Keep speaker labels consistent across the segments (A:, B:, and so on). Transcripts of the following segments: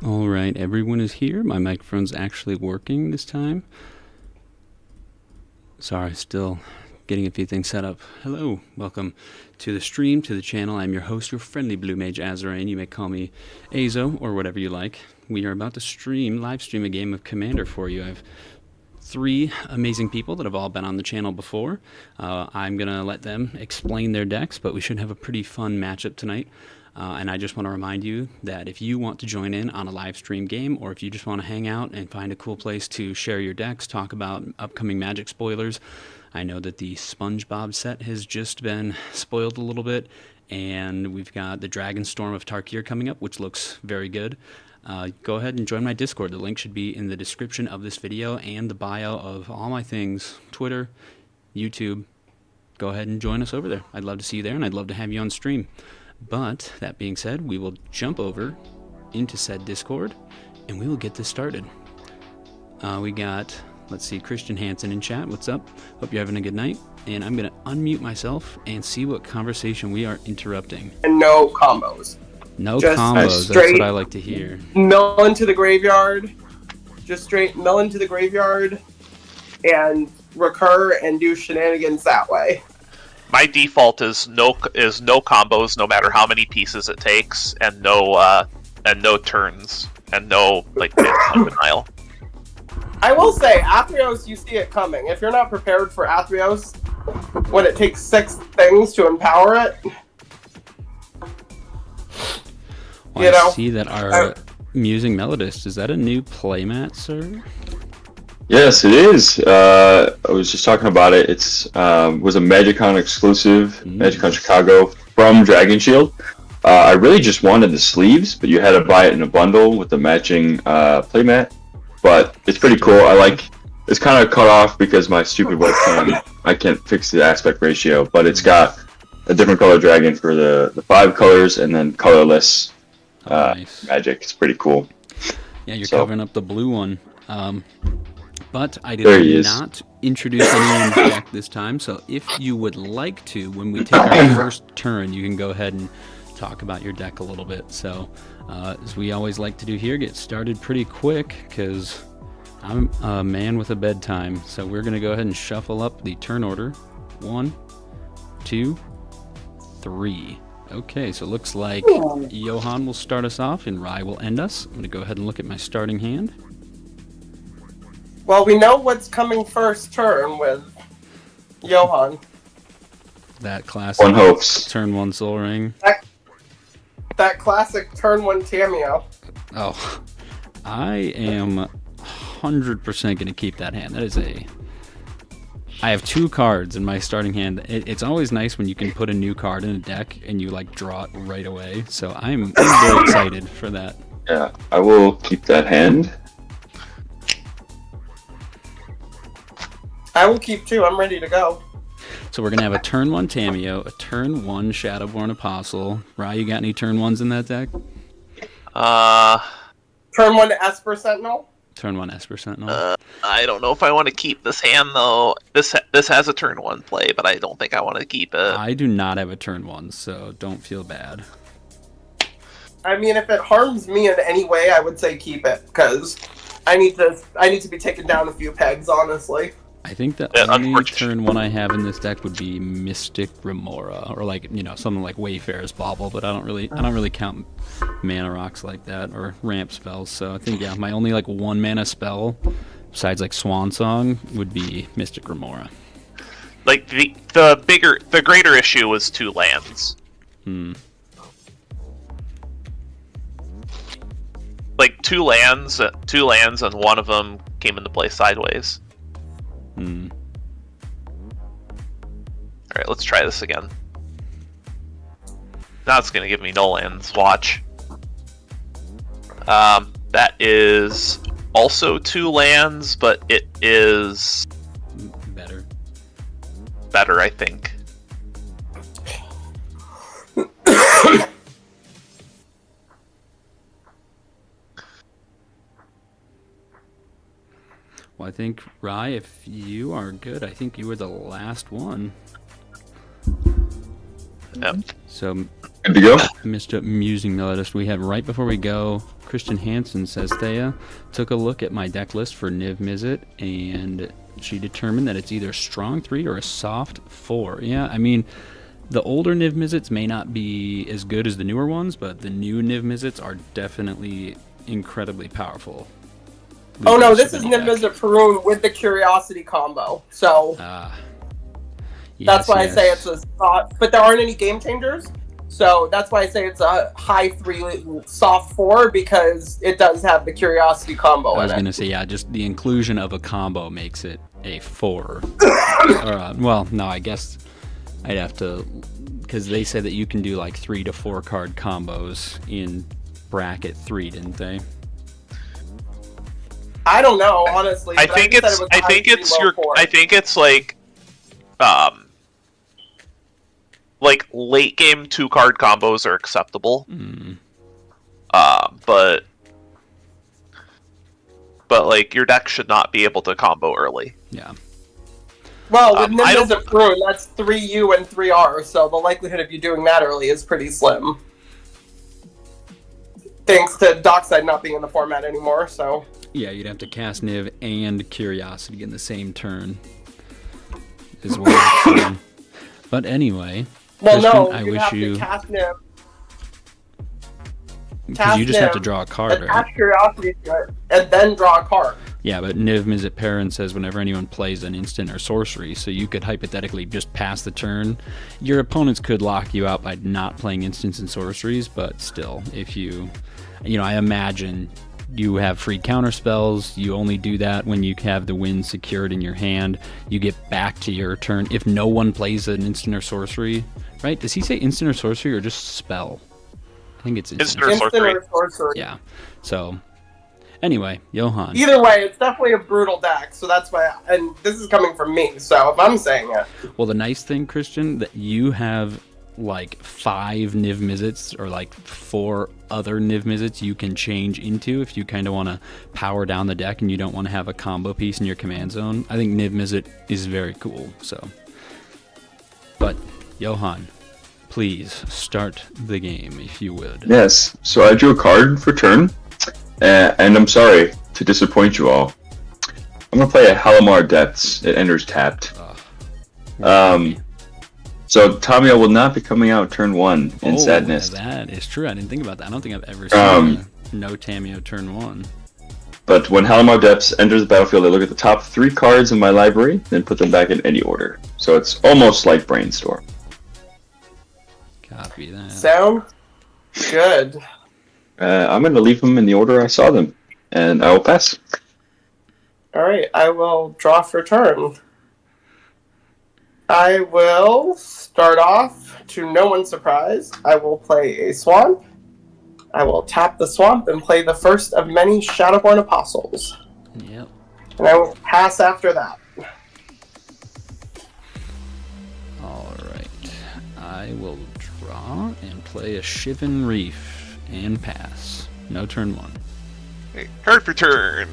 A: All right, everyone is here. My microphone's actually working this time. Sorry, still getting a few things set up. Hello, welcome to the stream, to the channel. I'm your host, your friendly blue mage Azoreign. You may call me Azo or whatever you like. We are about to live stream a game of Commander for you. I have 3 amazing people that have all been on the channel before. I'm going to let them explain their decks, but we should have a pretty fun matchup tonight. And I just want to remind you that if you want to join in on a live stream game, or if you just want to hang out and find a cool place to share your decks, talk about upcoming Magic spoilers. I know that the SpongeBob set has just been spoiled a little bit, and we've got the Dragon Storm of Tarkir coming up, which looks very good. Go ahead and join my Discord. The link should be in the description of this video and the bio of all my things, Twitter, YouTube. Go ahead and join us over there. I'd love to see you there, and I'd love to have you on stream. But that being said, we will jump over into said Discord and we will get this started. We got, let's see, Christian Hansen in chat. What's up? Hope you're having a good night. And I'm going to unmute myself and see what conversation we are interrupting.
B: And no combos.
A: No combos. That's what I like to hear.
B: Mill into the graveyard. Just straight mill into the graveyard and recur and do shenanigans that way.
C: My default is no combos, no matter how many pieces it takes, and no turns, and no like denial.
B: I will say, Athreos, you see it coming. If you're not prepared for Athreos, when it takes 6 things to empower it,
A: well, I see that our Musing Melodist, is that a new playmat, sir?
D: Yes, it is. I was just talking about it. It's was a MagicCon exclusive, MagicCon Chicago from Dragon Shield. I really just wanted the sleeves, but you had to buy it in a bundle with the matching playmat. But it's pretty cool. It's kind of cut off because my stupid webcam, I can't fix the aspect ratio, but it's got a different color dragon for the 5 colors and then colorless
A: nice.
D: magic. It's pretty cool.
A: Yeah, you're covering up the blue one. But I did not introduce anyone's deck this time, so if you would like to, when we take our first turn, you can go ahead and talk about your deck a little bit. So, as we always like to do here, get started pretty quick, because I'm a man with a bedtime. So we're going to go ahead and shuffle up the turn order. 1, 2, 3. Okay, so it looks like Johan will start us off, and Rai will end us. I'm going to go ahead and look at my starting hand.
B: well, we know what's coming first turn with Johan.
A: That classic
D: One hopes.
A: turn 1 Soul Ring.
B: That classic turn 1 Tamiyo.
A: Oh, I am 100% going to keep that hand. That is I have 2 cards in my starting hand. It's always nice when you can put a new card in a deck and you like draw it right away. So I'm very excited for that.
D: Yeah, I will keep that hand.
B: I will keep 2. I'm ready to go.
A: So we're going to have a turn 1 Tamiyo, a turn 1 Shadowborn Apostle. Rai, you got any turn 1s in that deck?
B: Turn 1 Esper Sentinel.
A: Turn 1 Esper Sentinel.
C: I don't know if I want to keep this hand, though. This has a turn 1 play, but I don't think I want to keep it.
A: I do not have a turn 1, so don't feel bad.
B: I mean, if it harms me in any way, I would say keep it, because I need to be taken down a few pegs, honestly.
A: I think the
C: Yeah,
A: only
C: unfortunate-
A: turn one I have in this deck would be Mystic Remora, or like something like Wayfarer's Bauble, but I don't really count mana rocks like that or ramp spells. So I think my only like 1 mana spell besides like Swan Song would be Mystic Remora.
C: Like the greater issue was 2 lands. Like 2 lands, and one of them came into play sideways. Alright, let's try this again. Now it's gonna give me no lands, watch. That is also 2 lands, but it is better, I think.
A: Well, I think, Rai, if you are good, I think you were the last one.
C: Yep.
A: So,
D: Good to go.
A: Mr. Musing Melodist, we have right before we go, Christian Hansen says, Thea took a look at my deck list for Niv Mizzet, and she determined that it's either strong 3 or a soft 4. Yeah, I mean, the older Niv Mizzets may not be as good as the newer ones, but the new Niv Mizzets are definitely incredibly powerful.
B: Oh no, this is Niv Mizzet Faroon with the Curiosity combo. So that's why I say it's a soft, but there aren't any game changers. So that's why I say it's a high 3, soft 4, because it does have the Curiosity combo in it.
A: I was going to say, just the inclusion of a combo makes it a 4. Well, no, I guess I'd have to, because they said that you can do like 3 to 4 card combos in bracket 3, didn't they?
B: I don't know, honestly.
C: I think it's like late game 2 card combos are acceptable. But like your deck should not be able to combo early.
A: Yeah.
B: Well, with Niv Mizzet Faroon, that's 3U and 3R, so the likelihood of you doing that early is pretty slim. Thanks to Dockside not being in the format anymore, so...
A: Yeah, you'd have to cast Niv and Curiosity in the same turn as well. But anyway,
B: well,
A: Christian,
B: no,
A: I
B: you
A: wish
B: have
A: you...
B: to cast Niv.
A: Because you just have to draw a card, right?
B: Cast Curiosity to it, and then draw a card.
A: Yeah, but Niv Mizzet Perrin says whenever anyone plays an instant or sorcery, so you could hypothetically just pass the turn. Your opponents could lock you out by not playing instants and sorceries, but still, if you... I imagine you have free counter spells. You only do that when you have the win secured in your hand. You get back to your turn. If no one plays an instant or sorcery, right? Does he say instant or sorcery or just spell? I think it's instant
C: or
B: sorcery.
A: Yeah. So, anyway, Johan.
B: Either way, it's definitely a brutal deck, so that's why... And this is coming from me, so if I'm saying it...
A: Well, the nice thing, Christian, that you have like 5 Niv Mizzets or like 4 other Niv Mizzets you can change into if you kind of want to power down the deck and you don't want to have a combo piece in your command zone. I think Niv Mizzet is very cool. So, but Johan, please start the game if you would.
D: Yes. So I drew a card for turn, and I'm sorry to disappoint you all. I'm gonna play a Halimar Depths. It enters tapped. So Tamiyo will not be coming out turn 1 in Sadness.
A: That is true. I didn't think about that. I don't think I've ever seen no Tamiyo turn 1.
D: But when Halimar Depths enters the battlefield, I look at the top 3 cards in my library, then put them back in any order. So it's almost like Brainstorm.
A: Copy that.
B: Sound good.
D: I'm going to leave them in the order I saw them, and I will pass.
B: Alright, I will draw for turn. I will start off, to no one's surprise, I will play a Swamp. I will tap the Swamp and play the first of many Shadowborn Apostles.
A: Yep.
B: And I will pass after that.
A: Alright. I will draw and play a Shivan Reef and pass. No turn 1.
C: Okay, card for turn.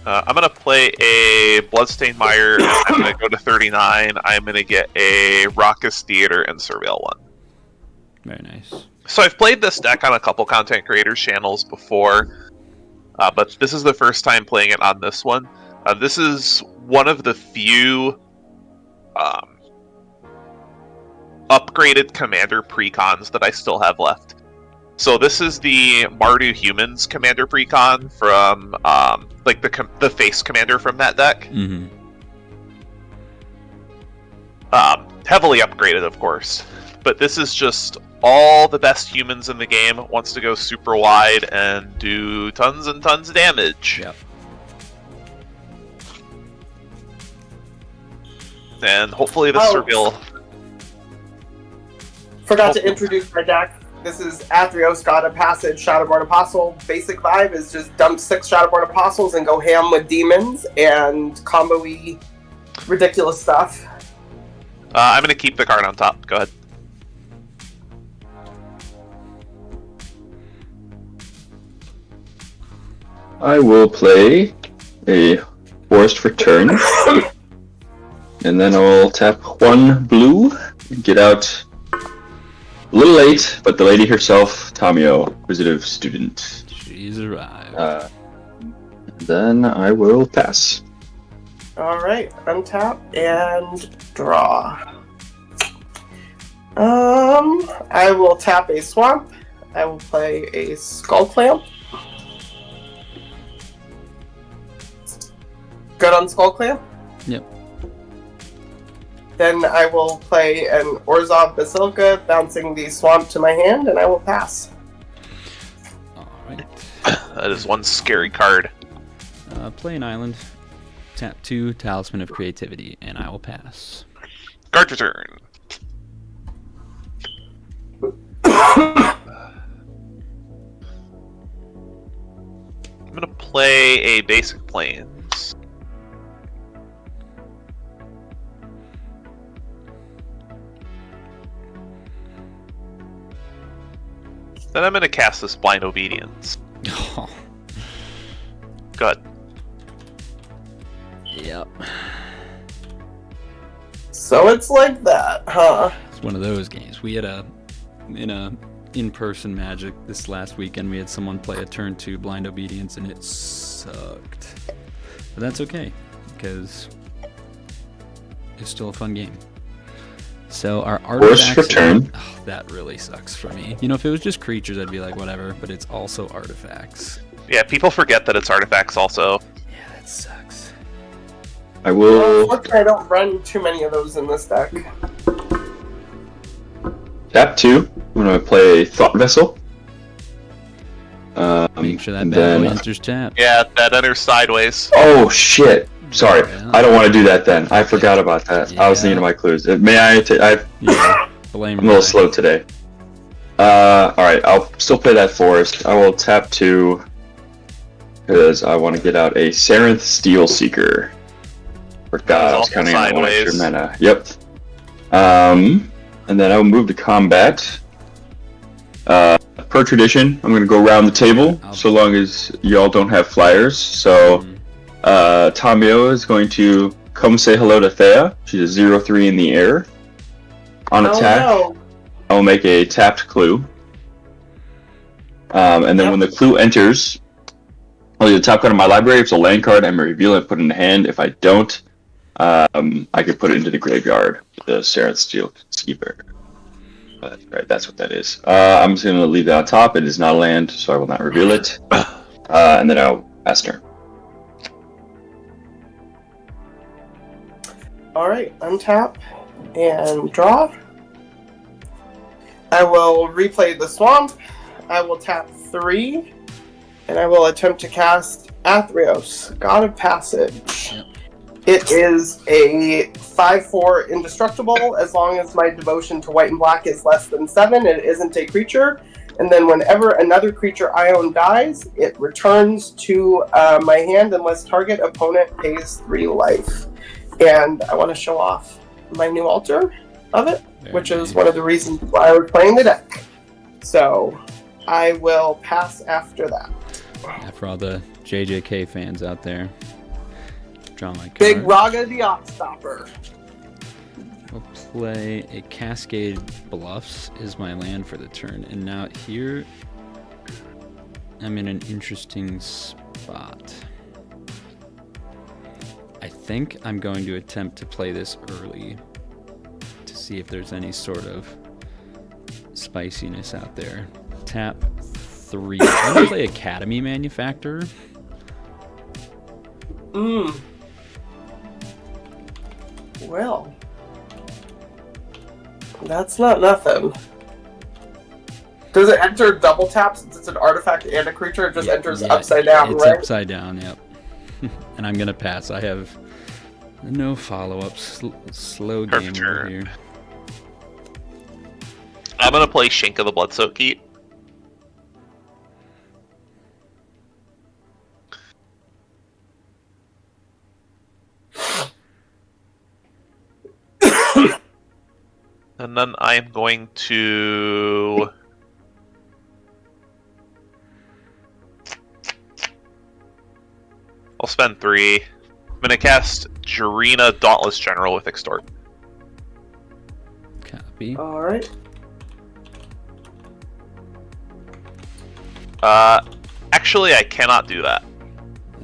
C: I'm going to play a Bloodstained Mire, and I'm going to go to 39. I'm going to get a Raucous Theater and Surveil 1.
A: Very nice.
C: So I've played this deck on a couple content creators' channels before, but this is the first time playing it on this one. This is one of the few upgraded commander precons that I still have left. So this is the Mardu Humans commander precon from like the face commander from that deck.
A: Mm-hmm.
C: Heavily upgraded, of course. But this is just all the best humans in the game. Wants to go super wide and do tons and tons of damage.
A: Yep.
C: And hopefully this reveal.
B: Forgot to introduce my deck. This is Athreos, God of Passage, Shadowborn Apostle. Basic vibe is just dump 6 Shadowborn Apostles and go ham with demons and combo-y ridiculous stuff.
C: I'm going to keep the card on top. Go ahead.
D: I will play a Forest Return. And then I'll tap 1 blue, get out a little late, but the lady herself, Tamiyo, Inquisitive Student.
A: She's arrived.
D: Then I will pass.
B: Alright, untap and draw. I will tap a swamp. I will play a Skull Clamp. Good on Skull Clamp?
A: Yep.
B: Then I will play an Orzhov Basilica, bouncing the swamp to my hand, and I will pass.
A: Alright.
C: That is one scary card.
A: Play an island. Tap 2, Talisman of Creativity, and I will pass.
C: Card return. I'm gonna play a basic plains. Then I'm gonna cast this Blind Obedience.
A: Oh.
C: Good.
A: Yep.
B: So it's like that, huh?
A: It's one of those games. We had in-person Magic this last weekend. We had someone play a turn 2 Blind Obedience, and it sucked. But that's okay, because it's still a fun game. So our artifacts...
D: Force Return.
A: Oh, that really sucks for me. You know, if it was just creatures, I'd be like, whatever, but it's also artifacts.
C: Yeah, people forget that it's artifacts also.
A: Yeah, that sucks.
D: I will
B: Unfortunately, I don't run too many of those in this deck.
D: tap 2. I'm going to play a Thought Vessel.
A: Make sure that bad
D: then...
A: boy enters tap.
C: Yeah, that enters sideways.
D: Oh, shit. Sorry.
A: Yeah.
D: I don't want to do that then. I forgot about that. I was thinking of my clues. May I?
A: Yeah, blame
D: I'm a little slow today. Alright, I'll still play that Forest. I will tap 2 because I want to get out a Sarenth Steel Seeker. Forgot I was counting on one extra mana. Yep. And then I will move to combat. Per tradition, I'm going to go around the table so long as y'all don't have flyers. So, Tamiyo is going to come say hello to Thea. She's a 0/3 in the air. On attack,
B: No.
D: I will make a tapped clue. And then when the clue enters, I'll do the top card of my library. If it's a land card, I'm going to reveal it and put it in the hand. If I don't, I could put it into the graveyard with the Sarenth Steel Seeker. But, right, that's what that is. I'm just going to leave that on top. It is not a land, so I will not reveal it. And then I'll pass turn.
B: Alright, untap and draw. I will replay the swamp. I will tap 3. And I will attempt to cast Athreos, God of Passage.
A: Yep.
B: It is a 5/4 indestructible. As long as my devotion to white and black is less than 7, it isn't a creature. And then whenever another creature I own dies, it returns to my hand unless target opponent pays 3 life. And I want to show off my new altar of it, which is one of the reasons why I was playing the deck. So I will pass after that.
A: Yeah, for all the JJK fans out there. Draw my card.
B: Big Raga the Oxstopper.
A: We'll play a Cascade Bluffs is my land for the turn. And now here, I'm in an interesting spot. I think I'm going to attempt to play this early to see if there's any sort of spiciness out there. Tap 3. I'm going to play Academy Manufacturer.
B: Well, that's not nothing. Does it enter double tap since it's an artifact and a creature? It just enters upside down,
A: it's
B: right?
A: It's upside down, yep. And I'm going to pass. I have no follow-ups. Slow game over here.
C: I'm going to play Shink of the Bloodsoak Keep. And then I am going to... I'll spend 3. I'm going to cast Jurina Dauntless General with Extort.
A: Copy.
B: Alright.
C: Actually, I cannot do that.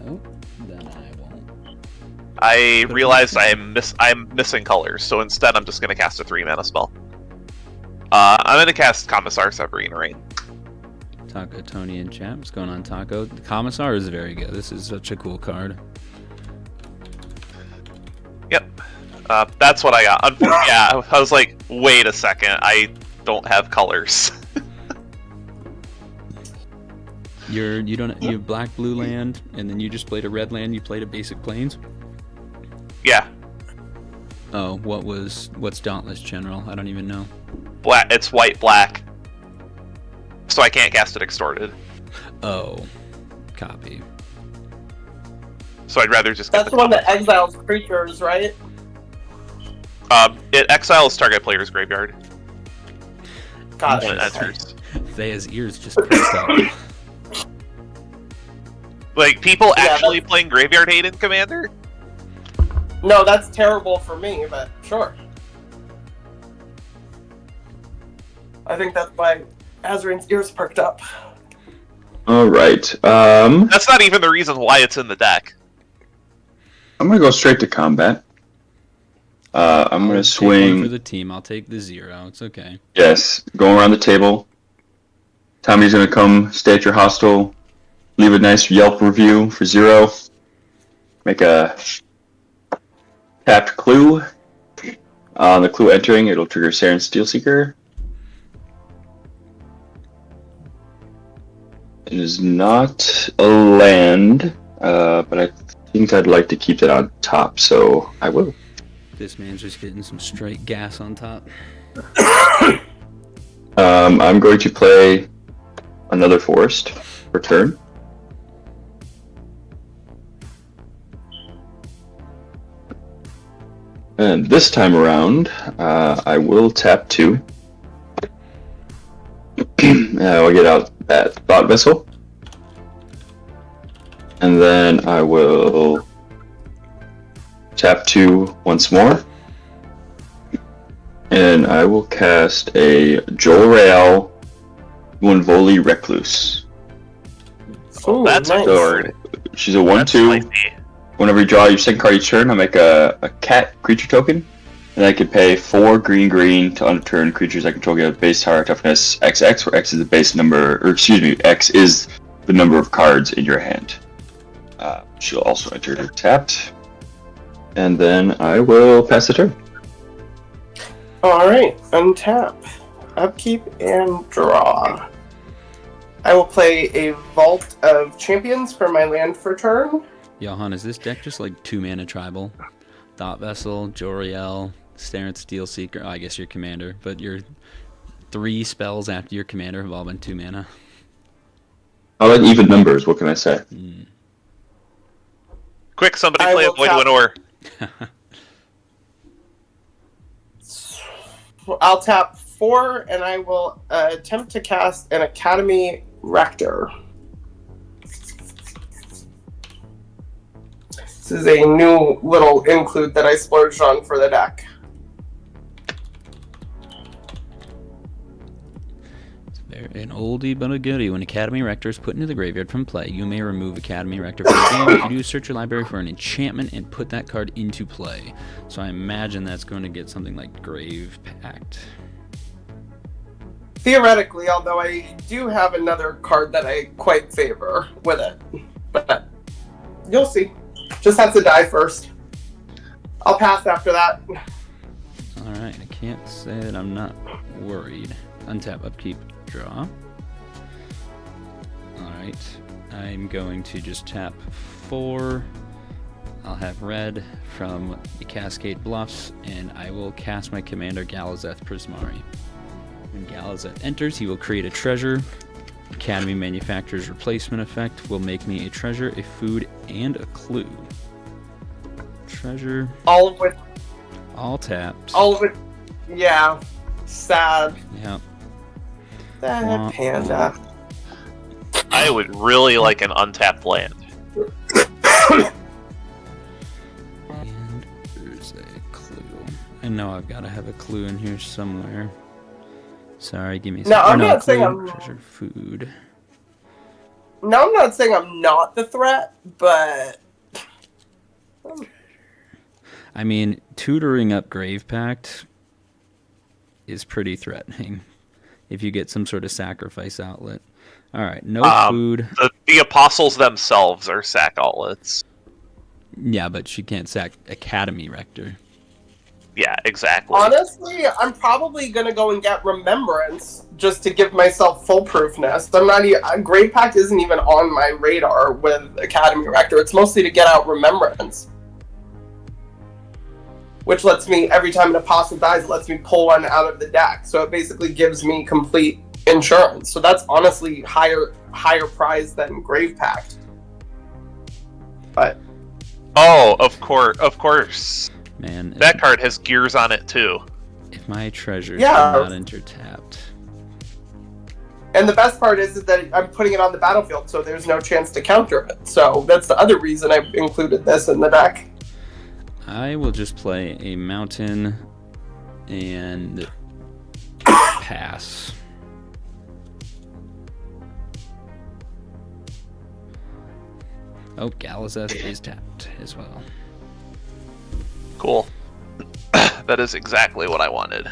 A: No, then I won't.
C: I realized I'm missing colors, so instead I'm just going to cast a 3-mana spell. I'm going to cast Commissar Severine Rain.
A: Taco Tony in chat. What's going on, Taco? The Commissar is very good. This is such a cool card.
C: Yep. That's what I got. Yeah, I was like, wait a second, I don't have colors.
A: You have black blue land, and then you just played a red land. You played a basic plains.
C: Yeah.
A: Oh, what's Dauntless General? I don't even know.
C: Black. It's white black. So I can't cast it extorted.
A: Oh, copy.
C: So I'd rather just.
B: That's the one that exiles creatures, right?
C: It exiles target player's graveyard.
B: Got
C: When
B: it.
C: it enters.
A: Thea's ears just perked up.
C: Like people actually playing Graveyard Hate in Commander.
B: No, that's terrible for me, but sure. I think that's why Azoreign's ears perked up.
D: Alright.
C: That's not even the reason why it's in the deck.
D: I'm going to go straight to combat. I'm going to swing.
A: For the team, I'll take the 0. It's okay.
D: Yes, going around the table. Tommy's going to come, stay at your hostel, leave a nice Yelp review for 0. Make a tapped clue. On the clue entering, it'll trigger Saren Steelseeker. It is not a land, but I think I'd like to keep that on top, so I will.
A: This man's just getting some straight gas on top.
D: I'm going to play another forest for turn. And this time around, I will tap 2. I'll get out that Thought Vessel. And then I will tap 2 once more. And I will cast a Jor-El Unvoli Recluse.
B: Ooh,
C: That's
B: nice.
C: a card.
D: She's a 1/2. Whenever you draw your second card each turn, I'll make a cat creature token. And I can pay 4 green to unturn creatures I control get a base tower toughness XX, where X is the base number, or excuse me, X is the number of cards in your hand. She'll also enter tapped. And then I will pass the turn.
B: Alright, untap. Upkeep and draw. I will play a Vault of Champions for my land for turn.
A: Johan, is this deck just like 2-mana tribal? Thought Vessel, Jor-El, Staren Steelseeker. Oh, I guess your commander, but your 3 spells after your commander have all been 2 mana.
D: I like even numbers, what can I say?
C: Quick, somebody
B: I
C: play a
B: will
C: Void
B: tap-
C: Winnower.
B: I'll tap 4 and I will attempt to cast an Academy Rector. This is a new little include that I splurged on for the deck.
A: An oldie but a goodie. When Academy Rector is put into the graveyard from play, you may remove Academy Rector from the game. If you do, search your library for an enchantment and put that card into play. So I imagine that's going to get something like Grave Pact.
B: Theoretically, although I do have another card that I quite favor with it. But you'll see. Just have to die first. I'll pass after that.
A: Alright, I can't say that I'm not worried. Untap, upkeep, draw. Alright, I'm going to just tap 4. I'll have red from the Cascade Bluffs, and I will cast my commander Galazeth Prismari. When Galazeth enters, he will create a treasure. Academy Manufacturer's replacement effect will make me a treasure, a food, and a clue. Treasure.
B: All of it.
A: All tapped.
B: All of it. Yeah. Sad.
A: Yep.
B: Sad panda.
C: I would really like an untapped land.
A: And there's a clue. I know I've got to have a clue in here somewhere. Sorry, give me some.
B: No, I'm not saying I'm...
A: Treasure, food.
B: No, I'm not saying I'm not the threat, but...
A: I mean, tutoring up Grave Pact is pretty threatening if you get some sort of sacrifice outlet. Alright, no food.
C: The apostles themselves are sack outlets.
A: Yeah, but she can't sack Academy Rector.
C: Yeah, exactly.
B: Honestly, I'm probably gonna go and get Remembrance just to give myself foolproofness. I'm not even... Grave Pact isn't even on my radar with Academy Rector. It's mostly to get out Remembrance. Which lets me, every time an apostle dies, it lets me pull one out of the deck. So it basically gives me complete insurance. So that's honestly higher prize than Grave Pact. But...
C: Oh, of course.
A: Man,
C: that card has gears on it too.
A: If my treasures are not enter-tapped.
B: And the best part is that I'm putting it on the battlefield, so there's no chance to counter it. So that's the other reason I included this in the deck.
A: I will just play a mountain and pass. Oh, Galazeth is tapped as well.
C: Cool. That is exactly what I wanted.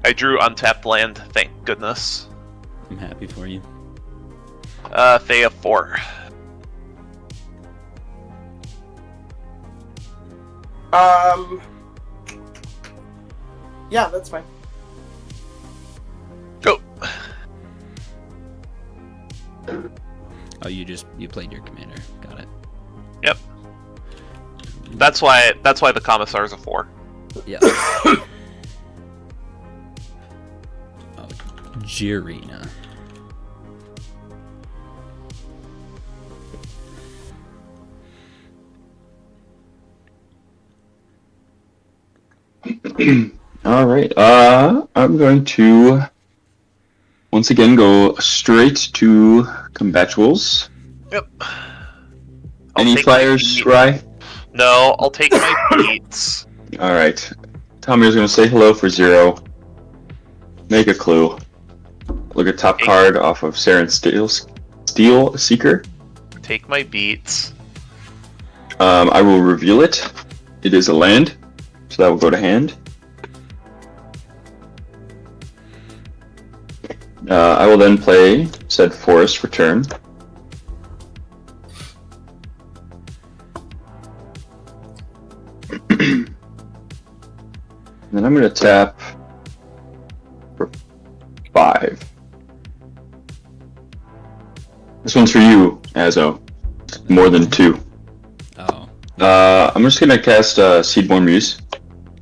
C: I drew untapped land, thank goodness.
A: I'm happy for you.
C: Thea 4.
B: Yeah, that's fine.
C: Go.
A: Oh, you played your commander. Got it.
C: Yep. That's why the Commissar's a 4.
A: Yeah. Oh, Jurina.
D: All right. I'm going to once again go straight to Combatuals.
C: Yep.
D: Any flyers, Rye?
C: No, I'll take my beats.
D: All right. Tamiyo's going to say hello for 0. Make a clue. Look at top card off of Saren Steel Seeker.
C: Take my beats.
D: I will reveal it. It is a land, so that will go to hand. I will then play said Forest Return. Then I'm going to tap for 5. This one's for you, Azo. More than 2.
A: Oh.
D: I'm just going to cast Seedborn Muse.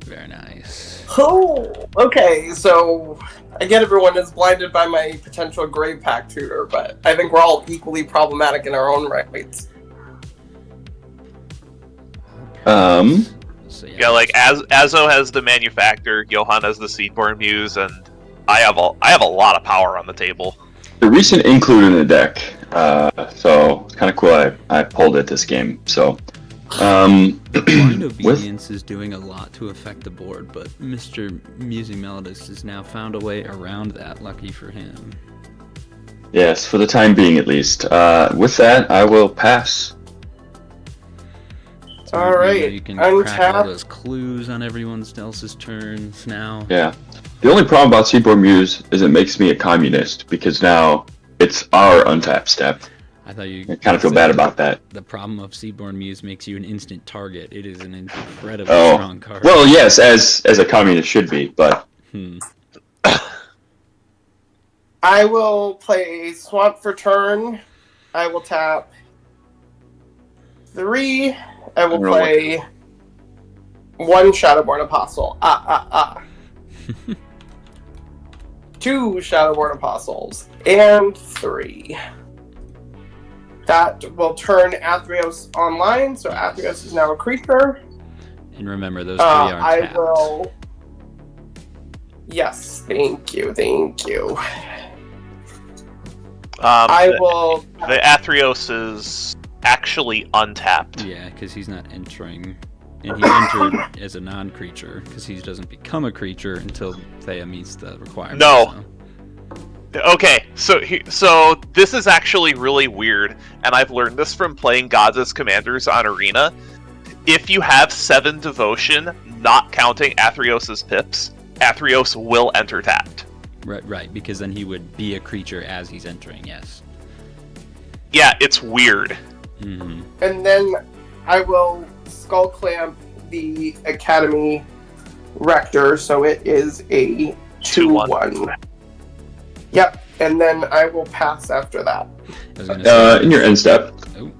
A: Very nice.
B: Oh, okay, so I get everyone is blinded by my potential Grave Pact tutor, but I think we're all equally problematic in our own rights.
A: So,
C: Yeah, like Azo has the Manufactor, Johan has the Seedborn Muse, and I have a lot of power on the table.
D: The recent include in the deck, so it's kind of cool. I pulled it this game. So
A: Blind Obedience is doing a lot to affect the board, but Mr. Musing Melodist has now found a way around that, lucky for him.
D: Yes, for the time being at least. With that, I will pass.
A: So
B: Alright,
A: you can
B: untap.
A: crack all those clues on everyone else's turns now.
D: Yeah. The only problem about Seaboard Muse is it makes me a communist, because now it's our untap step.
A: I thought you
D: I kind of feel bad about that.
A: The problem of Seaborn Muse makes you an instant target. It is an incredibly strong card.
D: Well, yes, as a communist should be, but...
B: I will play Swamp for turn. I will tap 3. I will play 1 Shadowborn Apostle. 2 Shadowborn Apostles. And 3. That will turn Athreos online, so Athreos is now a creature.
A: And remember, those 3 are tapped.
B: I will... Yes, thank you. I will...
C: The Athreos is actually untapped.
A: Yeah, because he's not entering. And he entered as a non-creature, because he doesn't become a creature until Thea meets the requirements.
C: No. So. Okay, so this is actually really weird, and I've learned this from playing Gods as Commanders on Arena. If you have 7 Devotion, not counting Athreos' pips, Athreos will enter tapped.
A: Right, because then he would be a creature as he's entering, yes.
C: Yeah, it's weird.
A: Mm-hmm.
B: And then I will Skull Clamp the Academy Rector, so it is a 2/1. Yep, and then I will pass after that.
D: In your end step.
A: Oh.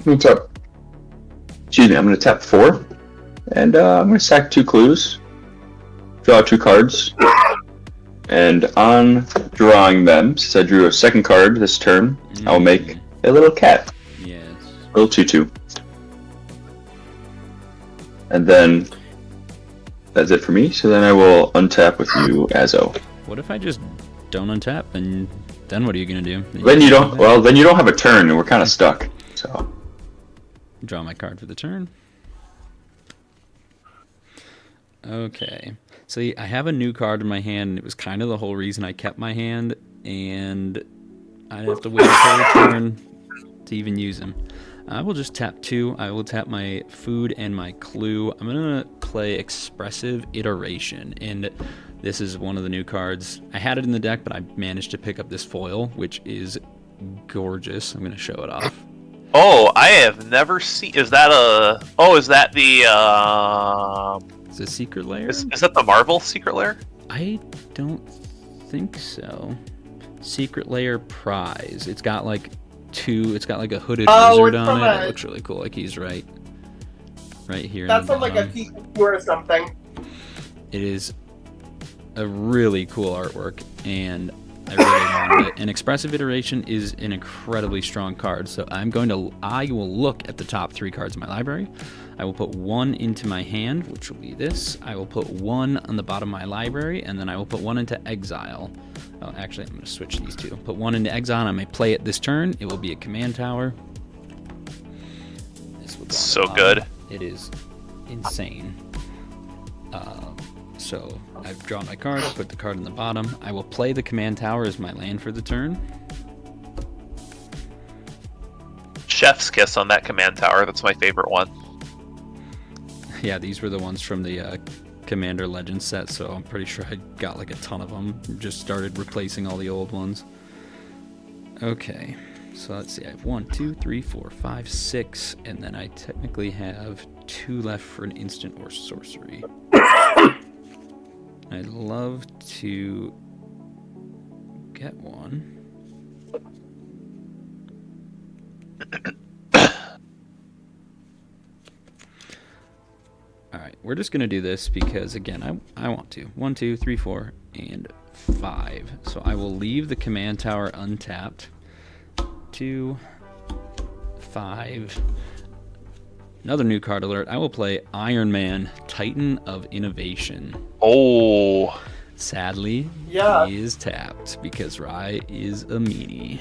D: What's up? Excuse me, I'm going to tap 4. And I'm going to sack 2 clues. Draw 2 cards. And on drawing them, since I drew a second card this turn, I'll make a little cat.
A: Yes.
D: A little 2/2. And then... that's it for me, so then I will untap with you, Azo.
A: What if I just don't untap, and then what are you going to do?
D: Then you don't have a turn, and we're kind of stuck, so...
A: Draw my card for the turn. Okay. So I have a new card in my hand, and it was kind of the whole reason I kept my hand, and I'd have to wait until the turn to even use him. I will just tap 2. I will tap my food and my clue. I'm going to play Expressive Iteration, and this is one of the new cards. I had it in the deck, but I managed to pick up this foil, which is gorgeous. I'm going to show it off.
C: Oh, I have never seen... Is that a... Oh, is that the...
A: Is it Secret Lair?
C: Is that the Marvel Secret Lair?
A: I don't think so. Secret Lair Prize. It's got like a hooded wizard on it. It looks really cool. Like he's right here.
B: That's from like a P2 or something.
A: It is a really cool artwork, and I really wanted it. And Expressive Iteration is an incredibly strong card, so I will look at the top 3 cards in my library. I will put 1 into my hand, which will be this. I will put 1 on the bottom of my library, and then I will put 1 into exile. Oh, actually, I'm going to switch these 2. Put 1 into exile, and I may play it this turn. It will be a command tower. This will
C: so good.
A: It is insane. So I've drawn my card, put the card in the bottom. I will play the command tower as my land for the turn.
C: Chef's kiss on that command tower. That's my favorite one.
A: Yeah, these were the ones from the Commander Legends set, so I'm pretty sure I got like a ton of them. Just started replacing all the old ones. Okay, so let's see. I have 1, 2, 3, 4, 5, 6, and then I technically have 2 left for an instant or sorcery. I'd love to get one. Alright, we're just going to do this because, again, I want to. 1, 2, 3, 4, and 5. So I will leave the command tower untapped. 2, 5. Another new card alert. I will play Iron Man, Titan of Innovation.
C: Oh.
A: Sadly,
B: Yeah.
A: he is tapped because Rai is a meanie.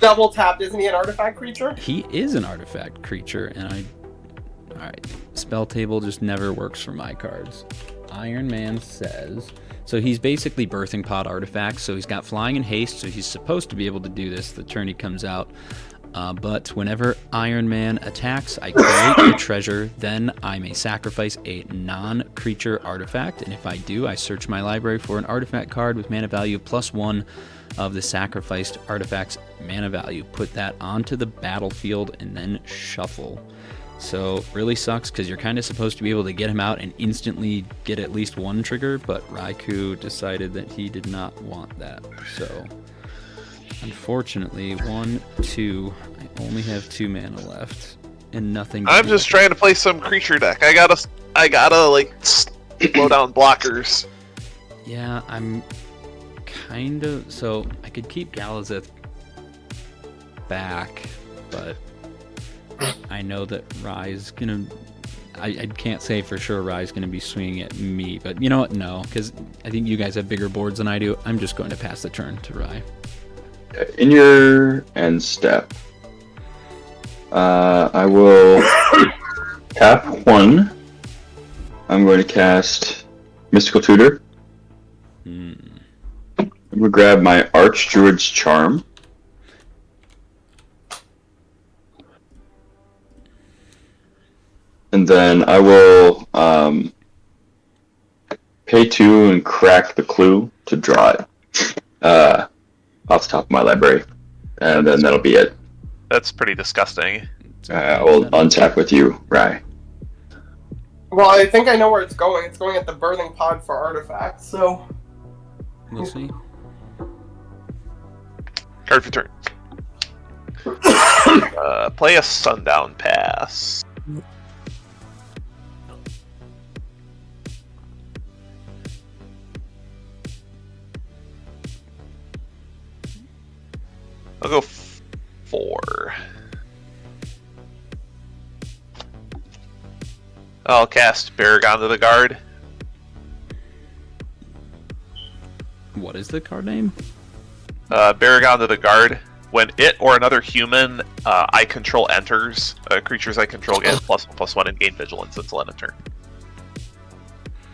B: Double tapped, isn't he an artifact creature?
A: He is an artifact creature, and Alright, spell table just never works for my cards. Iron Man says... So he's basically Birthing Pod artifacts, so he's got flying and haste, so he's supposed to be able to do this the turn he comes out. But whenever Iron Man attacks, I create a treasure, then I may sacrifice a non-creature artifact, and if I do, I search my library for an artifact card with mana value +1 of the sacrificed artifact's mana value. Put that onto the battlefield and then shuffle. So really sucks because you're kind of supposed to be able to get him out and instantly get at least one trigger, but Raikou decided that he did not want that. So unfortunately, 1, 2, I only have 2 mana left and nothing.
C: I'm just trying to play some creature deck. I gotta like slow down blockers.
A: Yeah, I'm kind of... So I could keep Galazeth back, but I know that Rai's gonna... I can't say for sure Rai's gonna be swinging at me, but you know what? No, because I think you guys have bigger boards than I do. I'm just going to pass the turn to Rai.
D: In your end step, I will tap 1. I'm going to cast Mystical Tutor. I'm going to grab my Archdruid's Charm. And then I will pay 2 and crack the clue to draw it off the top of my library. And then that'll be it.
C: That's pretty disgusting.
D: I will untap with you, Rai.
B: Well, I think I know where it's going. It's going at the Birthing Pod for artifacts, so...
A: We'll see.
C: Card for turn. Play a Sundown Pass. I'll go 4. I'll cast Baragon to the guard.
A: What is the card name?
C: Baragon to the guard. When it or another human I control enters, creatures I control get +1/+1 and gain vigilance until end of turn.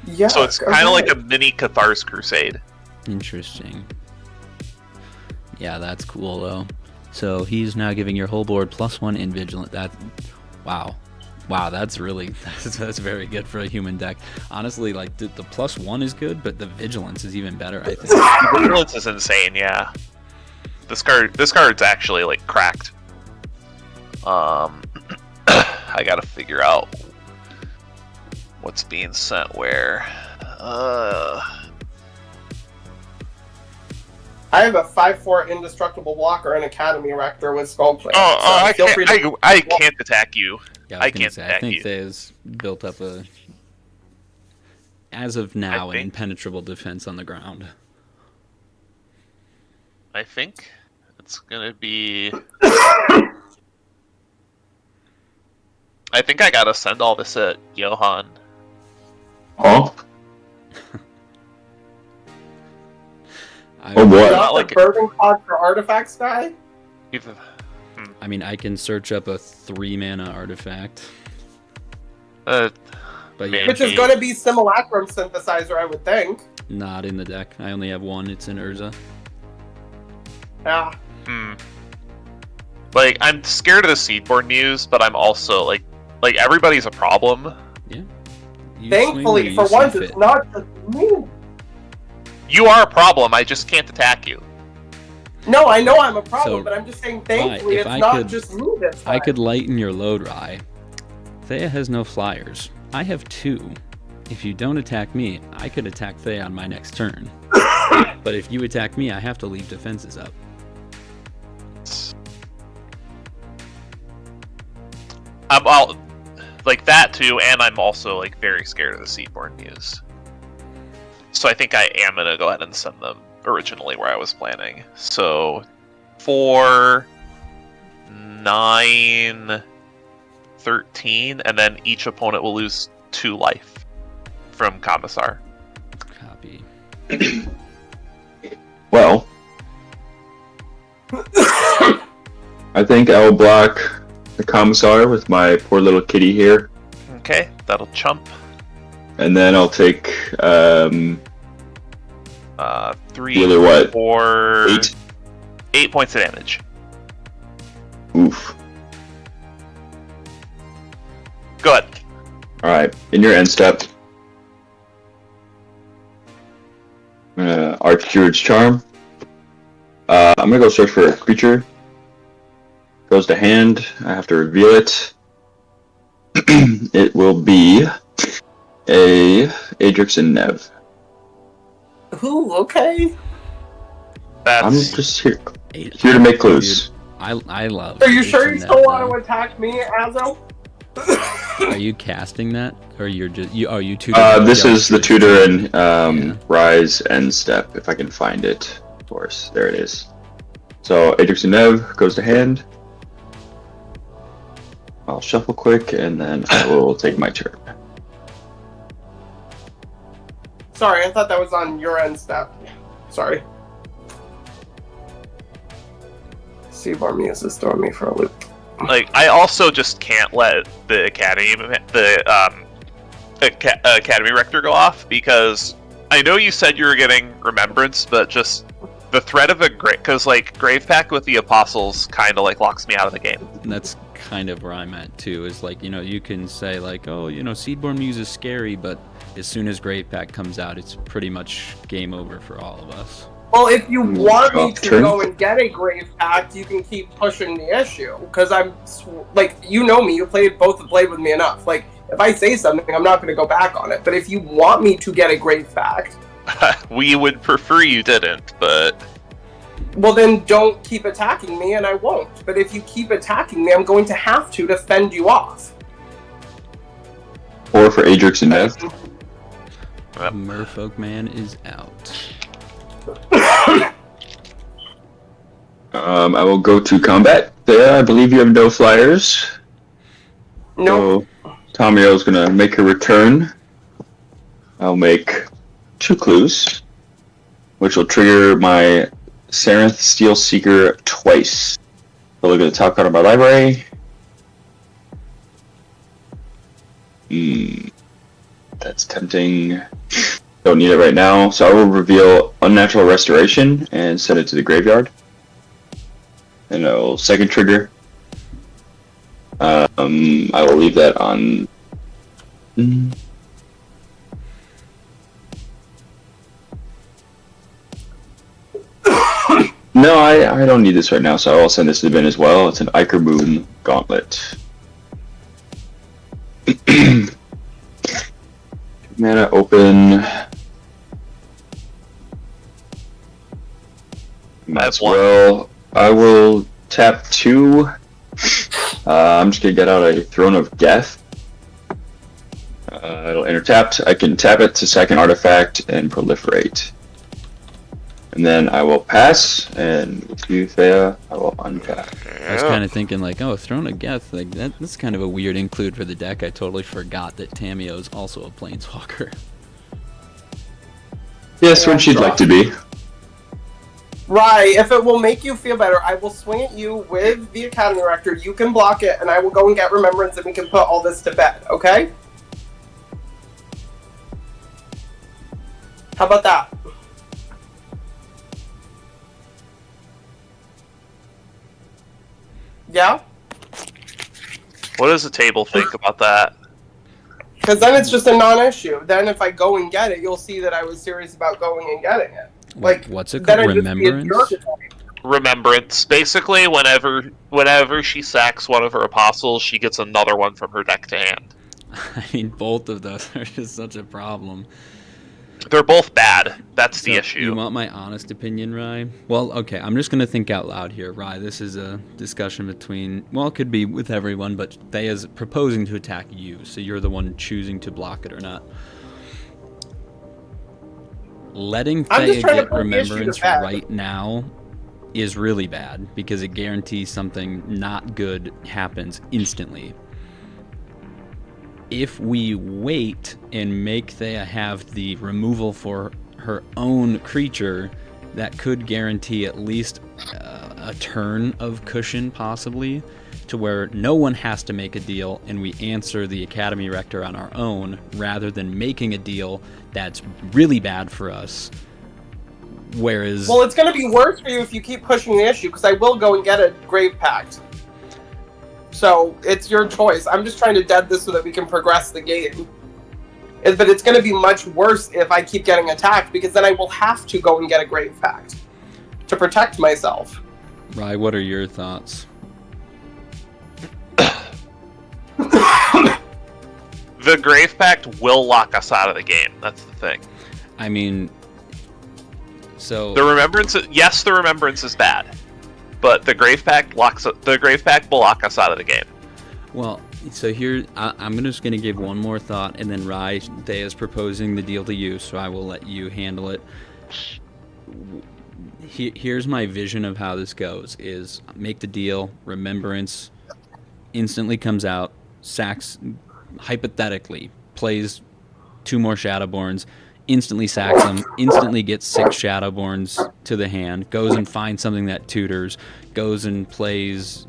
B: Yeah.
C: So it's kind of like a mini Cathar's Crusade.
A: Interesting. Yeah, that's cool though. So he's now giving your whole board +1 in Vigilant. Wow, that's really that's very good for a human deck. Honestly, like the +1 is good, but the Vigilance is even better, I think.
C: Vigilance is insane, yeah. This card's actually like cracked. I gotta figure out what's being sent where.
B: I have a 5/4 indestructible blocker and Academy Rector with Skullplate.
C: I can't attack you.
A: Yeah,
C: I can't attack
A: I think
C: you.
A: there's built up a, as of now, an impenetrable defense on the ground.
C: I think it's gonna be. I think I gotta send all this at Johan.
D: Huh?
A: I,
D: Oh boy.
B: Not like the Birthing Pod for artifacts guy?
A: I mean, I can search up a 3 mana artifact.
C: But
A: yeah,
B: Which is going to be Simulacrum Synthesizer, I would think.
A: not in the deck. I only have 1. It's in Urza.
B: Yeah.
C: Like, I'm scared of the Seedborn Muse, but I'm also like everybody's a problem.
A: Yeah. You
B: Thankfully,
A: swing
B: for
A: where you
B: once,
A: see
B: it's
A: fit.
B: not just me.
C: You are a problem. I just can't attack you.
B: No, I know I'm a problem,
A: So,
B: but I'm just saying, thankfully,
A: if
B: it's
A: I
B: not
A: could-
B: just me this time.
A: I could lighten your load, Rai. Thea has no flyers. I have 2. If you don't attack me, I could attack Thea on my next turn. But if you attack me, I have to leave defenses up.
C: I'm like that too, and I'm also like very scared of the Seedborn Muse. So I think I am gonna go ahead and send them originally where I was planning. So 4, 9, 13, and then each opponent will lose 2 life from Commissar.
A: Copy.
D: Well, I think I'll block the Commissar with my poor little kitty here.
C: Okay, that'll chump.
D: And then I'll take
C: 3,
D: the other what?
C: 4, 8 points of damage.
D: Oof.
C: Go ahead.
D: Alright, in your end step. Archdruid's Charm. I'm gonna go search for a creature. Goes to hand. I have to reveal it. It will be a Adrix and Nev.
B: Ooh, okay.
D: I'm just here to make clues.
A: Dude, I love.
B: Are you sure you
A: Nev,
B: still want
A: though.
B: to attack me, Azo?
A: Are you casting that, or you're just you two?
D: This is the tutor and Rise end step. If I can find it, of course. There it is. So Adrix and Nev goes to hand. I'll shuffle quick, and then I will take my turn.
B: Sorry, I thought that was on your end step. Sorry. Seaborn Muse is throwing me for a loop.
C: Like, I also just can't let the academy rector go off, because I know you said you were getting Remembrance, but just the threat of a because like Grave Pact with the Apostles kind of like locks me out of the game.
A: That's kind of where I'm at too. Is like, you can say like, oh, Seedborn Muse is scary, but as soon as Grave Pact comes out, it's pretty much game over for all of us.
B: Well, if you want me to go and get a Grave Pact, you can keep pushing the issue. Because I'm, like, you know me, you played with me enough. Like, if I say something, I'm not going to go back on it. But if you want me to get a Grave Pact...
C: we would prefer you didn't, but...
B: Well, then don't keep attacking me, and I won't. But if you keep attacking me, I'm going to have to fend you off.
D: 4 for Adrix and Nev.
A: Merfolk Man is out.
D: I will go to combat. There, I believe you have no flyers.
B: No.
D: So, Tamiyo is going to make a return. I'll make 2 clues, which will trigger my Sarenth Steel Seeker twice. So look at the top card of my library. That's tempting. Don't need it right now, so I will reveal Unnatural Restoration and send it to the graveyard. And I will second trigger. I will leave that on. No, I don't need this right now, so I will send this to the bin as well. It's an Iker Boom Gauntlet. Mana open.
C: That's
D: well. I will tap 2. I'm just gonna get out a Throne of Death. It'll enter tapped. I can tap it to second artifact and proliferate. And then I will pass, and with you, Thea, I will untap.
A: I was kind of thinking like, oh, Throne of Geth, like that's kind of a weird include for the deck. I totally forgot that Tamiyo is also a Planeswalker.
D: Yes, when she'd like to be.
B: Right, if it will make you feel better, I will swing at you with the Academy Rector. You can block it, and I will go and get Remembrance, and we can put all this to bed, okay? How about that? Yeah?
C: What does the table think about that?
B: Because then it's just a non-issue. Then if I go and get it, you'll see that I was serious about going and getting it. Like,
A: what's it called? Remembrance?
C: Remembrance. Basically, whenever she sacks one of her apostles, she gets another one from her deck to hand.
A: I mean, both of those are just such a problem.
C: They're both bad. That's the issue.
A: You want my honest opinion, Rye? Well, okay, I'm just going to think out loud here, Rye. This is a discussion between, well, it could be with everyone, but Thea's proposing to attack you, so you're the one choosing to block it or not. Letting Thea get Remembrance right now is really bad, because it guarantees something not good happens instantly. If we wait and make Thea have the removal for her own creature that could guarantee at least a turn of cushion, possibly, to where no one has to make a deal and we answer the Academy Rector on our own, rather than making a deal that's really bad for us. Whereas...
B: Well, it's going to be worse for you if you keep pushing the issue, because I will go and get a Grave Pact. So, it's your choice. I'm just trying to dead this so that we can progress the game. But it's going to be much worse if I keep getting attacked, because then I will have to go and get a Grave Pact to protect myself.
A: Rye, what are your thoughts?
C: The Grave Pact will lock us out of the game. That's the thing.
A: I mean, so
C: the remembrance is bad, but the Grave Pact will lock us out of the game.
A: Well, so here I'm just going to give one more thought, and then Rye is proposing the deal to you, so I will let you handle it. Here's my vision of how this goes: is make the deal, remembrance instantly comes out, sacks, hypothetically plays 2 more Shadowborns, instantly sacks them, instantly gets 6 Shadowborns to the hand, goes and finds something that tutors, goes and plays,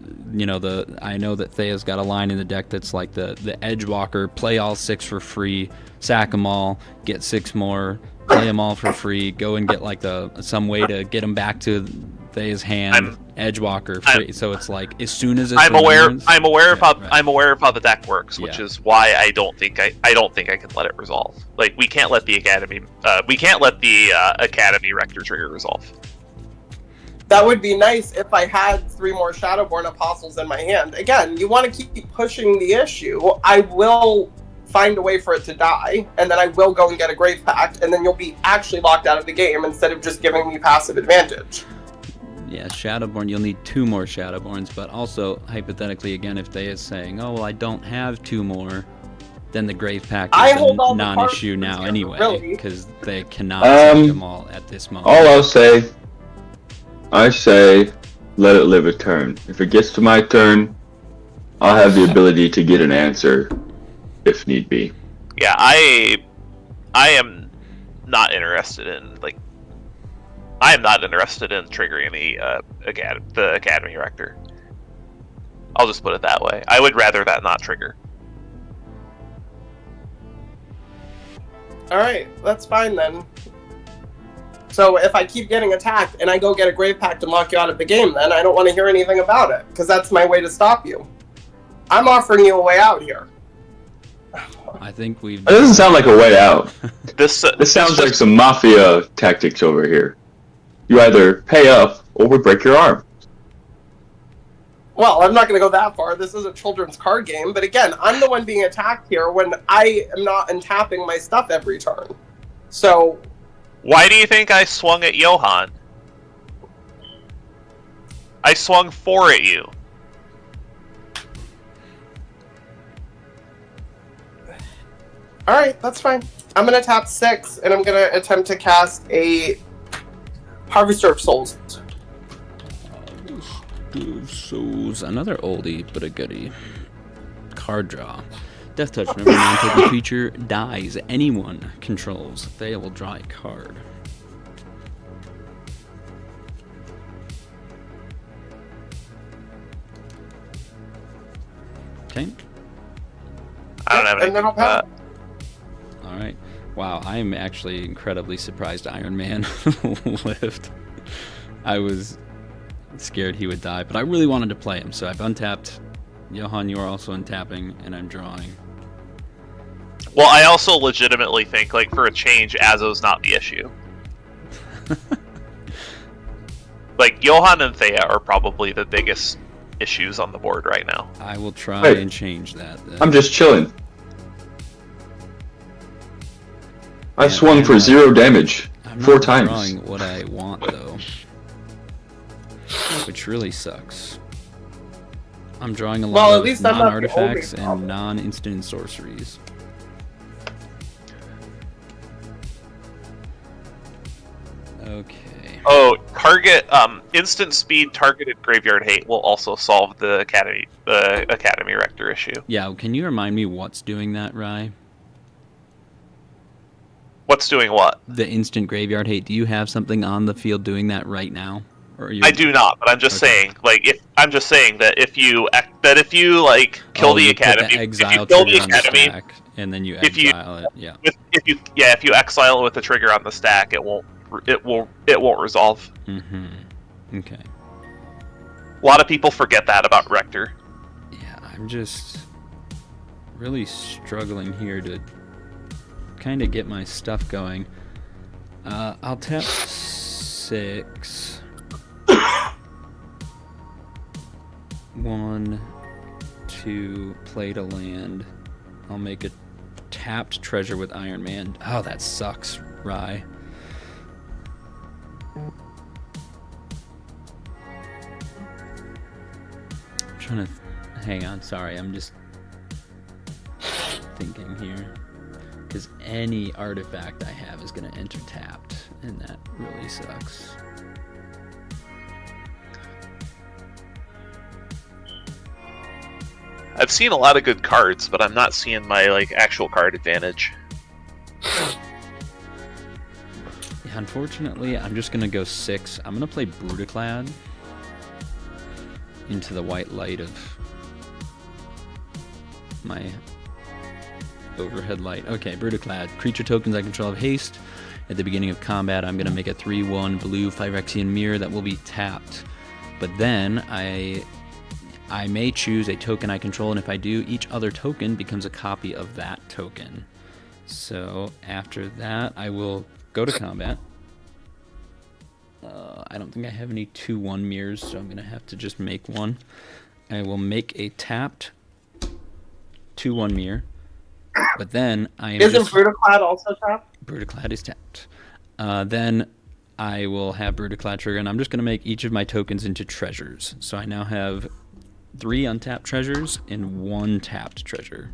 A: I know that Thea's got a line in the deck that's like the Edgewalker, play all 6 for free, sack them all, get 6 more, play them all for free, go and get like some way to get them back to Thea's hand, Edgewalker free. So it's like, as soon as it's
C: I'm aware of how the deck works, which is why I don't think I can let it resolve. Like, we can't let the Academy Rector trigger resolve.
B: That would be nice if I had 3 more Shadowborn Apostles in my hand. Again, you want to keep pushing the issue. I will find a way for it to die, and then I will go and get a Grave Pact, and then you'll be actually locked out of the game instead of just giving me passive advantage.
A: Yeah, Shadowborn, you'll need 2 more Shadowborns, but also, hypothetically, again, if they is saying, oh, well, I don't have 2 more, then the Grave Pact is a non-issue now anyway, because they cannot take them all at this moment.
D: All I say, let it live a turn. If it gets to my turn, I'll have the ability to get an answer, if need be.
C: Yeah, I am not interested in, triggering the Academy Rector. I'll just put it that way. I would rather that not trigger.
B: Alright, that's fine then. So if I keep getting attacked and I go get a Grave Pact and lock you out of the game, then I don't want to hear anything about it, because that's my way to stop you. I'm offering you a way out here.
A: I think we've...
D: It doesn't sound like a way out. This sounds like some mafia tactics over here. You either pay up or we break your arm.
B: Well, I'm not going to go that far. This is a children's card game. But again, I'm the one being attacked here when I am not untapping my stuff every turn. So...
C: Why do you think I swung at Johan? I swung 4 at you.
B: Alright, that's fine. I'm going to tap 6, and I'm going to attempt to cast a Harvester of Souls.
A: Souls, another oldie, but a goodie. Card draw. Death Touch, whenever a non-token creature dies, anyone controls, they will draw a card. Okay.
C: I don't have anything.
B: And then I'll pass.
A: Alright. Wow, I am actually incredibly surprised Iron Man lived. I was scared he would die, but I really wanted to play him, so I've untapped. Johan, you are also untapping, and I'm drawing.
C: Well, I also legitimately think, for a change, Azo's not the issue. Johan and Thea are probably the biggest issues on the board right now.
A: I will try and change that.
D: I'm just chilling. I swung for 0 damage 4 times.
A: I'm not drawing what I want, though. Which really sucks. I'm drawing a lot of non-artifacts and non-instant sorceries. Okay.
C: Oh, instant speed targeted graveyard hate will also solve the Academy Rector issue.
A: Yeah, can you remind me what's doing that, Rye?
C: What's What's doing what?
A: The instant graveyard hate. Do you have something on the field doing that right now? Or
C: I do not, but I'm just saying, like, that if you like kill the academy,
A: put the exile
C: if you kill
A: trigger
C: the
A: on the
C: academy,
A: stack, and then you exile it. Yeah.
C: If you exile it with the trigger on the stack, it won't resolve.
A: Mm-hmm. Okay.
C: A lot of people forget that about Rector.
A: Yeah, I'm just really struggling here to kind of get my stuff going. I'll tap 6. 1, 2, play to land. I'll make a tapped treasure with Iron Man. Oh, that sucks, Rye. I'm trying to hang on. Sorry, I'm just thinking here. Because any artifact I have is going to enter tapped, and that really sucks.
C: I've seen a lot of good cards, but I'm not seeing my actual card advantage.
A: Yeah, unfortunately, I'm just gonna go 6. I'm gonna play Brutaclad into the white light of my overhead light. Okay, Brutaclad. Creature tokens I control have haste. At the beginning of combat, I'm gonna make a 3/1 blue Phyrexian mirror that will be tapped. But then I may choose a token I control, and if I do, each other token becomes a copy of that token. So after that, I will go to combat. I don't think I have any 2/1 mirrors, so I'm going to have to just make one. I will make a tapped 2/1 mirror, but then I am
B: Isn't Brutaclad also tapped?
A: Brutaclad is tapped. Then I will have Brutaclad trigger, and I'm just going to make each of my tokens into treasures. So I now have 3 untapped treasures and 1 tapped treasure.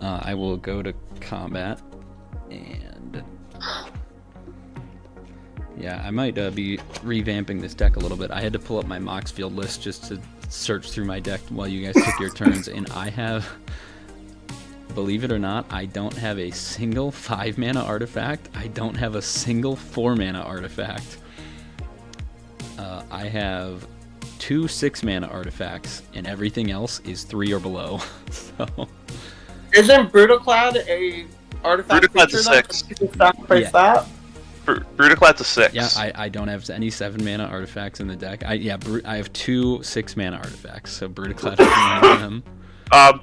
A: I will go to combat, and yeah, I might be revamping this deck a little bit. I had to pull up my Moxfield list just to search through my deck while you guys took your turns, and I have, believe it or not, I don't have a single 5-mana artifact. I don't have a single 4-mana artifact. I have 2 6-mana artifacts, and everything else is 3 or below. So,
B: isn't Brutaclad a artifact
C: Brutaclad's a
B: feature
C: 6.
B: You can sacrifice that?
C: Brutaclad's a 6.
A: yeah, I don't have any 7-mana artifacts in the deck. I have 2 6-mana artifacts, so Brutaclad is one of them.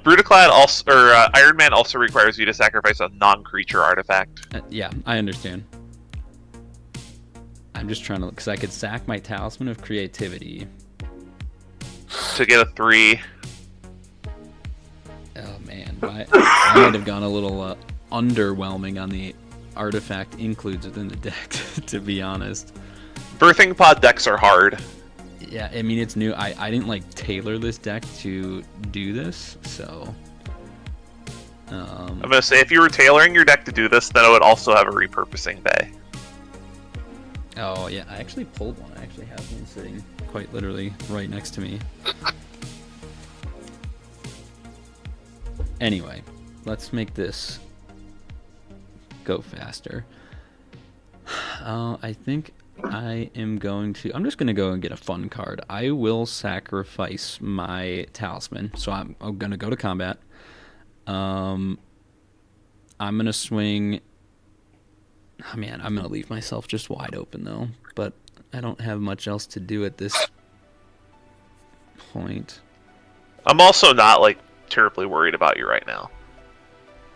C: Brutaclad also, or Iron Man also requires you to sacrifice a non-creature artifact.
A: Yeah, I understand. I'm just trying to, because I could sack my Talisman of Creativity
C: To get a 3.
A: Oh man, I might have gone a little underwhelming on the artifact includes within the deck, to be honest.
C: Birthing Pod decks are hard.
A: Yeah, I mean, it's new. I didn't tailor this deck to do this, so
C: I'm gonna say if you were tailoring your deck to do this, then it would also have a repurposing bay.
A: Oh yeah, I actually pulled one. I actually have one sitting quite literally right next to me. Anyway, let's make this go faster. I think I am going to... I'm just going to go and get a fun card. I will sacrifice my Talisman. So I'm going to go to combat. I'm going to swing... Oh, man, I'm going to leave myself just wide open, though. But I don't have much else to do at this point.
C: I'm also not, terribly worried about you right now.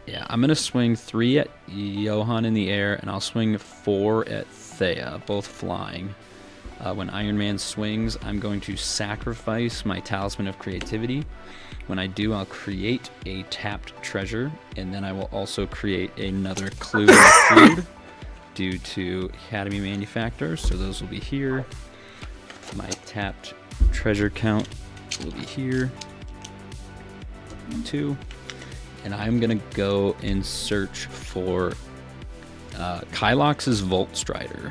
A: Yeah, I'm going to swing 3 at Johan in the air, and I'll swing 4 at Thea, both flying. When Iron Man swings, I'm going to sacrifice my Talisman of Creativity. When I do, I'll create a tapped treasure, and then I will also create another clue of food due to Academy Manufacturer, so those will be here. My tapped treasure count will be here. 2. And I'm going to go and search for Kylox's Volt Strider.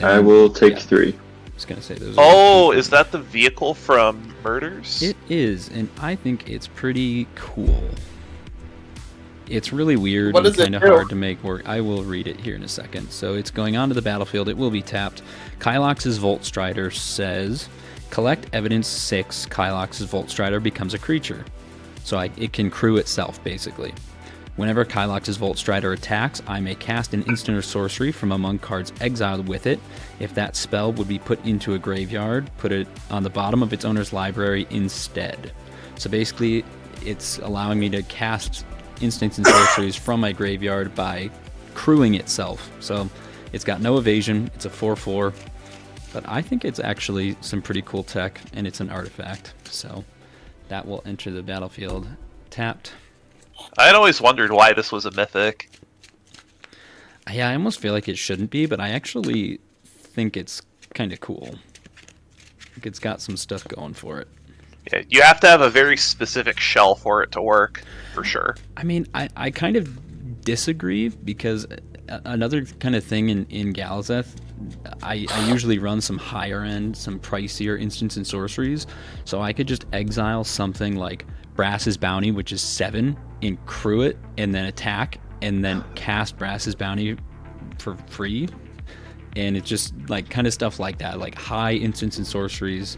D: I will take 3.
A: I was gonna say those.
C: Oh, is that the vehicle from Murders?
A: It is, and I think it's pretty cool. It's really weird and kind of hard to make work. I will read it here in a second. So it's going onto the battlefield. It will be tapped. Kylox's Volt Strider says, collect evidence 6. Kylox's Volt Strider becomes a creature. So it can crew itself, basically. Whenever Kylox's Volt Strider attacks, I may cast an instant or sorcery from among cards exiled with it. If that spell would be put into a graveyard, put it on the bottom of its owner's library instead. So basically, it's allowing me to cast instants and sorceries from my graveyard by crewing itself. So it's got no evasion, it's a 4/4, but I think it's actually some pretty cool tech, and it's an artifact. So that will enter the battlefield tapped.
C: I had always wondered why this was a mythic.
A: Yeah, I almost feel like it shouldn't be, but I actually think it's kind of cool. Like it's got some stuff going for it.
C: Yeah, you have to have a very specific shell for it to work, for sure.
A: I mean, I kind of disagree, because another kind of thing in Galazeth, I usually run some higher end, some pricier instants and sorceries, so I could just exile something like Brass's Bounty, which is 7, and crew it, and then attack, and then cast Brass's Bounty for free. And it's just like kind of stuff like that, like high instants and sorceries.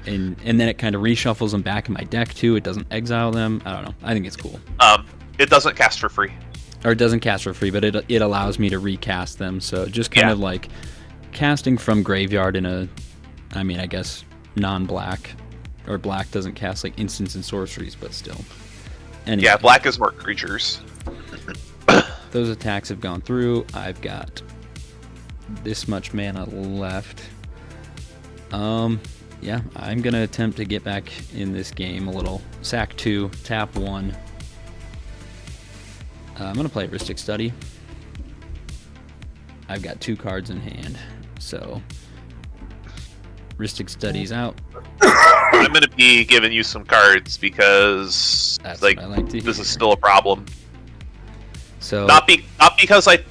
A: And then it kind of reshuffles them back in my deck too. It doesn't exile them. I don't know. I think it's cool.
C: It doesn't cast for free.
A: Or it doesn't cast for free, but it allows me to recast them. So just kind of like casting from graveyard in a, I mean, I guess non-black, or black doesn't cast like instants and sorceries, but still. Anyway,
C: Yeah, black is more creatures.
A: those attacks have gone through. I've got this much mana left. Yeah, I'm going to attempt to get back in this game a little. Sack 2, tap 1. I'm going to play Ristic Study. I've got 2 cards in hand, so Ristic Study's out.
C: I'm going to be giving you some cards because
A: That's
C: like,
A: what I like to
C: this
A: hear.
C: is still a problem.
A: So
C: Not because like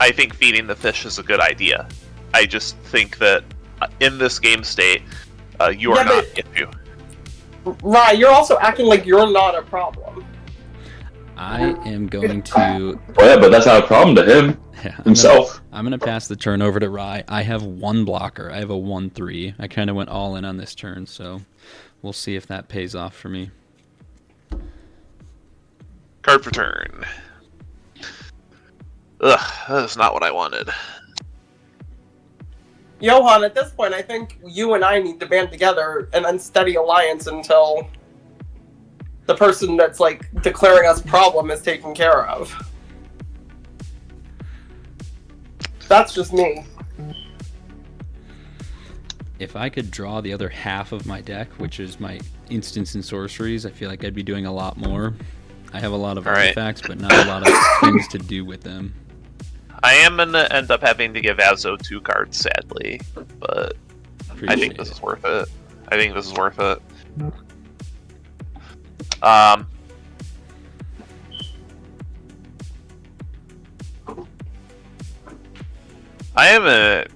C: I think feeding the fish is a good idea. I just think that in this game state, you are not issue.
B: Right, you're also acting like you're not a problem.
A: I am going to...
D: Well, yeah, but that's not a problem to him himself.
A: I'm going to pass the turn over to Rye. I have 1 blocker. I have a 1/3. I kind of went all in on this turn, so we'll see if that pays off for me.
C: Card for turn. Ugh, that's not what I wanted.
B: Johan, at this point, I think you and I need to band together an unsteady alliance until the person that's, like, declaring us problem is taken care of. That's just me.
A: If I could draw the other half of my deck, which is my instants and sorceries, I feel like I'd be doing a lot more. I have a lot of artifacts, but not a lot of things to do with them.
C: I am going to end up having to give Azo 2 cards, sadly, but I think this is worth it. I think this is worth it. I am a...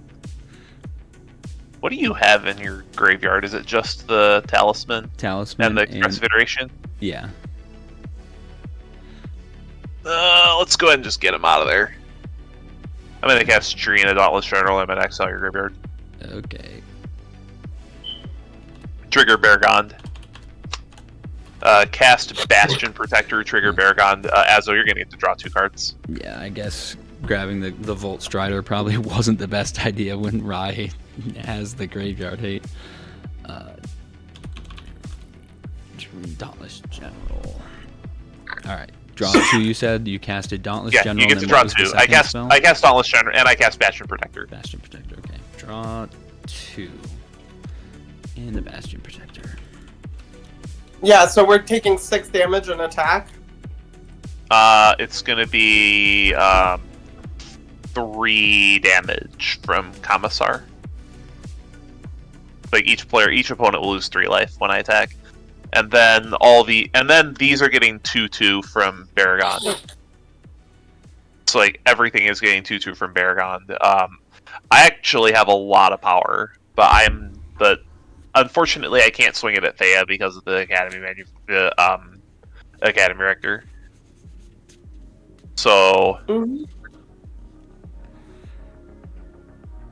C: What do you have in your graveyard? Is it just the Talisman?
A: Talisman
C: And the Express Federation?
A: Yeah.
C: Let's go ahead and just get him out of there. I'm gonna cast Jurina, Dauntless General, and exile your graveyard.
A: Okay.
C: Trigger Beargond. Cast Bastion Protector, trigger Beargond. Azo, you're gonna get to draw 2 cards.
A: Yeah, I guess grabbing the Volt Strider probably wasn't the best idea when Rye has the graveyard hate. Dauntless General. Alright. Draw 2, you said? You casted Dauntless General?
C: Yeah, you get to draw 2. I cast Dauntless General, and I cast Bastion Protector.
A: Bastion Protector, okay. Draw 2. And the Bastion Protector.
B: Yeah, so we're taking 6 damage and attack.
C: It's gonna be 3 damage from Commissar. Like each opponent will lose 3 life when I attack. And then these are getting 2/2 from Beargond. So like everything is getting 2/2 from Baragon. I actually have a lot of power, but unfortunately I can't swing it at Thea because of the Academy Rector. So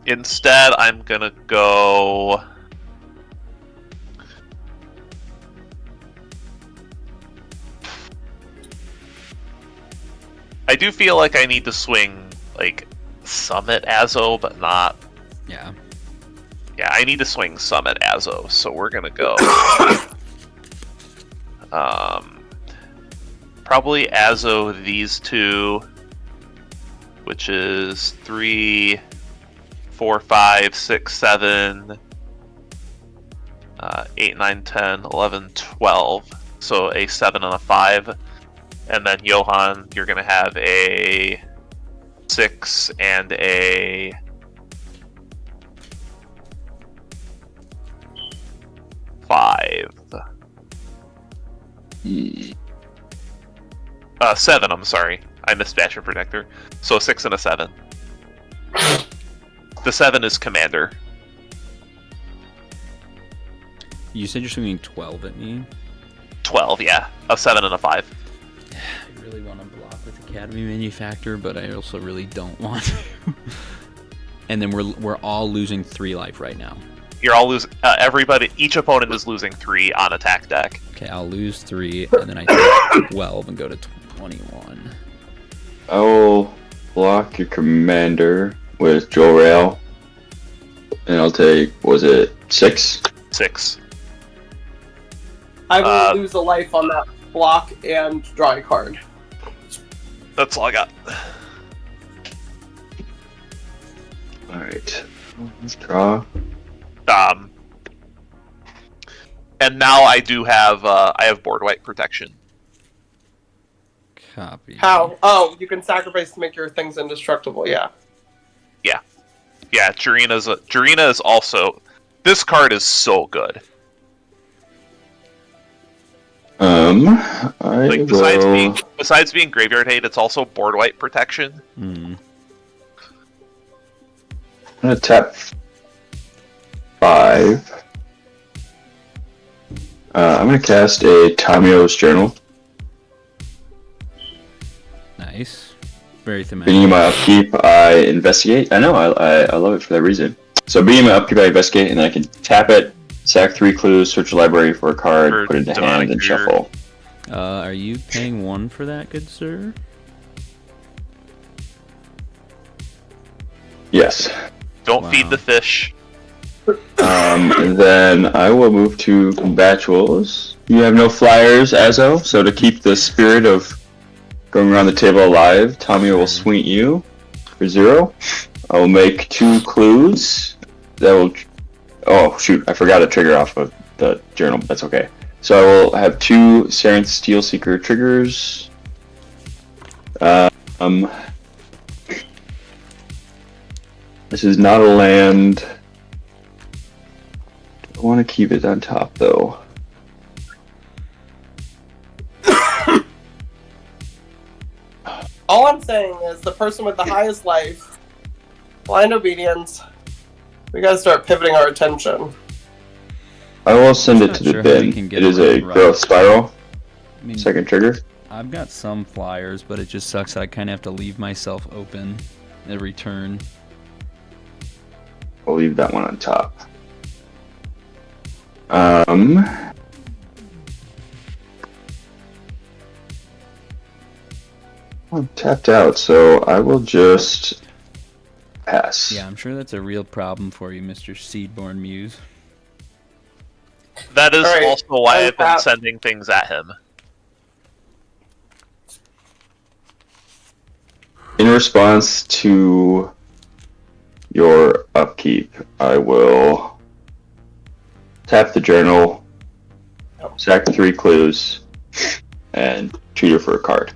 C: instead, I'm gonna go. I do feel like I need to swing like Summit Azo, but not.
A: Yeah.
C: Yeah, I need to swing Summit Azo, so we're gonna go. Probably Azo these two, which is 3, 4, 5, 6, 7, 8, 9, 10, 11, 12. So a 7 and a 5. And then Johan, you're going to have a 6 and a 5. 7, I'm sorry. I missed Bastion Protector. So a 6 and a 7. The 7 is Commander.
A: You said you're swinging 12 at me?
C: 12, yeah. A 7 and a 5.
A: I really want to block with Academy Manufactor, but I also really don't want to. And then we're all losing 3 life right now.
C: You're all losing. Each opponent is losing 3 on attack deck.
A: Okay, I'll lose 3, and then I take 12 and go to 21.
D: I will block your commander with Joe Rail, and I'll take, was it 6?
C: 6.
B: I will lose a life on that block and draw a card.
C: That's all I got.
D: Alright, let's draw.
C: And now I do have I have board wipe protection.
A: Copy.
B: How? Oh, you can sacrifice to make your things indestructible. Yeah.
C: Yeah. Jurina is also. This card is so good. Besides being graveyard hate, it's also board wipe protection.
A: Hmm.
D: I'm gonna tap 5. I'm gonna cast a Tamiyo's Journal.
A: Nice. Very thematic.
D: Beginning my upkeep, I investigate. I know, I love it for that reason. So beginning my upkeep, I investigate, and then I can tap it, sack 3 clues, search the library for a card, put it into hand, and shuffle.
A: Are you paying 1 for that, good sir?
D: Yes.
C: Don't feed the fish.
D: And then I will move to Combatuals. You have no flyers, Azo, so to keep the spirit of going around the table alive, Tamiyo will swing at you for 0. I will make 2 clues. That will... Oh, shoot, I forgot a trigger off of the journal, but that's okay. So I will have 2 Saren's Steel Seeker triggers. This is not a land. I want to keep it on top, though.
B: All I'm saying is the person with the highest life, blind obedience. We gotta start pivoting our attention.
D: I will send it to the
A: Not sure how we
D: bin.
A: can get
D: It is a
A: around
D: growth spiral.
A: I mean,
D: Second trigger.
A: I've got some flyers, but it just sucks that I kind of have to leave myself open every turn.
D: I'll leave that one on top. I'm tapped out, so I will just pass.
A: Yeah, I'm sure that's a real problem for you, Mr. Seedborn Muse.
C: That is
B: Alright,
C: also why I've been
B: untap.
C: sending things at him.
D: In response to your upkeep, I will tap the journal, sack 3 clues, and tutor for a card.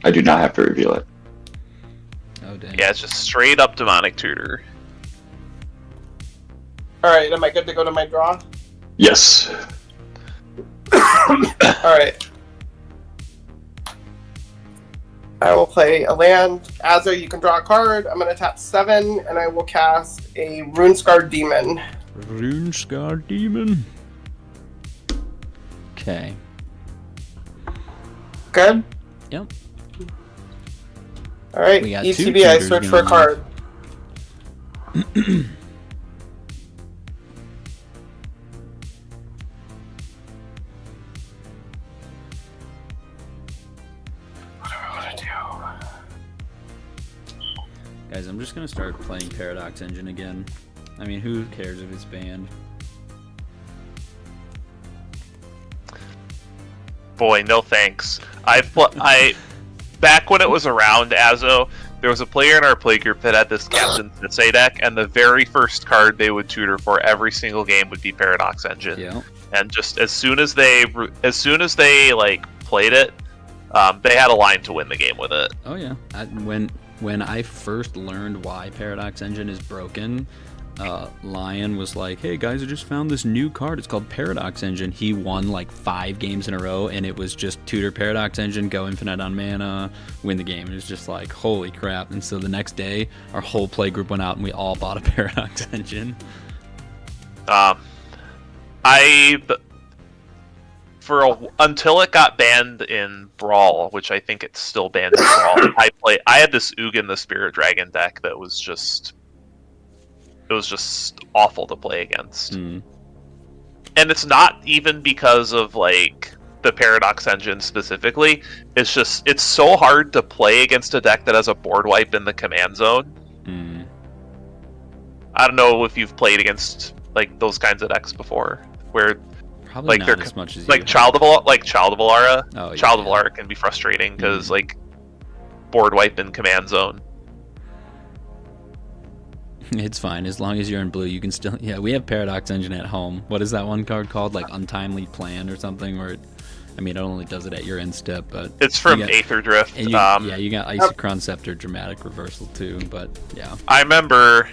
D: I do not have to reveal it.
A: Oh, dang.
C: Yeah, it's just straight up demonic tutor.
B: Alright, am I good to go to my draw?
D: Yes.
B: Alright. I will play a land. Azo, you can draw a card. I'm going to tap 7, and I will cast a Runescar Demon.
A: Runescar Demon. Okay.
B: Good?
A: Yep.
B: Alright,
A: We got
B: ETB, I search for a card.
A: Guys, I'm just gonna start playing Paradox Engine again. I mean, who cares if it's banned?
C: Boy, no thanks. Back when it was around, Azo, there was a player in our play group that had this Captain Sensei deck, and the very first card they would tutor for every single game would be Paradox Engine.
A: Yeah.
C: And just as soon as they like played it, they had a line to win the game with it.
A: Oh yeah. When I first learned why Paradox Engine is broken, Lion was like, "Hey guys, I just found this new card. It's called Paradox Engine." He won like 5 games in a row, and it was just tutor Paradox Engine, go infinite on mana, win the game. It was just like, holy crap! And so the next day, our whole play group went out and we all bought a Paradox Engine.
C: Until it got banned in Brawl, which I think it's still banned in Brawl. I had this Ugin the Spirit Dragon deck that was just awful to play against. And it's not even because of like the Paradox Engine specifically. It's just it's so hard to play against a deck that has a board wipe in the command zone. I don't know if you've played against like those kinds of decks before, where
A: Probably
C: like
A: not as much as you
C: like
A: have.
C: Child of Alara.
A: Oh, yeah,
C: Child of Alara can be frustrating because like board wipe in command zone.
A: It's fine as long as you're in blue. You can still. Yeah, we have Paradox Engine at home. What is that one card called? Like Untimely Plan or something? Where, it only does it at your end step, but
C: It's from Aether Drift.
A: and you got Isochron Scepter Dramatic Reversal too. But yeah,
C: I remember.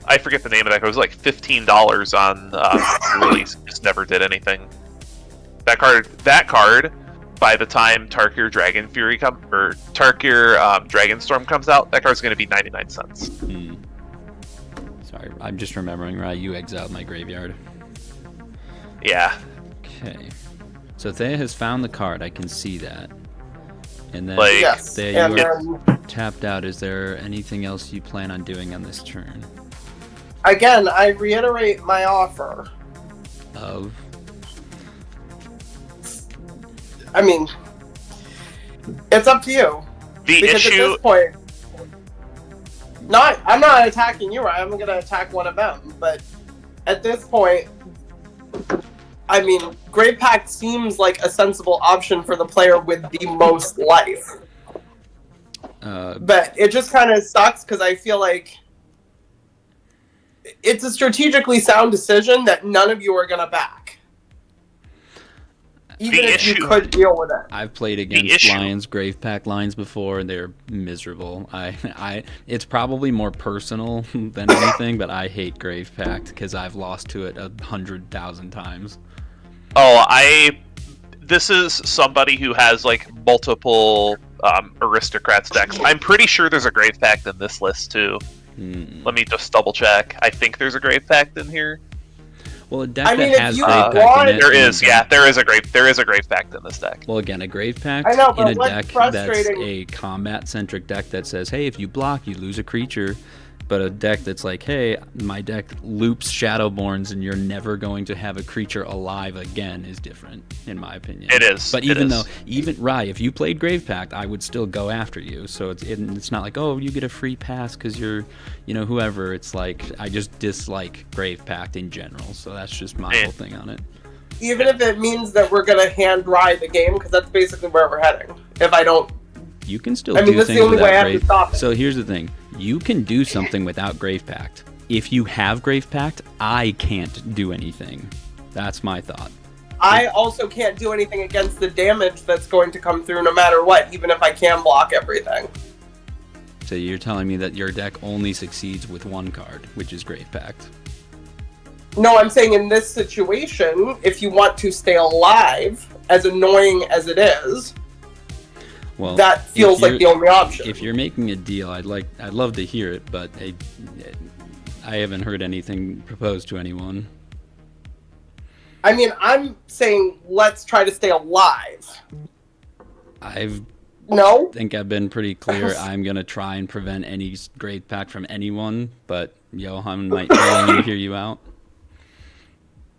C: I forget the name of that. It was like $15 on release. Just never did anything. That card. By the time Tarkir Dragon Fury Tarkir Dragonstorm comes out, that card's going to be 99 cents.
A: Sorry, I'm just remembering. Right, you exiled my graveyard.
C: Yeah.
A: Okay, so Thea has found the card. I can see that. And then
B: Yes.
A: Thea,
B: And
A: you are
B: then,
A: tapped out. Is there anything else you plan on doing on this turn?
B: again, I reiterate my offer.
A: Of
B: I mean, it's up to you. Because at this point, I'm not attacking you, right? I'm going to attack one of them. But at this point, I mean, Grave Pact seems like a sensible option for the player with the most life. But it just kind of sucks because I feel like it's a strategically sound decision that none of you are going to back. Even if you could deal with it.
A: I've played against Lions Grave Pact lines before, and they're miserable. It's probably more personal than anything, but I hate Grave Pact because I've lost to it 100,000 times.
C: This is somebody who has like multiple Aristocrats decks. I'm pretty sure there's a Grave Pact in this list too. Let me just double check. I think there's a Grave Pact in here.
A: Well, a deck that has Grave Pact in it.
C: There is a Grave Pact in this deck.
A: Well, again, a Grave Pact
B: in a
A: deck that's a combat-centric deck that says, hey, if you block, you lose a creature. But a deck that's like, hey, my deck loops Shadowborns and you're never going to have a creature alive again is different, in my opinion.
C: It is.
A: But Rye, if you played Grave Pact, I would still go after you. So it's not like, oh, you get a free pass because you're, whoever. It's like, I just dislike Grave Pact in general. So that's just my whole thing on it.
B: Even if it means that we're going to hand ride the game, because that's basically where we're heading. If I don't...
A: You can still do
B: that's
A: things
B: the only way I
A: without
B: have to
A: Grave
B: stop it.
A: So here's the thing. You can do something without Grave Pact. If you have Grave Pact, I can't do anything. That's my thought.
B: I also can't do anything against the damage that's going to come through no matter what, even if I can block everything.
A: So you're telling me that your deck only succeeds with one card, which is Grave Pact.
B: No, I'm saying in this situation, if you want to stay alive, as annoying as it is,
A: Well,
B: that feels like the only option.
A: If you're making a deal, I'd love to hear it, but I haven't heard anything proposed to anyone.
B: I mean, I'm saying let's try to stay alive.
A: No? Think I've been pretty clear. I'm going to try and prevent any Grave Pact from anyone, but Johan might be willing to hear you out.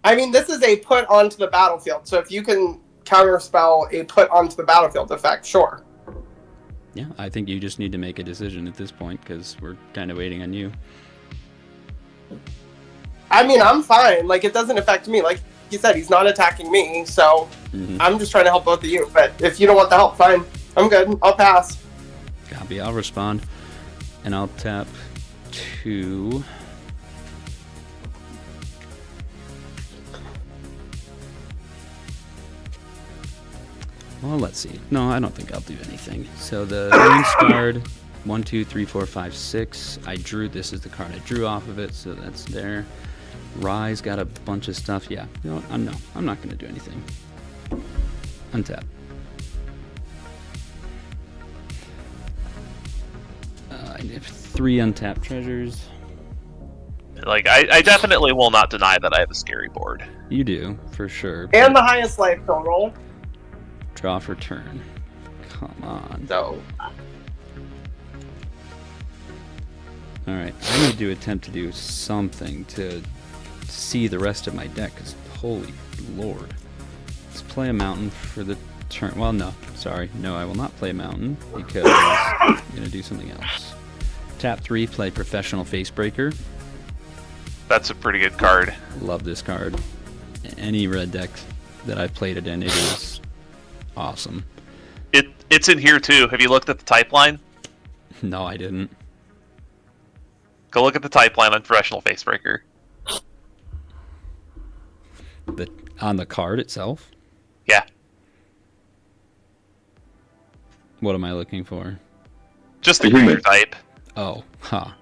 B: I mean, this is a put onto the battlefield, so if you can counterspell a put onto the battlefield effect, sure.
A: Yeah, I think you just need to make a decision at this point, because we're kind of waiting on you.
B: I mean, I'm fine. Like, it doesn't affect me. Like you said, he's not attacking me, so I'm just trying to help both of you. But if you don't want the help, fine. I'm good. I'll pass.
A: Copy. I'll respond. And I'll tap 2. Well, let's see. No, I don't think I'll do anything. So the Runes card, 1, 2, 3, 4, 5, 6. I drew. This is the card I drew off of it, so that's there. Rise got a bunch of stuff. Yeah. You know what? I'm not going to do anything. Untap. I have 3 untapped treasures.
C: Like, I definitely will not deny that I have a scary board.
A: You do, for sure.
B: And the highest life total.
A: Draw for turn. Come on.
B: So.
A: Alright, I need to attempt to do something to see the rest of my deck, because holy lord. Let's play a mountain for the turn. Well, no. Sorry. No, I will not play a mountain, because I'm going to do something else. Tap 3, play Professional Facebreaker.
C: That's a pretty good card.
A: Love this card. Any red deck that I've played it in, it is awesome.
C: It's in here too. Have you looked at the type line?
A: No, I didn't.
C: Go look at the type line on Professional Facebreaker.
A: On the card itself?
C: Yeah.
A: What am I looking for?
C: Just the creature type.
A: Oh,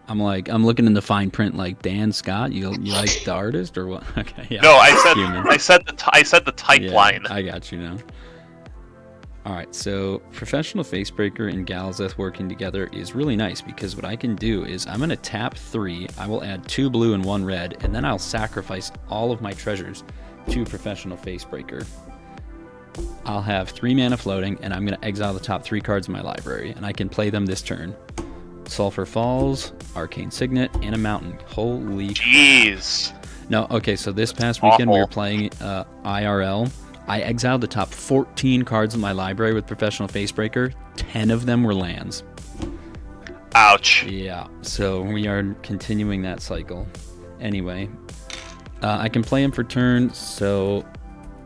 A: I'm looking in the fine print like Dan Scott. You like the artist or what? Okay, yeah.
C: No, I said the type line.
A: I got you now. All right, so Professional Facebreaker and Galazeth working together is really nice, because what I can do is I'm going to tap 3. I will add 2 blue and 1 red, and then I'll sacrifice all of my treasures to Professional Facebreaker. I'll have 3 mana floating, and I'm going to exile the top 3 cards in my library, and I can play them this turn. Sulphur Falls, Arcane Signet, and a Mountain. Holy...
C: Jeez.
A: No, okay, so this past weekend we were playing IRL. I exiled the top 14 cards in my library with Professional Facebreaker. 10 of them were lands.
C: Ouch.
A: Yeah, so we are continuing that cycle. Anyway, I can play him for turn, so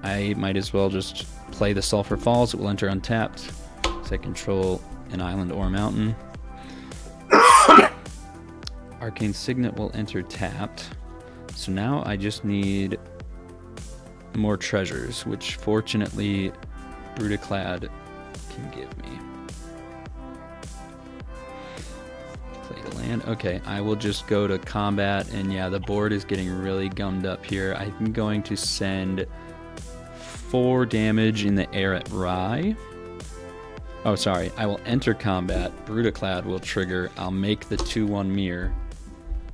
A: I might as well just play the Sulphur Falls. It will enter untapped, so I control an island or a mountain. Arcane Signet will enter tapped. So now I just need more treasures, which fortunately Brutaclad can give me. Play to land. Okay, I will just go to combat, and yeah, the board is getting really gummed up here. I'm going to send 4 damage in the air at Rye. Oh, sorry. I will enter combat. Brutaclad will trigger. I'll make the 2/1 mirror.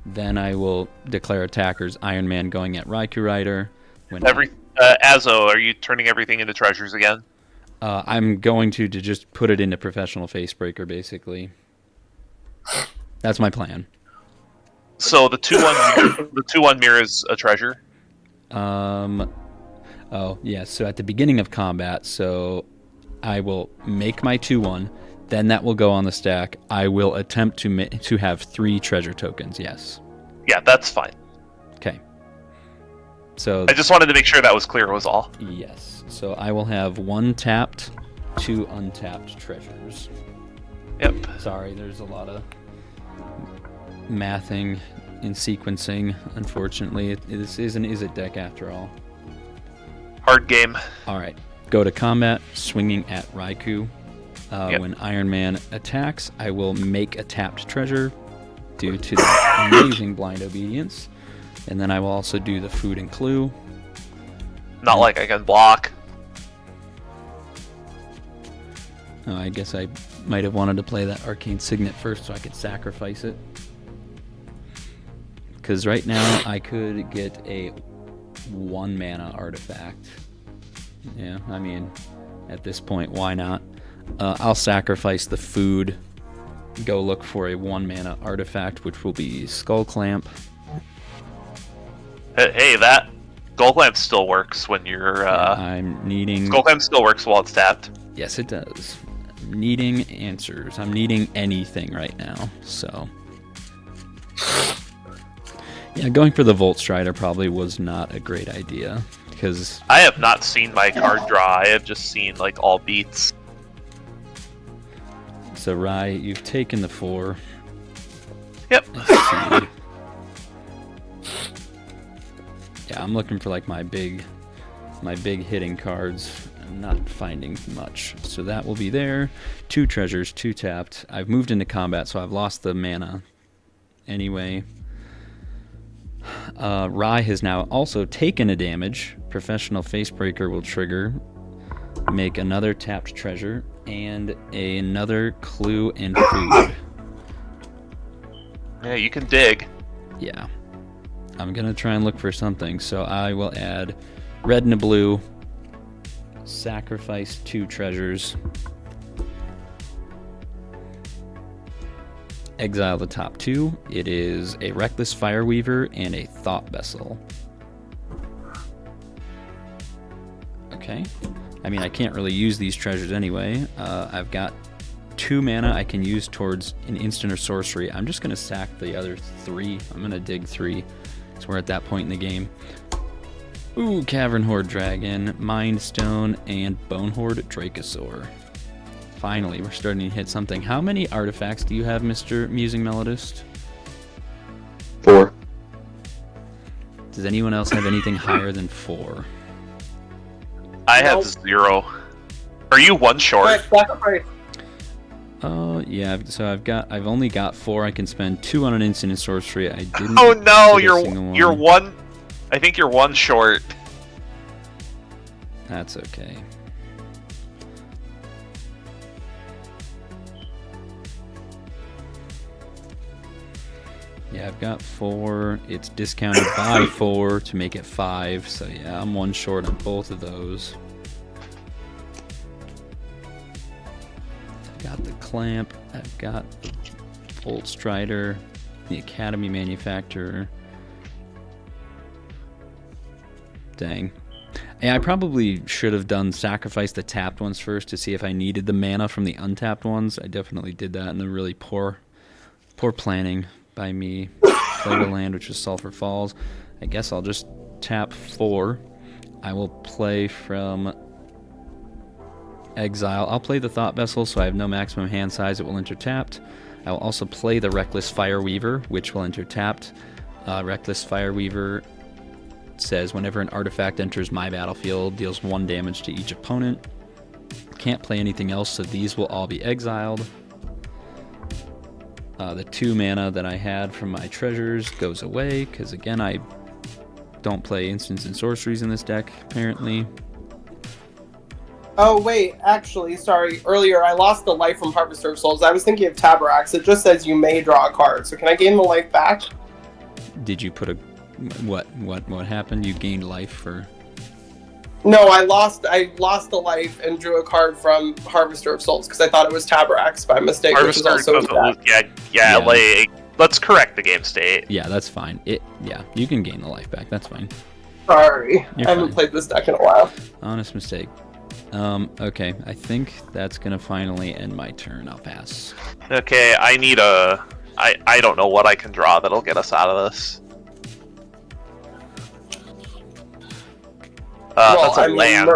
A: Then I will declare attackers. Iron Man going at Raikou Rider.
C: Azo, are you turning everything into treasures again?
A: I'm going to just put it into Professional Facebreaker, basically. That's my plan.
C: So the 2/1 mirror is a treasure?
A: Oh, yeah. So at the beginning of combat, so I will make my 2/1, then that will go on the stack. I will attempt to have 3 treasure tokens, yes.
C: Yeah, that's fine.
A: Okay. So
C: I just wanted to make sure that was clear, was all.
A: Yes. So I will have 1 tapped, 2 untapped treasures.
C: Yep.
A: Sorry, there's a lot of mathing and sequencing, unfortunately. This is an Is It deck after all.
C: Hard game.
A: Alright. Go to combat, swinging at Raikou. When Iron Man attacks, I will make a tapped treasure due to the amazing blind obedience. And then I will also do the food and clue.
C: Not like I can block.
A: Oh, I guess I might have wanted to play that Arcane Signet first so I could sacrifice it. Because right now I could get a 1 mana artifact. Yeah, I mean, at this point, why not? I'll sacrifice the food, go look for a 1 mana artifact, which will be Skull Clamp.
C: Hey, that Skull Clamp still works when you're.
A: I'm needing.
C: Skull Clamp still works while it's tapped.
A: Yes, it does. I'm needing answers. I'm needing anything right now. So, yeah, going for the Volt Strider probably was not a great idea because
C: I have not seen my card draw. I have just seen like all beats.
A: So, Rai, you've taken the 4.
C: Yep.
A: Let's see. Yeah, I'm looking for like my big hitting cards. I'm not finding much. So that will be there. 2 treasures, 2 tapped. I've moved into combat, so I've lost the mana. Anyway, Rai has now also taken a damage. Professional Facebreaker will trigger. Make another tapped treasure and another clue and food.
C: Yeah, you can dig.
A: Yeah. I'm going to try and look for something. So I will add red and a blue. Sacrifice 2 treasures. Exile the top 2. It is a Reckless Fireweaver and a Thought Vessel. Okay. I mean, I can't really use these treasures anyway. I've got 2 mana I can use towards an instant or sorcery. I'm just going to sack the other 3. I'm going to dig 3. So we're at that point in the game. Ooh, Cavern Horde Dragon, Mind Stone, and Bone Horde Dracosaur. Finally, we're starting to hit something. How many artifacts do you have, Mr. Musing Melodist?
D: 4.
A: Does anyone else have anything higher than 4?
C: I have 0. Are you 1 short?
A: Yeah. So I've only got 4. I can spend 2 on an instant and sorcery. I didn't.
C: Oh no,
A: you're
C: 1. I think you're 1 short.
A: That's okay. Yeah, I've got 4. It's discounted by 4 to make it 5. So yeah, I'm 1 short on both of those. I've got the Clamp. I've got the Volt Strider, the Academy Manufacturer. Dang. Yeah, I probably should have sacrificed the tapped ones first to see if I needed the mana from the untapped ones. I definitely did that in the really poor planning by me. Played a land, which was Sulphur Falls. I guess I'll just tap 4. I will play from exile. I'll play the Thought Vessel, so I have no maximum hand size. It will enter tapped. I will also play the Reckless Fireweaver, which will enter tapped. Reckless Fireweaver says whenever an artifact enters my battlefield, deals 1 damage to each opponent. Can't play anything else, so these will all be exiled. The 2 mana that I had from my treasures goes away, because again, I don't play instants and sorceries in this deck, apparently.
B: Oh, wait, actually, sorry. Earlier, I lost the life from Harvester of Souls. I was thinking of Tabaraks. It just says you may draw a card, so can I gain the life back?
A: Did you put a... What happened? You gained life for...
B: No, I lost the life and drew a card from Harvester of Souls because I thought it was Tabaraks by mistake.
C: Harvester doesn't lose. Yeah. Like, let's correct the game state.
A: Yeah, that's fine. Yeah, you can gain the life back. That's fine.
B: Sorry, I haven't played this deck in a while.
A: Honest mistake. Okay, I think that's gonna finally end my turn. I'll pass.
C: Okay, I need a... I don't know what I can draw that'll get us out of this. That's a land.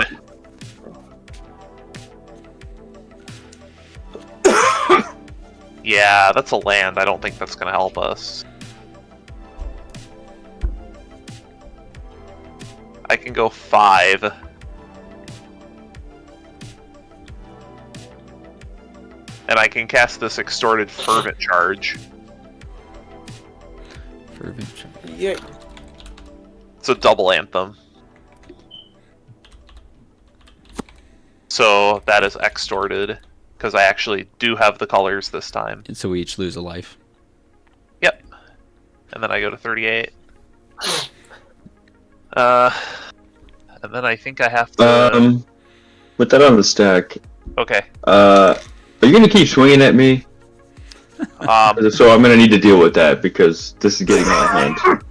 C: Yeah, that's a land. I don't think that's going to help us. I can go 5. And I can cast this Extorted Fervent Charge.
A: Fervent Charge.
B: Yeah.
C: It's a double Anthem. So that is extorted, because I actually do have the colors this time.
A: And so we each lose a life.
C: Yep. And then I go to 38. And then I think I have to...
D: With that on the stack...
C: Okay.
D: Are you going to keep swinging at me? So I'm going to need to deal with that, because this is getting out of hand.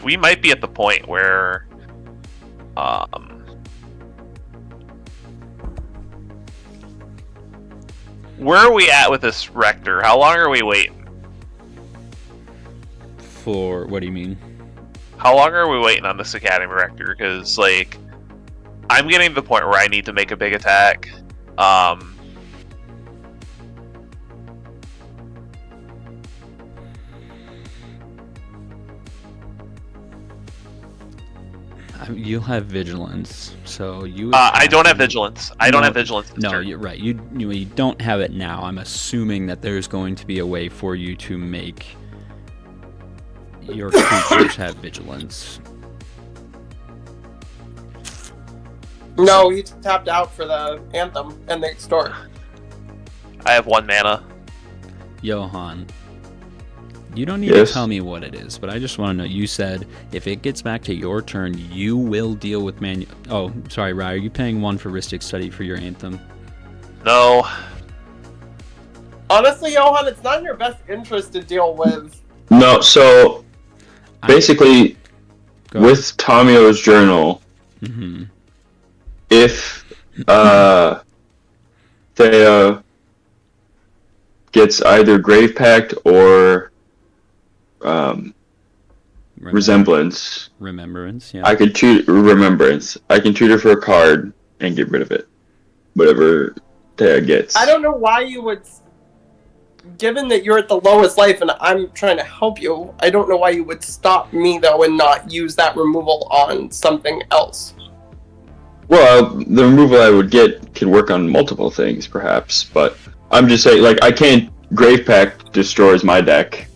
C: We might be at the point where... Where are we at with this Rector? How long are we waiting?
A: For what do you mean?
C: How long are we waiting on this Academy Rector? Because, like, I'm getting to the point where I need to make a big attack.
A: You'll have vigilance, so you.
C: I don't have vigilance. I don't have vigilance. This
A: No,
C: turn.
A: you're right. You don't have it now. I'm assuming that there's going to be a way for you to make your creatures have vigilance.
B: No, he tapped out for the Anthem and the Extort.
C: I have 1 mana.
A: Johan, you don't need to tell me what it is, but I just want to know. You said if it gets back to your turn, you will deal with Oh, sorry, Rye. Are you paying 1 for Ristic Study for your Anthem?
C: No.
B: Honestly, Johan, it's not in your best interest to deal with.
D: No, so basically, with Tamiyo's journal, if Thea gets either Grave Pact or Remembrance,
A: yeah.
D: I can choose Remembrance. I can tutor for a card and get rid of it. Whatever Thea gets.
B: I don't know why you would. Given that you're at the lowest life and I'm trying to help you, I don't know why you would stop me, though, and not use that removal on something else.
D: Well, the removal I would get can work on multiple things, perhaps, but I'm just saying, like, I can't... Grave Pact destroys my deck,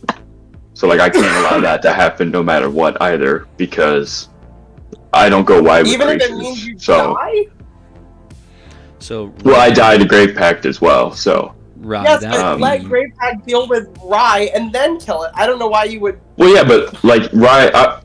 D: so, like, I can't allow that to happen no matter what, either, because I don't go wide with
B: even
D: creatures,
B: if it means you die?
A: So...
D: Well, I died to Grave Pact as well, so...
A: Rye,
B: yes, but let Grave Pact deal with Rye and then kill it. I don't know why you would...
D: Well, yeah, but, like, Rye...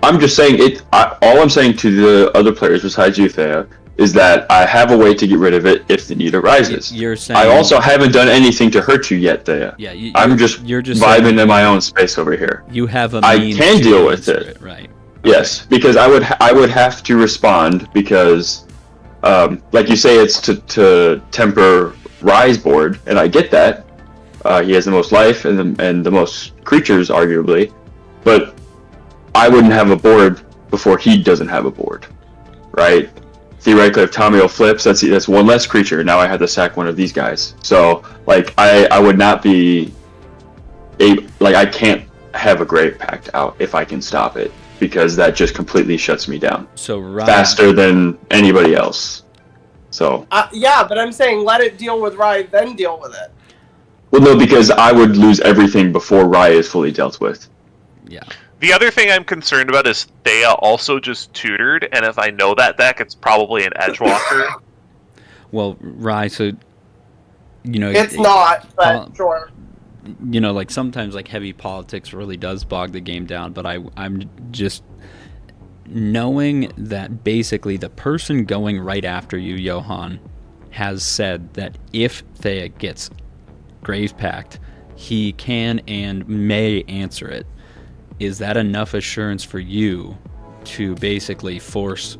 D: I'm just saying, all I'm saying to the other players besides you, Thea, is that I have a way to get rid of it if the need arises.
A: You're saying...
D: I also haven't done anything to hurt you yet, Thea.
A: Yeah,
D: I'm just vibing in my own space over here.
A: You have a
D: means I can deal with it.
A: Right.
D: Yes, because I would have to respond because, like you say, it's to temper Rye's board, and I get that. He has the most life and the most creatures, arguably, but I wouldn't have a board before he doesn't have a board, right? Theoretically, if Tamiyo flips, that's 1 less creature. Now I have to sack one of these guys. So, like, I would not be I can't have a Grave Pact out if I can stop it, because that just completely shuts me down.
A: So
D: faster than anybody else. So
B: yeah, but I'm saying let it deal with Rye, then deal with it.
D: Well, no, because I would lose everything before Rye is fully dealt with.
A: Yeah.
C: The other thing I'm concerned about is Thea also just tutored, and if I know that deck, it's probably an Edgewalker.
A: Well, Rye, so,
B: It's not, but sure.
A: Like, sometimes, like, heavy politics really does bog the game down, but I'm just... Knowing that basically the person going right after you, Johan, has said that if Thea gets Grave Pact, he can and may answer it. Is that enough assurance for you to basically force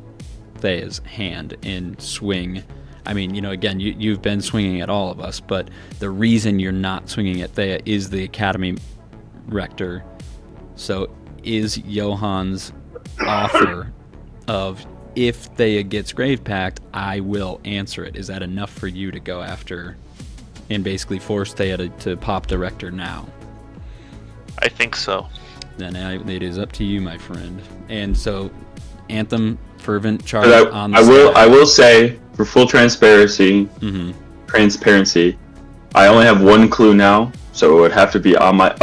A: Thea's hand and swing? I mean, again, you've been swinging at all of us, but the reason you're not swinging at Thea is the Academy Rector. So is Johan's offer of, if Thea gets Grave Pact, I will answer it, is that enough for you to go after and basically force Thea to pop the Rector now?
C: I think so.
A: Then it is up to you, my friend. And so, Anthem, Fervent, Charge on the
D: I will say, for full transparency, I only have 1 clue now, so it would have to be on my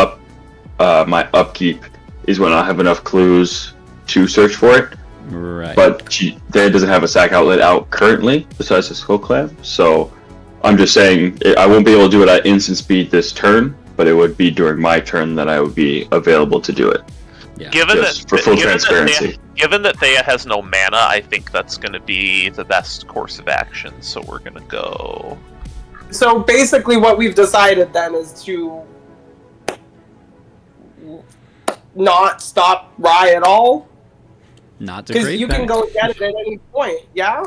D: upkeep is when I have enough clues to search for it.
A: Right.
D: But Dan doesn't have a sack outlet out currently, besides the Skull Clamp. So I'm just saying I won't be able to do it at instant speed this turn, but it would be during my turn that I would be available to do it.
A: Yeah.
D: For full transparency.
C: Given that Thea has no mana, I think that's going to be the best course of action. So we're going to go.
B: So basically, what we've decided then is to not stop Rye at all.
A: Not to
B: because you can go get it at any point. Yeah.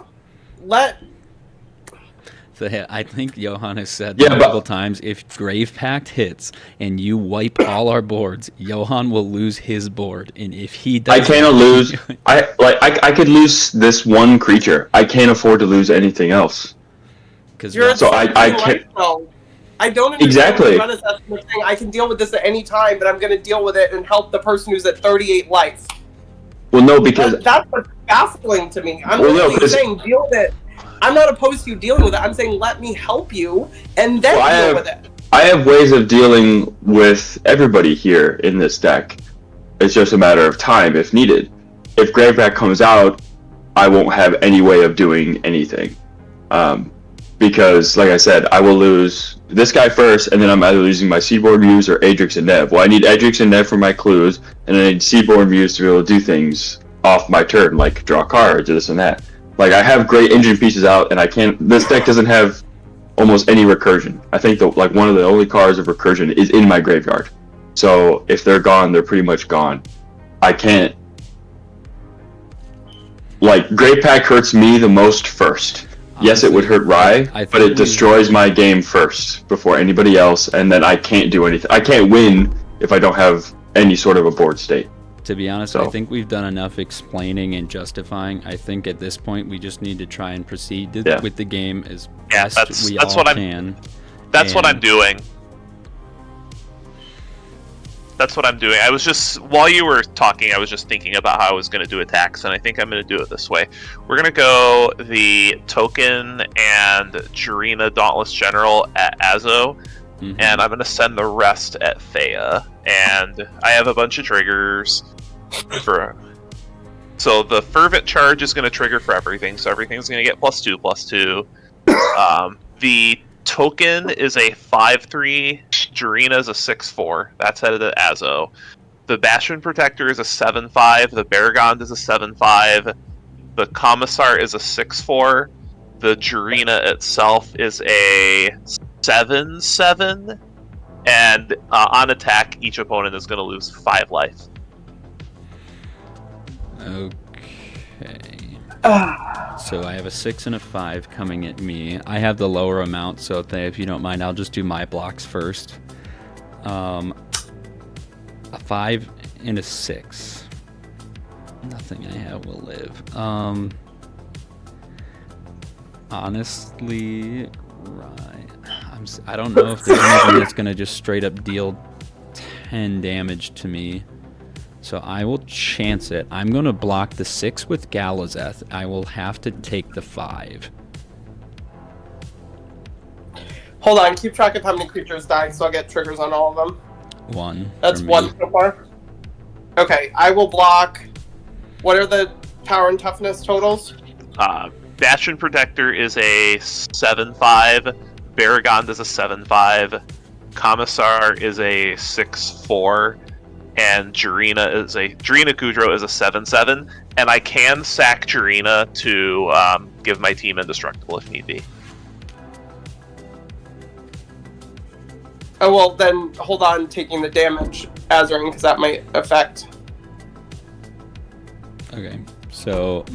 A: So I think Johan has said multiple times, if Grave Pact hits and you wipe all our boards, Johan will lose his board, and if he does,
D: I cannot lose. I could lose this one creature. I can't afford to lose anything else.
B: So I can't. I don't understand
D: exactly.
B: What the thing. I can deal with this at any time, but I'm going to deal with it and help the person who's at 38 life.
D: Well, no, because
B: that's what's baffling to me. I'm literally saying deal with it. I'm not opposed to you dealing with it. I'm saying let me help you and then deal with it.
D: I have ways of dealing with everybody here in this deck. It's just a matter of time if needed. If Graveback comes out, I won't have any way of doing anything. Because, like I said, I will lose this guy first, and then I'm either losing my Seaborn Muse or Adrix and Nev. Well, I need Adrix and Nev for my clues, and I need Seaborn Muse to be able to do things off my turn, like draw cards or this and that. Like, I have great engine pieces out, and I can't... This deck doesn't have almost any recursion. I think one of the only cards of recursion is in my graveyard. So, if they're gone, they're pretty much gone. I can't... Like, Grave Pack hurts me the most first. Yes, it would hurt Rye, but it destroys my game first before anybody else, and then I can't do anything. I can't win if I don't have any sort of a board state.
A: To be honest, I think we've done enough explaining and justifying. I think at this point we just need to try and proceed with the game as best we can.
C: That's what I'm doing. That's what I'm doing. I was just, while you were talking, I was just thinking about how I was going to do attacks, and I think I'm going to do it this way. We're going to go the Token and Jurina Dauntless General at Azo, and I'm going to send the rest at Thea. And I have a bunch of triggers for... So the Fervent Charge is going to trigger for everything, so everything's going to get +2/+2. The Token is a 5/3. Jurina is a 6/4. That's headed at Azo. The Bastion Protector is a 7/5. The Baragond is a 7/5. The Commissar is a 6/4. The Jurina itself is a 7/7. And on attack, each opponent is going to lose 5 life.
A: Okay. So I have a 6 and a 5 coming at me. I have the lower amount, so if you don't mind, I'll just do my blocks first. A 5 and a 6. Nothing I have will live. Honestly, I don't know if there's anything that's going to just straight up deal 10 damage to me. So I will chance it. I'm going to block the 6 with Galazeth. I will have to take the 5.
B: Hold on, keep track of how many creatures died so I'll get triggers on all of them.
A: 1.
B: That's 1 so far? Okay, I will block... What are the power and toughness totals?
C: Bastion Protector is a 7/5. Baragond is a 7/5. Commissar is a 6/4. And Jurina Kudro is a 7/7, and I can sack Jurina to give my team indestructible if need be.
B: Oh, well, then hold on taking the damage, Azoreign, because that might affect.
A: Okay, so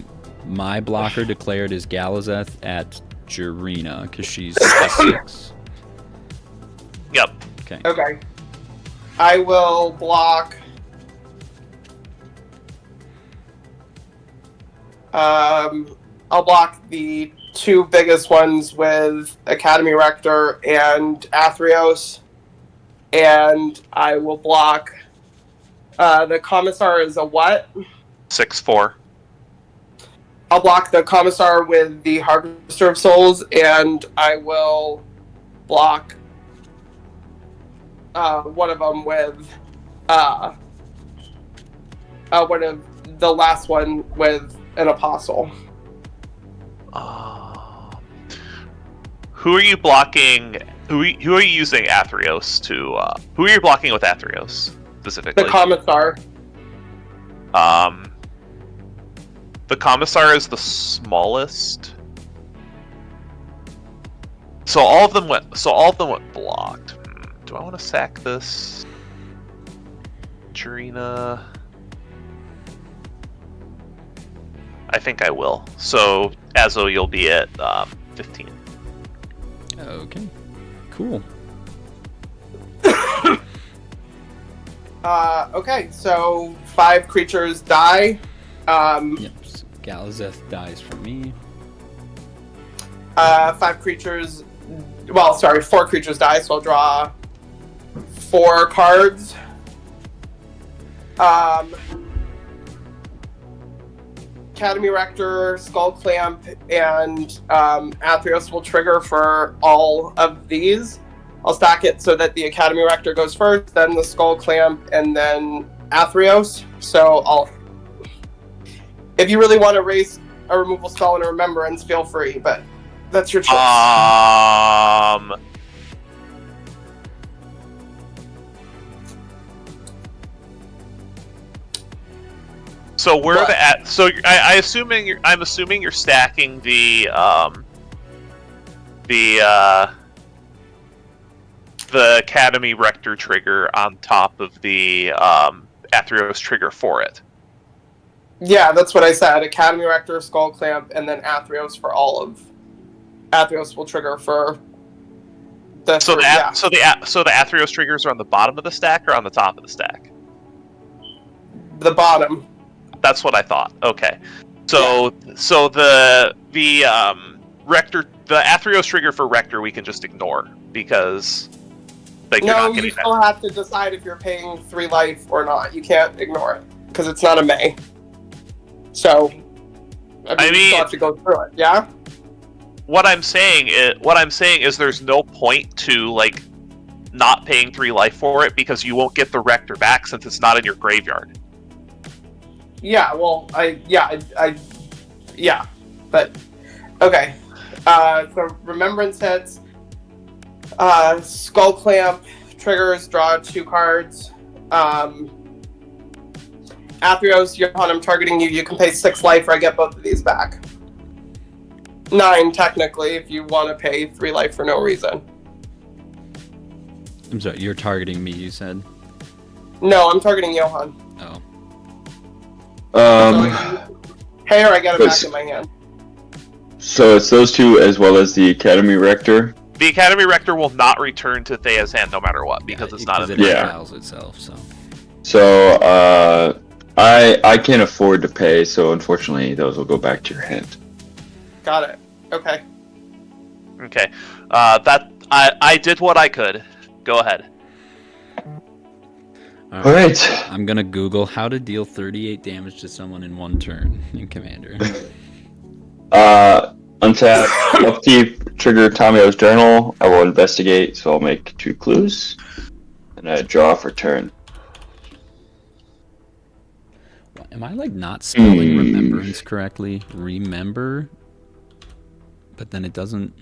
A: my blocker declared is Galazeth at Jurina, because she's a 6.
C: Yep.
B: Okay. I will block... I'll block the 2 biggest ones with Academy Rector and Athreos. And I will block... the Commissar is a what?
C: 6/4.
B: I'll block the Commissar with the Harvester of Souls, and I will block... one of them with, one of the last one with an apostle.
C: Who are you blocking? Who are you using Athreos to? Who are you blocking with Athreos specifically?
B: The commissar.
C: The commissar is the smallest. So all of them went. Blocked. Do I want to sack this? Jurina. I think I will. So Azo, you'll be at 15.
A: Okay. Cool.
B: Okay, so 5 creatures die.
A: Yep. Galazeth dies for me.
B: 5 creatures. Well, sorry, 4 creatures die. So I'll draw 4 cards. Academy Rector, Skull Clamp, and Athreos will trigger for all of these. I'll stack it so that the Academy Rector goes first, then the Skull Clamp, and then Athreos. So if you really want to raise a removal spell and a remembrance, feel free, but that's your choice.
C: So where are the at? So I'm assuming you're stacking the Academy Rector trigger on top of the Athreos trigger for it.
B: Yeah, that's what I said. Academy Rector, Skull Clamp, and then Athreos for all of. Athreos will trigger for.
C: So the Athreos triggers are on the bottom of the stack or on the top of the stack?
B: The bottom.
C: That's what I thought. Okay, so the Rector, the Athreos trigger for Rector, we can just ignore because you're not getting
B: you still have to decide if you're paying 3 life or not. You can't ignore it because it's not a May. So, you still have to go through it. Yeah.
C: What I'm saying is there's no point to not paying 3 life for it because you won't get the Rector back since it's not in your graveyard.
B: Yeah, well, but okay. So remembrance hits. Skull Clamp triggers, draw 2 cards. Athreos, Johan, I'm targeting you. You can pay 6 life or I get both of these back. 9, technically, if you want to pay 3 life for no reason.
A: I'm sorry, you're targeting me, you said?
B: No, I'm targeting Johan.
A: Oh.
B: Pay or I get it back in my hand.
D: So it's those 2 as well as the Academy Rector?
C: The Academy Rector will not return to Thea's hand no matter what, because it's not in
A: the files itself,
D: So I can't afford to pay, so unfortunately those will go back to your hand.
B: Got it. Okay.
C: Okay. I did what I could. Go ahead.
D: All right.
A: I'm gonna Google how to deal 38 damage to someone in 1 turn in Commander.
D: Untap, upkeep, trigger Tamiyo's journal. I will investigate, so I'll make 2 clues. And I draw for turn.
A: Am I not spelling remembrance correctly? Remember? But then it doesn't.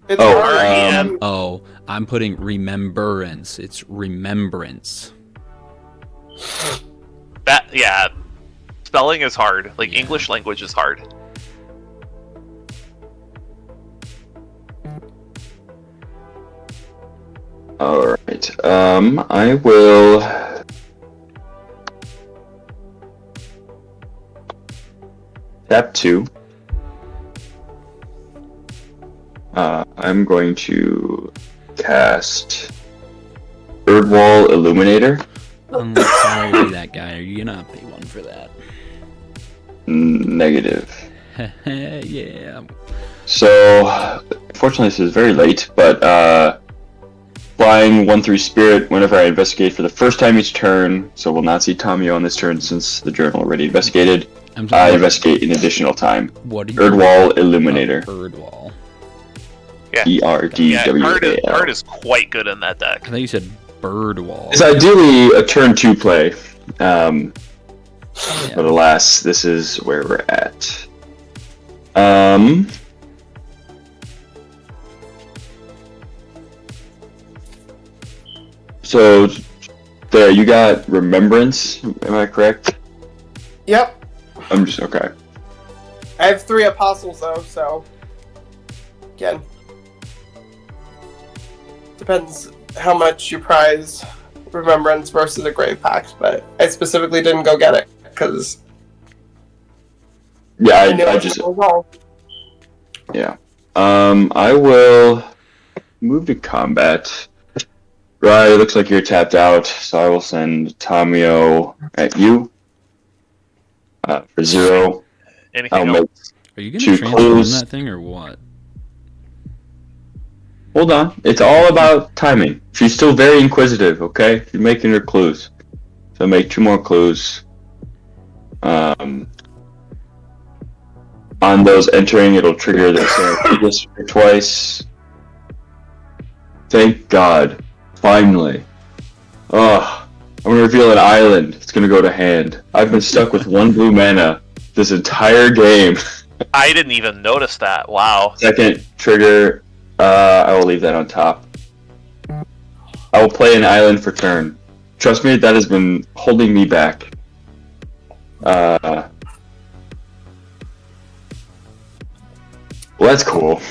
A: I'm putting remembrance. It's remembrance.
C: Spelling is hard. English language is hard.
D: Alright, I will tap 2. I'm going to cast Birdwall Illuminator.
A: Sorry, that guy. Are you gonna pay 1 for that?
D: Negative.
A: Yeah.
D: So, unfortunately, this is very late, but flying 1/3 Spirit whenever I investigate for the first time each turn, so we'll not see Tamiyo on this turn since the journal already investigated. I investigate an additional time.
A: What are you
D: Birdwall Illuminator.
A: Birdwall.
C: Yeah.
D: Erdwall.
C: Art is quite good in that deck.
A: I thought you said Birdwall.
D: It's ideally a turn 2 play.
A: Yeah.
D: But alas, this is where we're at. So there, you got Remembrance, am I correct?
B: Yep.
D: I'm just okay.
B: I have 3 apostles though, so again, depends how much you prize Remembrance versus a Grave Pact, but I specifically didn't go get it because
D: I just yeah. I will move to combat. Right, it looks like you're tapped out, so I will send Tamiyo at you for 0.
C: Anything
D: I'll
C: else?
A: Are you going to transform that thing or what?
D: Hold on. It's all about timing. She's still very inquisitive, okay? She's making her clues. So make 2 more clues. On those entering, it'll trigger this twice. Thank God. Finally. Oh, I'm going to reveal an island. It's going to go to hand. I've been stuck with 1 blue mana this entire game.
C: I didn't even notice that. Wow.
D: Second trigger, I will leave that on top. I will play an island for turn. Trust me, that has been holding me back. Well, that's cool.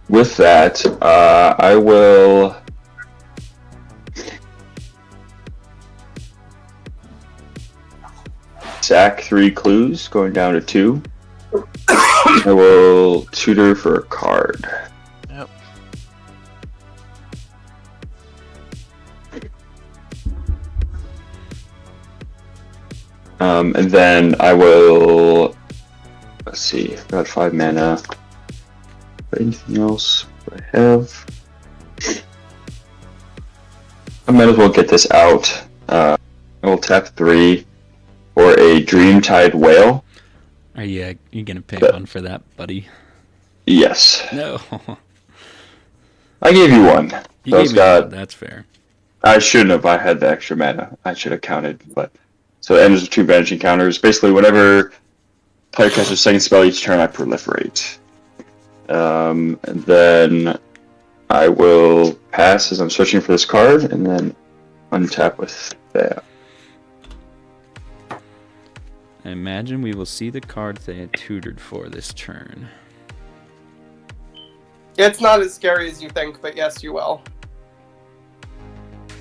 D: With that, I will sack 3 clues, going down to 2. I will tutor for a card.
C: Yep.
D: And then I will, let's see, I've got 5 mana. Anything else I have? I might as well get this out. I will tap 3 for a Dreamtide Whale.
A: Are you gonna pay 1 for that, buddy?
D: Yes.
A: No.
D: I gave you 1.
A: You gave me 1. That's fair.
D: I shouldn't have. I had the extra mana. I should have counted. But so it ends with 2 vanishing counters. Basically, whenever player casts a second spell each turn, I proliferate. And then I will pass as I'm searching for this card, and then untap with that.
A: I imagine we will see the card they had tutored for this turn.
B: It's not as scary as you think, but yes, you will.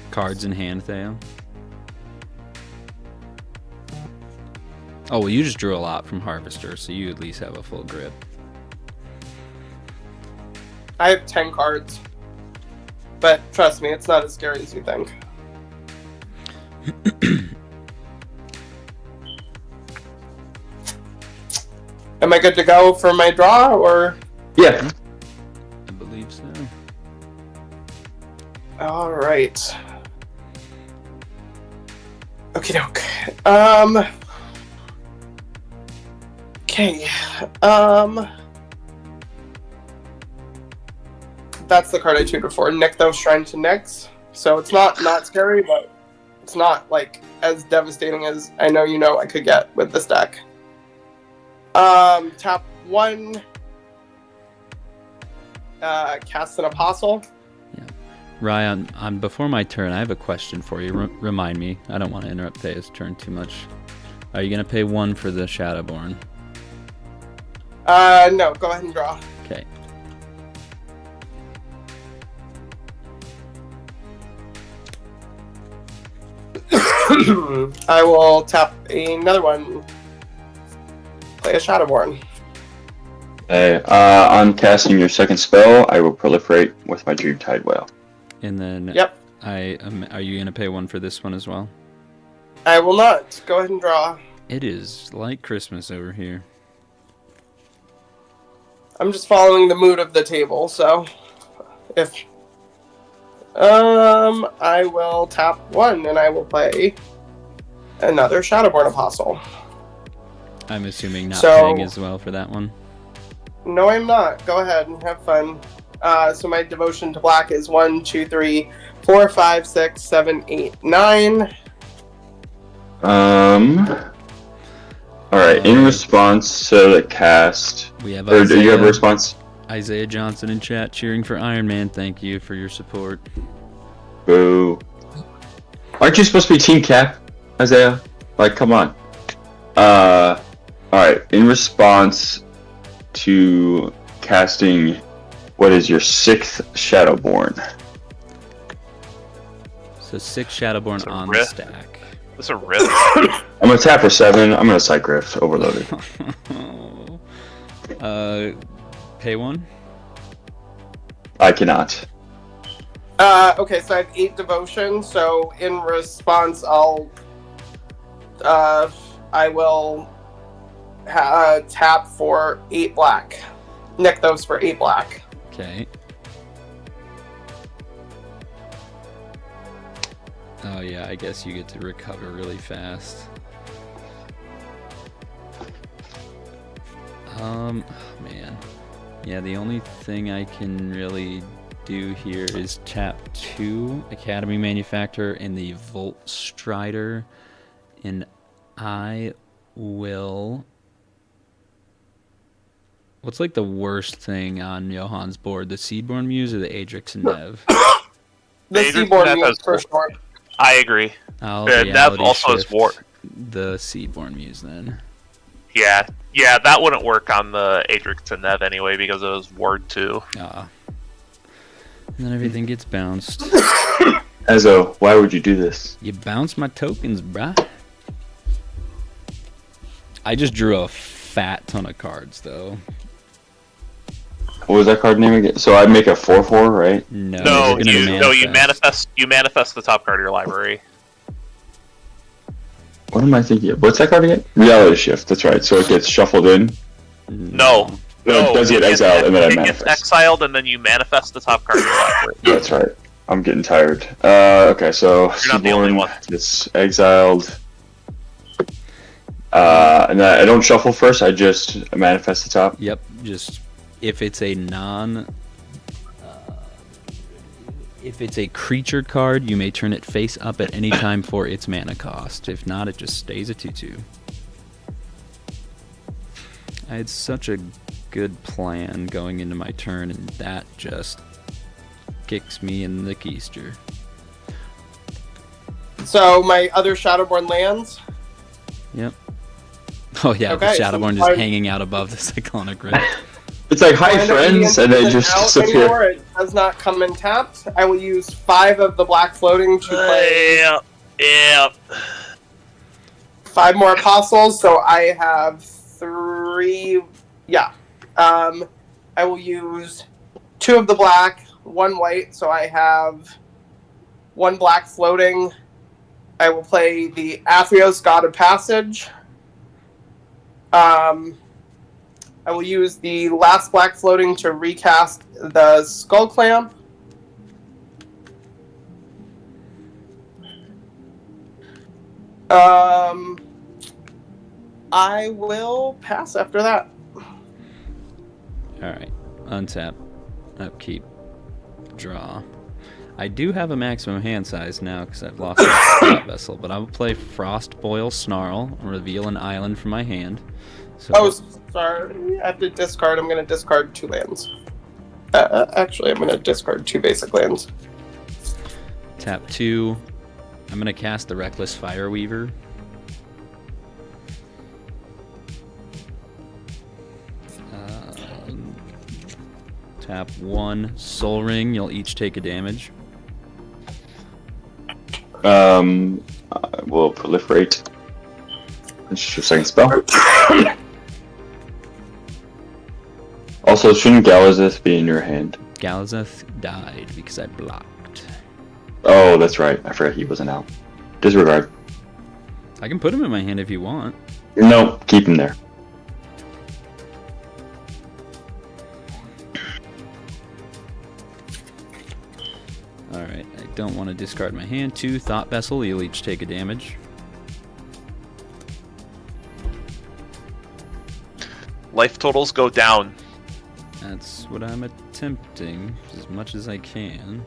A: Cards in hand, Theo. Oh, well, you just drew a lot from Harvester, so you at least have a full grip.
B: I have 10 cards. But trust me, it's not as scary as you think. Am I good to go for my draw, or?
D: Yeah.
A: I believe so.
B: Alright. Okie doke. Okay. That's the card I tutored for. Nykthos Shrine to Nyx. So it's not scary, but it's not like as devastating as I know I could get with this deck. Tap 1. Cast an Apostle.
A: Yeah. Ryan, before my turn, I have a question for you. Remind me. I don't want to interrupt Thea's turn too much. Are you going to pay 1 for the Shadowborn?
B: No. Go ahead and draw.
A: Okay.
B: I will tap another one. Play a Shadowborn.
D: Okay. On casting your second spell, I will proliferate with my Dreamtide Whale.
A: And then
B: Yep.
A: Are you going to pay 1 for this one as well?
B: I will not. Go ahead and draw.
A: It is like Christmas over here.
B: I'm just following the mood of the table, so if I will tap 1 and I will play another Shadowborn Apostle.
A: I'm assuming not paying as well for that one.
B: No, I'm not. Go ahead and have fun. So my devotion to black is 1, 2, 3, 4, 5, 6, 7, 8, 9.
D: All right. In response to the cast,
A: We have
D: or do you have a response?
A: Isaiah Johnson in chat cheering for Iron Man. Thank you for your support.
D: Boo. Aren't you supposed to be Team Cap, Isaiah? Like, come on. Alright, in response to casting, what is your 6th Shadowborn?
A: So 6 Shadowborn on the stack.
C: That's a risk.
D: I'm gonna tap for 7. I'm gonna Psygrift overloaded.
A: Pay 1?
D: I cannot.
B: Okay, so I have 8 devotion. So in response, I will tap for 8 black. Nick those for 8 black.
A: Okay. Oh yeah, I guess you get to recover really fast. Man. Yeah, the only thing I can really do here is tap 2 Academy Manufacturer and the Volt Strider, and I will... What's like the worst thing on Johan's board, the Seedborn Muse or the Adrix and Nev?
B: The Seedborn Muse for sure.
C: I agree.
A: I'll
C: Nev also has Ward.
A: The Seedborn Muse then.
C: Yeah, that wouldn't work on the Adrix and Nev anyway because it was Ward 2.
A: And then everything gets bounced.
D: Ezo, why would you do this?
A: You bounce my tokens, bruh. I just drew a fat ton of cards, though.
D: What was that card name again? So I make a 4/4, right?
A: No,
C: you manifest the top card of your library.
D: What am I thinking of? What's that card again? Reality Shift, that's right. So it gets shuffled in?
C: No,
D: it does get exiled and then I
C: it
D: manifest.
C: gets exiled and then you manifest the top card of your library.
D: That's right. I'm getting tired. Okay, so
C: You're not the only one.
D: It's exiled. And I don't shuffle first, I just manifest the top.
A: Yep, just if it's a if it's a creature card, you may turn it face up at any time for its mana cost. If not, it just stays a 2/2. I had such a good plan going into my turn, and that just kicks me in the keister.
B: So my other Shadowborn lands.
A: Yep. Oh yeah,
B: okay,
A: the Shadowborn just hanging out above the Cyclonic Rift.
D: It's like, hi friends, and they just disappear.
B: Anymore. It does not come in tapped. I will use 5 of the black floating to play.
C: Yep.
B: 5 more apostles, so I have 3. Yeah. I will use 2 of the black, 1 white, so I have 1 black floating. I will play the Athreos, God of Passage. I will use the last black floating to recast the Skull Clamp. I will pass after that.
A: Alright. Untap. Upkeep. Draw. I do have a maximum hand size now because I've lost my slot vessel, but I will play Frostboil Snarl and reveal an island from my hand. So,
B: sorry. I have to discard. I'm going to discard 2 lands. Actually, I'm going to discard 2 basic lands.
A: Tap 2. I'm going to cast the Reckless Fireweaver. Tap 1. Soul Ring. You'll each take a damage.
D: We'll proliferate. It's your second spell. Also, shouldn't Galazeth be in your hand?
A: Galazeth died because I blocked.
D: Oh, that's right. I forgot he wasn't out. Disregard.
A: I can put him in my hand if you want.
D: No, keep him there.
A: Alright, I don't want to discard my hand. 2 Thought Vessel, you'll each take a damage.
C: Life totals go down.
A: That's what I'm attempting, as much as I can.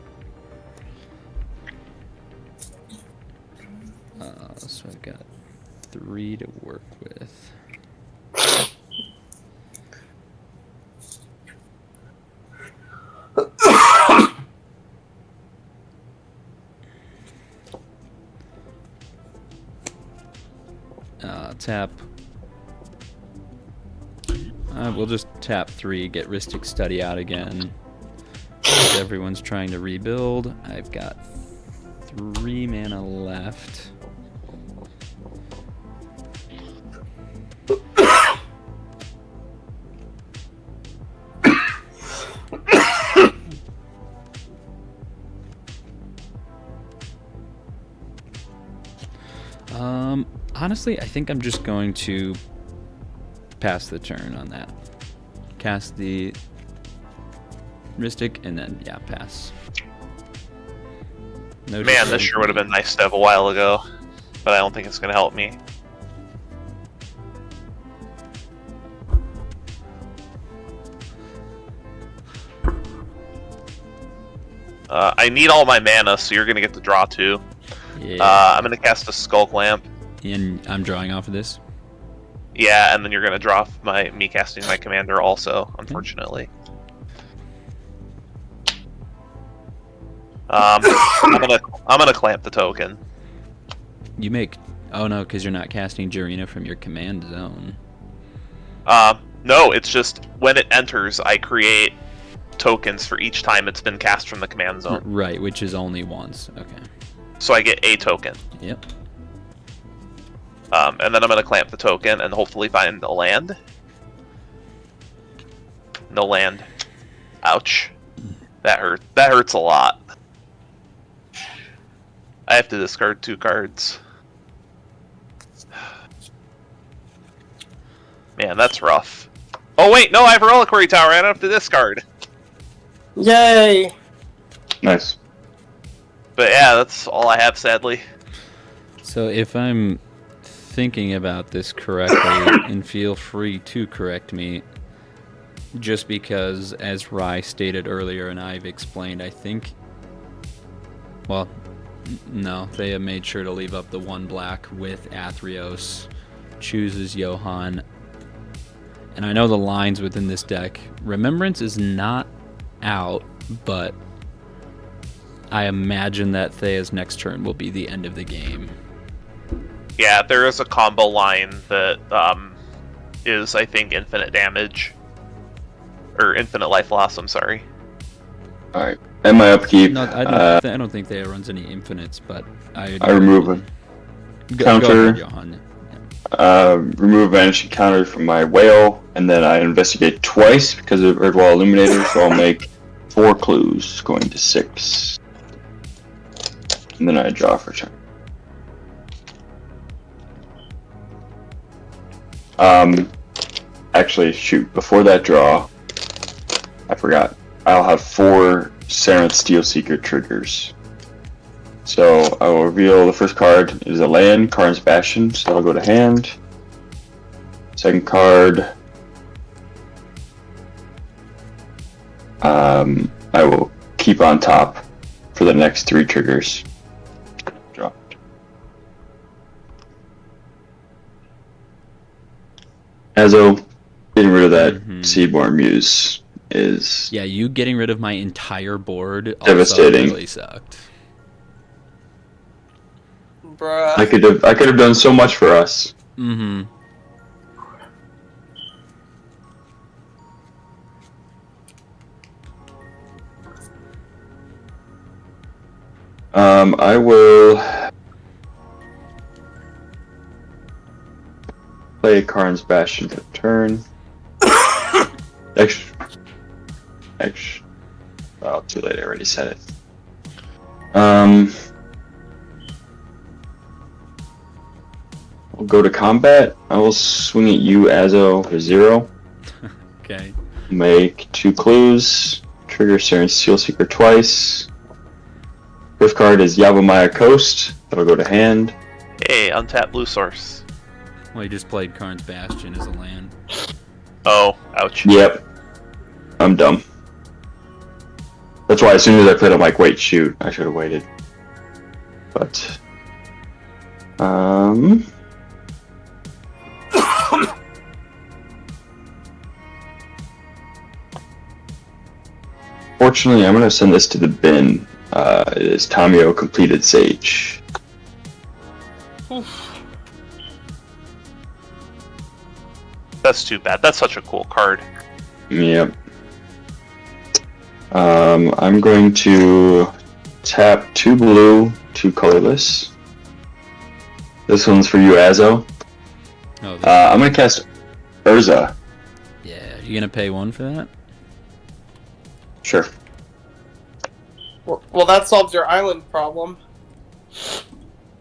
A: So I've got 3 to work with. Tap. We'll just tap 3, get Rhystic Study out again. Everyone's trying to rebuild. I've got 3 mana left. Honestly, I think I'm just going to pass the turn on that. Cast the Rhystic, and then, yeah, pass. No,
C: man, this sure would have been nice to have a while ago, but I don't think it's going to help me. I need all my mana, so you're going to get to draw 2.
A: Yeah.
C: I'm going to cast a Skulk Lamp.
A: And I'm drawing off of this?
C: Yeah, and then you're going to draw me casting my commander also, unfortunately. I'm gonna clamp the token.
A: You make... Oh no, because you're not casting Jurina from your command zone.
C: No, it's just when it enters, I create tokens for each time it's been cast from the command zone.
A: Right, which is only once. Okay.
C: So I get a token.
A: Yep.
C: And then I'm going to clamp the token and hopefully find a land. No land. Ouch. That hurt. That hurts a lot. I have to discard 2 cards. Man, that's rough. Oh wait, no, I have a Reliquary Tower. I don't have to discard.
B: Yay!
D: Nice.
C: But yeah, that's all I have, sadly.
A: So if I'm thinking about this correctly, and feel free to correct me, just because, as Rye stated earlier and I've explained, I think... Well, no, they have made sure to leave up the 1 black with Athreos, chooses Johan. And I know the lines within this deck. Remembrance is not out, but I imagine that Thea's next turn will be the end of the game.
C: Yeah, there is a combo line that is, I think, infinite damage. Or infinite life loss, I'm sorry.
D: Alright. And my upkeep.
A: No, I don't think Thea runs any infinites, but I
D: remove a counter.
A: Go ahead, Johan.
D: Remove vanishing counter from my whale, and then I investigate twice because of Erdwall Illuminator, so I'll make 4 clues, going to 6. And then I draw for turn. Actually, shoot, before that draw, I forgot. I'll have 4 Sarenth Steelseeker triggers. So I will reveal the first card is a land, Karn's Bastion, so I'll go to hand. Second card, I will keep on top for the next 3 triggers. Draw. Azo, getting rid of that Seaborn Muse is...
A: Yeah, you getting rid of my entire board
D: devastating.
A: Also really sucked.
B: Bruh.
D: I could have done so much for us.
A: Mm-hmm.
D: I will play Karn's Bastion for turn. Extra. Well, too late. I already said it. We'll go to combat. I will swing at you, Azo, for 0.
A: Okay.
D: Make 2 clues. Trigger Sarenth Steelseeker twice. First card is Yavimaya Coast. That'll go to hand.
C: Hey, untap blue source.
A: Well, you just played Karn's Bastion as a land.
C: Oh, ouch.
D: Yep. I'm dumb. That's why as soon as I played, I'm like, wait, shoot, I should have waited. But, fortunately, I'm gonna send this to the bin. It is Tamiyo completed Sage.
C: That's too bad. That's such a cool card.
D: Yep. I'm going to tap 2 blue, 2 colorless. This one's for you, Azo.
A: Oh,
D: I'm gonna cast Urza.
A: yeah. You gonna pay 1 for that?
D: Sure.
B: Well, that solves your island problem.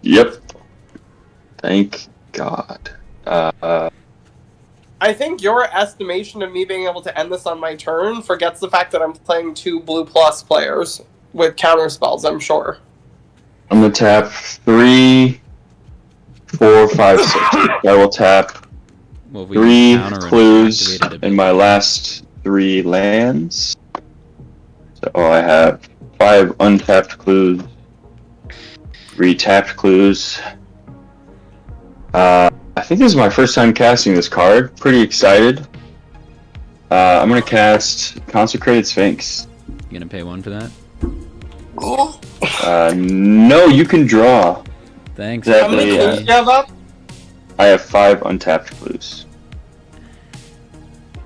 D: Yep. Thank God.
B: I think your estimation of me being able to end this on my turn forgets the fact that I'm playing 2 blue plus players with counter spells, I'm sure.
D: I'm gonna tap 3, 4, 5, 6. I will tap
A: Well,
D: 3
A: counter and
D: clues
A: activated a
D: in
A: bit.
D: my last 3 lands. So I have 5 untapped clues, 3 tapped clues. I think this is my first time casting this card. Pretty excited. I'm gonna cast Consecrated Sphinx.
A: You gonna pay 1 for that?
D: No, you can draw.
A: Thanks.
B: How many
D: Exactly.
B: clues do you have up?
D: I have 5 untapped clues.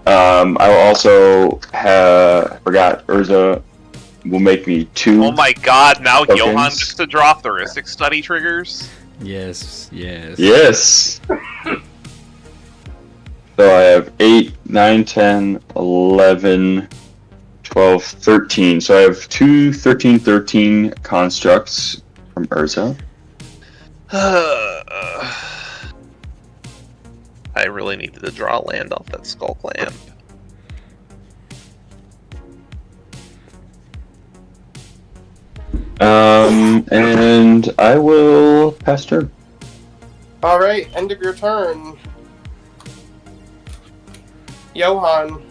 D: I will also have. I forgot. Urza will make me 2.
C: Oh my god, now
D: Tokens.
C: Johan gets to draw Thoristic Study triggers?
A: Yes.
D: Yes. So I have 8, 9, 10, 11, 12, 13. So I have 2 13, 13 constructs from Urza.
C: I really needed to draw land off that Skull Clamp.
D: And I will pass turn.
B: Alright, end of your turn. Johan.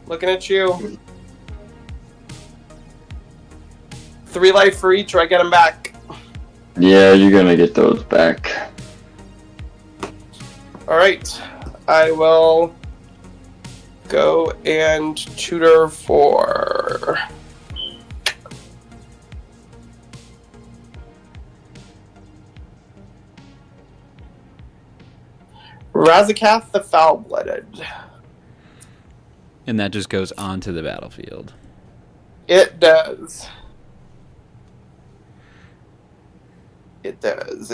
B: Looking at you. 3 life for each, or I get them back.
D: Yeah, you're gonna get those back.
B: Alright. I will go and tutor for Razakath the Foul-Blooded.
A: And that just goes onto the battlefield.
B: It does. It does.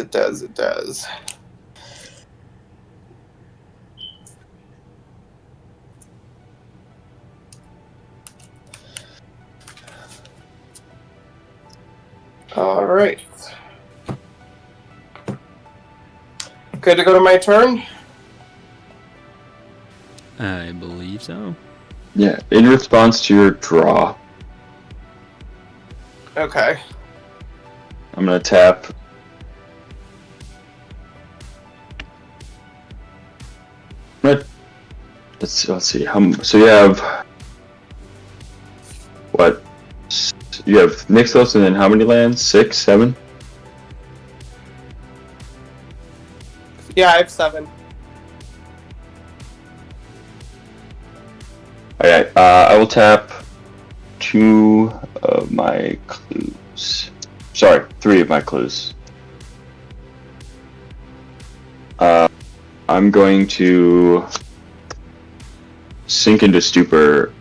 B: Alright. Good to go to my turn?
A: I believe so.
D: Yeah, in response to your draw,
B: Okay.
D: I'm gonna tap. Let's see. So you have what? You have Nixos, and then how many lands? 6, 7.
B: Yeah, I have 7.
D: Alright, I will tap 2 of my clues. Sorry, 3 of my clues. I'm going to sink into stupor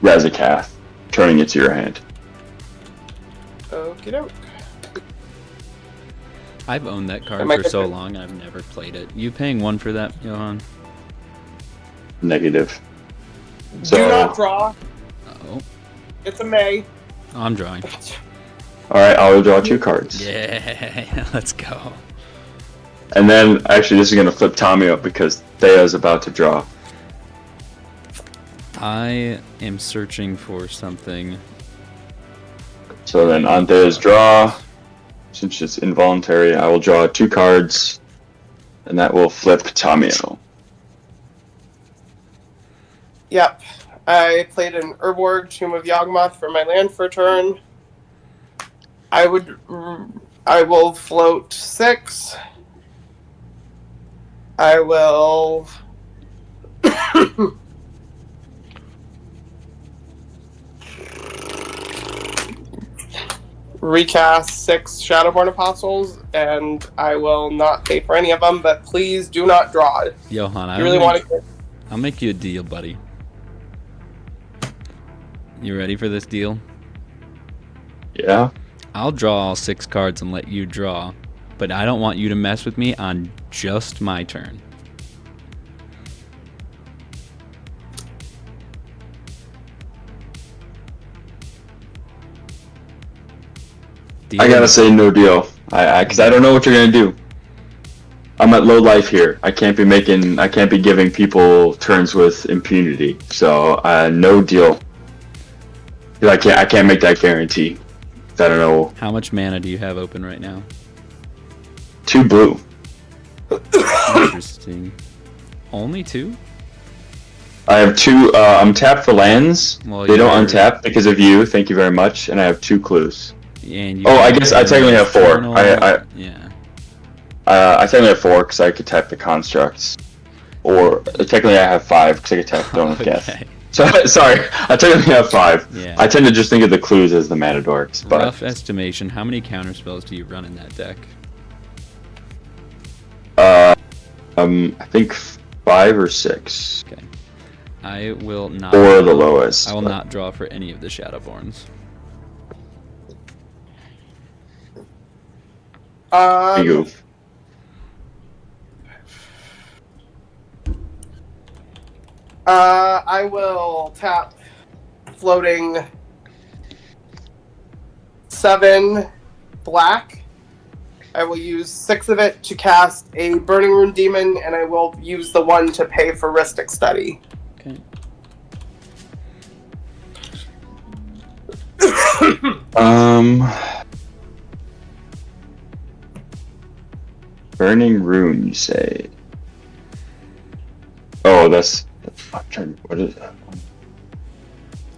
D: Razakath, turning it to your hand.
B: Okie doke.
A: I've owned that card
B: Am I
A: for so
B: good?
A: long, I've never played it. You paying 1 for that, Johan?
D: Negative.
B: Do not draw.
A: Oh,
B: It's a May.
A: I'm drawing.
D: Alright, I will draw 2 cards.
A: Yeah, let's go.
D: And then, actually, this is going to flip Tommy up because Thea's about to draw.
A: I am searching for something.
D: So then on Thea's draw, since it's involuntary, I will draw 2 cards, and that will flip Tamiyo.
B: Yep. I played an Urborg, Tomb of Yawgmoth for my land for a turn. I will float 6. I will recast 6 Shadowborn Apostles, and I will not pay for any of them, but please do not draw it.
A: Johan,
B: You really want to...
A: I'll make you a deal, buddy. You ready for this deal?
D: Yeah.
A: I'll draw all 6 cards and let you draw, but I don't want you to mess with me on just my turn. Deal?
D: I gotta say no deal. Because I don't know what you're gonna do. I'm at low life here. I can't be giving people turns with impunity. So no deal. I can't make that guarantee. I don't know.
A: How much mana do you have open right now?
D: 2 blue.
A: Interesting. Only 2?
D: I have 2. I'm tapped for lands.
A: Well,
D: they don't untap because of you. Thank you very much. And I have 2 clues.
A: And
D: I guess I technically have 4.
A: Yeah.
D: I technically have 4 because I could tap the constructs. Or technically I have 5 because I could tap Throne of Death.
A: Okay.
D: So, sorry, I technically have 5.
A: Yeah.
D: I tend to just think of the clues as the mana dorks. But
A: Rough estimation, how many counter spells do you run in that deck?
D: I think 5 or 6.
A: Okay. I will not.
D: Or the lowest.
A: I will not draw for any of the Shadowborns.
D: You.
B: I will tap floating 7 black. I will use 6 of it to cast a Burning Rune Demon, and I will use the 1 to pay for Rhystic Study.
A: Okay.
D: Burning Rune, you say? Oh, what is that?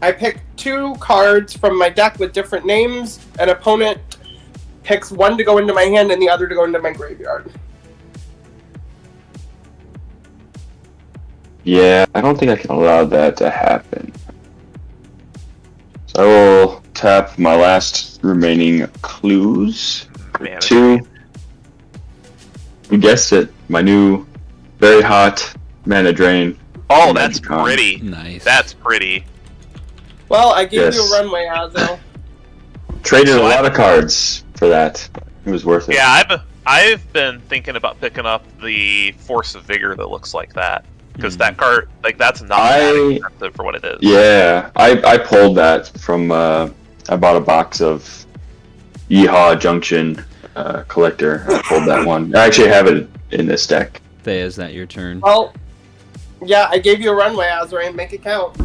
B: I pick 2 cards from my deck with different names. An opponent picks 1 to go into my hand and the other to go into my graveyard.
D: Yeah, I don't think I can allow that to happen. So I will tap my last remaining clues.
C: Mana
D: 2. You guessed it. My new, very hot mana drain.
C: Oh, that's
D: Magicon.
C: pretty.
A: Nice.
C: That's pretty.
B: Well, I gave
D: Yes.
B: you a runway, Azo.
D: Traded a lot of cards for that. It was worth it.
C: Yeah, I've been thinking about picking up the Force of Vigor that looks like that. Because that card, like, that's not that expensive for what it is.
D: Yeah, I pulled that from, I bought a box of Yeehaw Junction Collector. I pulled that one. I actually have it in this deck.
A: Thea, is that your turn?
B: Well, yeah, I gave you a runway, Azoreign. Make it count.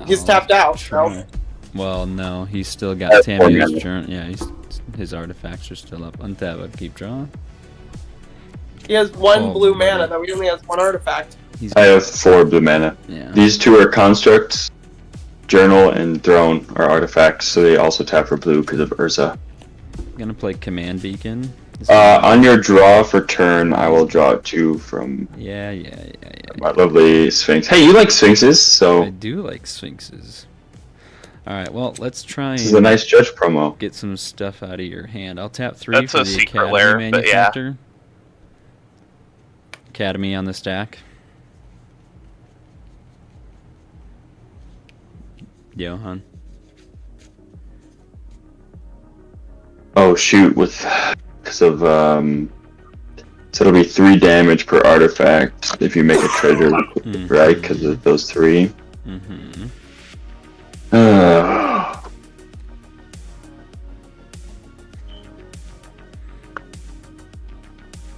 B: He's tapped out. So.
A: Well, no, he's still got Tamiyo's turn. Yeah, his artifacts are still up. Untap, keep drawing.
B: He has 1
A: Oh,
B: blue
A: man.
B: mana, though he only has 1 artifact.
D: I have 4 blue mana.
A: Yeah.
D: These 2 are constructs. Journal and Throne are artifacts, so they also tap for blue because of Urza.
A: Gonna play Command Beacon.
D: On your draw for turn, I will draw 2 from
A: Yeah.
D: my lovely Sphinx. Hey, you like Sphinxes, so
A: I do like Sphinxes. Alright, well, let's try
D: this is a
A: and
D: nice judge promo.
A: get some stuff out of your hand. I'll tap 3
C: That's
A: for
C: a
A: the
C: secret
A: Academy
C: lair, but yeah.
A: Manufactor. Academy on the stack. Johan.
D: Oh shoot, because of so it'll be 3 damage per artifact if you make a treasure, right? Because of those 3.
A: Mm-hmm.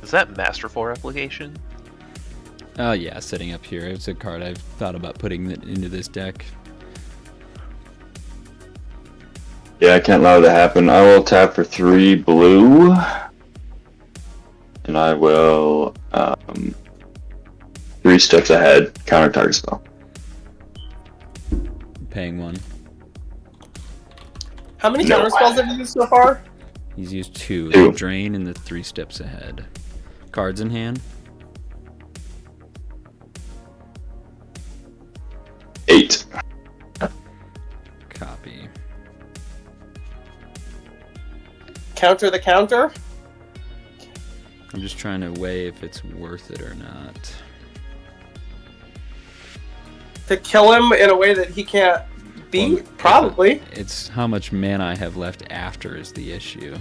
C: Is that Masterful Replication?
A: Oh yeah, sitting up here. It's a card I've thought about putting into this deck.
D: Yeah, I can't allow that to happen. I will tap for 3 blue. And I will 3 steps ahead, counter target spell.
A: paying 1.
B: How many counter spells have you used so far?
A: He's used 2.
D: 2.
A: The drain and the 3 steps ahead. Cards in hand?
D: 8.
A: Copy.
B: Counter the counter?
A: I'm just trying to weigh if it's worth it or not.
B: To kill him in a way that he can't beat?
A: Well,
B: Probably.
A: It's how much mana I have left after is the issue.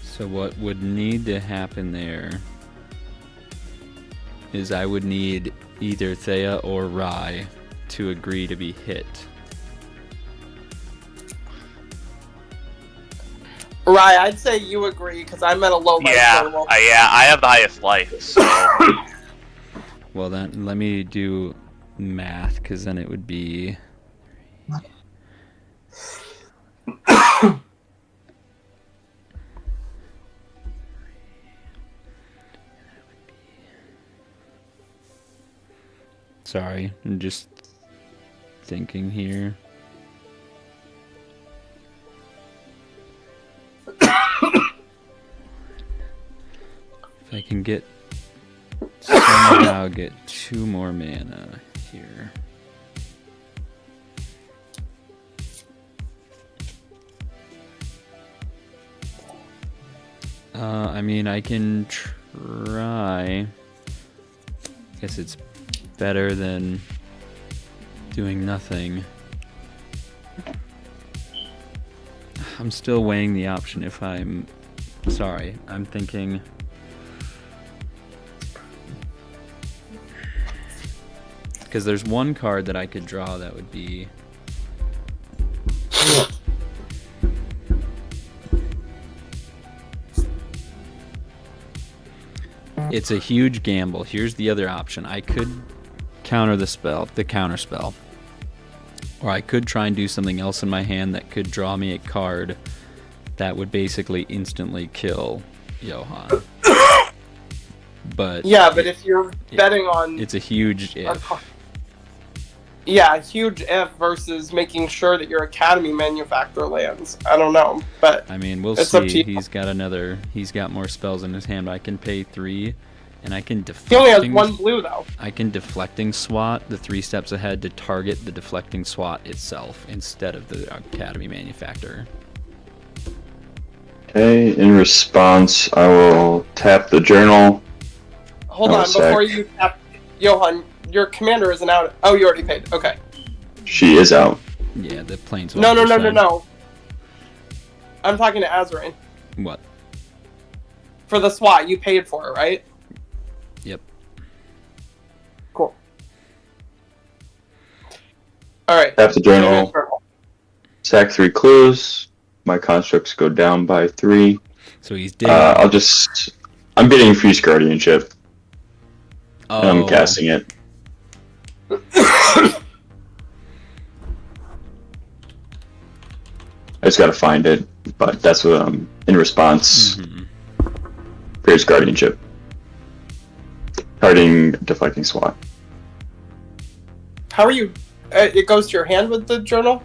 A: So what would need to happen there is I would need either Thea or Rai to agree to be hit.
B: Right, I'd say you agree because I'm at a low life total.
C: Yeah, I have the highest life. So.
A: Well, then let me do math, because then it would be... Sorry, I'm just thinking here. If I can somehow get 2 more mana here. I mean, I can try. I guess it's better than doing nothing. I'm still weighing the option if I'm... Sorry, I'm thinking... Because there's one card that I could draw that would be... It's a huge gamble. Here's the other option. I could counter the counter spell. Or I could try and do something else in my hand that could draw me a card that would basically instantly kill Johan. But
B: yeah, but if you're betting on...
A: It's a huge if.
B: Yeah, huge if versus making sure that your Academy manufacturer lands. I don't know, but
A: I mean, we'll
B: it's up to
A: see.
B: you.
A: He's got more spells in his hand. I can pay 3, and I can deflecting.
B: He only has 1 blue though.
A: I can deflecting swat the 3 steps ahead to target the deflecting swat itself instead of the Academy manufacturer.
D: Okay, in response, I will tap the journal.
B: Hold on, before you tap, Johan, your commander isn't out. Oh, you already paid. Okay.
D: She is out.
A: Yeah, the planeswalker.
B: No. I'm talking to Azoreign.
A: What?
B: For the SWAT, you paid for it, right?
A: Yep.
B: Cool. Alright.
D: Tap the journal. Sack 3 clues. My constructs go down by 3.
A: So he's digging.
D: I'm getting Feast Guardianship.
A: Oh.
D: And I'm casting it. I just gotta find it, but that's what I'm in response. Feast Guardianship. Targeting deflecting SWAT.
B: How are you? It goes to your hand with the journal?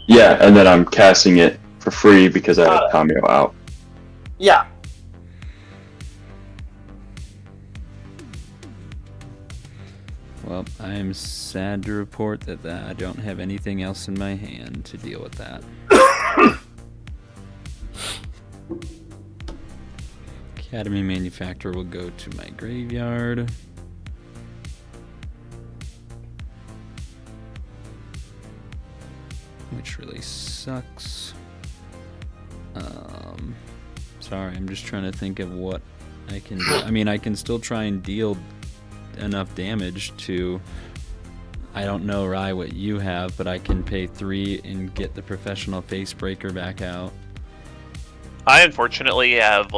D: Yeah, and then I'm casting it for free because I have Tamiyo out.
B: Yeah.
A: Well, I am sad to report that I don't have anything else in my hand to deal with that. Academy manufacturer will go to my graveyard. Which really sucks. Sorry, I'm just trying to think of what I can do. I mean, I can still try and deal enough damage to... I don't know, Rai, what you have, but I can pay 3 and get the professional face breaker back out.
C: I unfortunately have,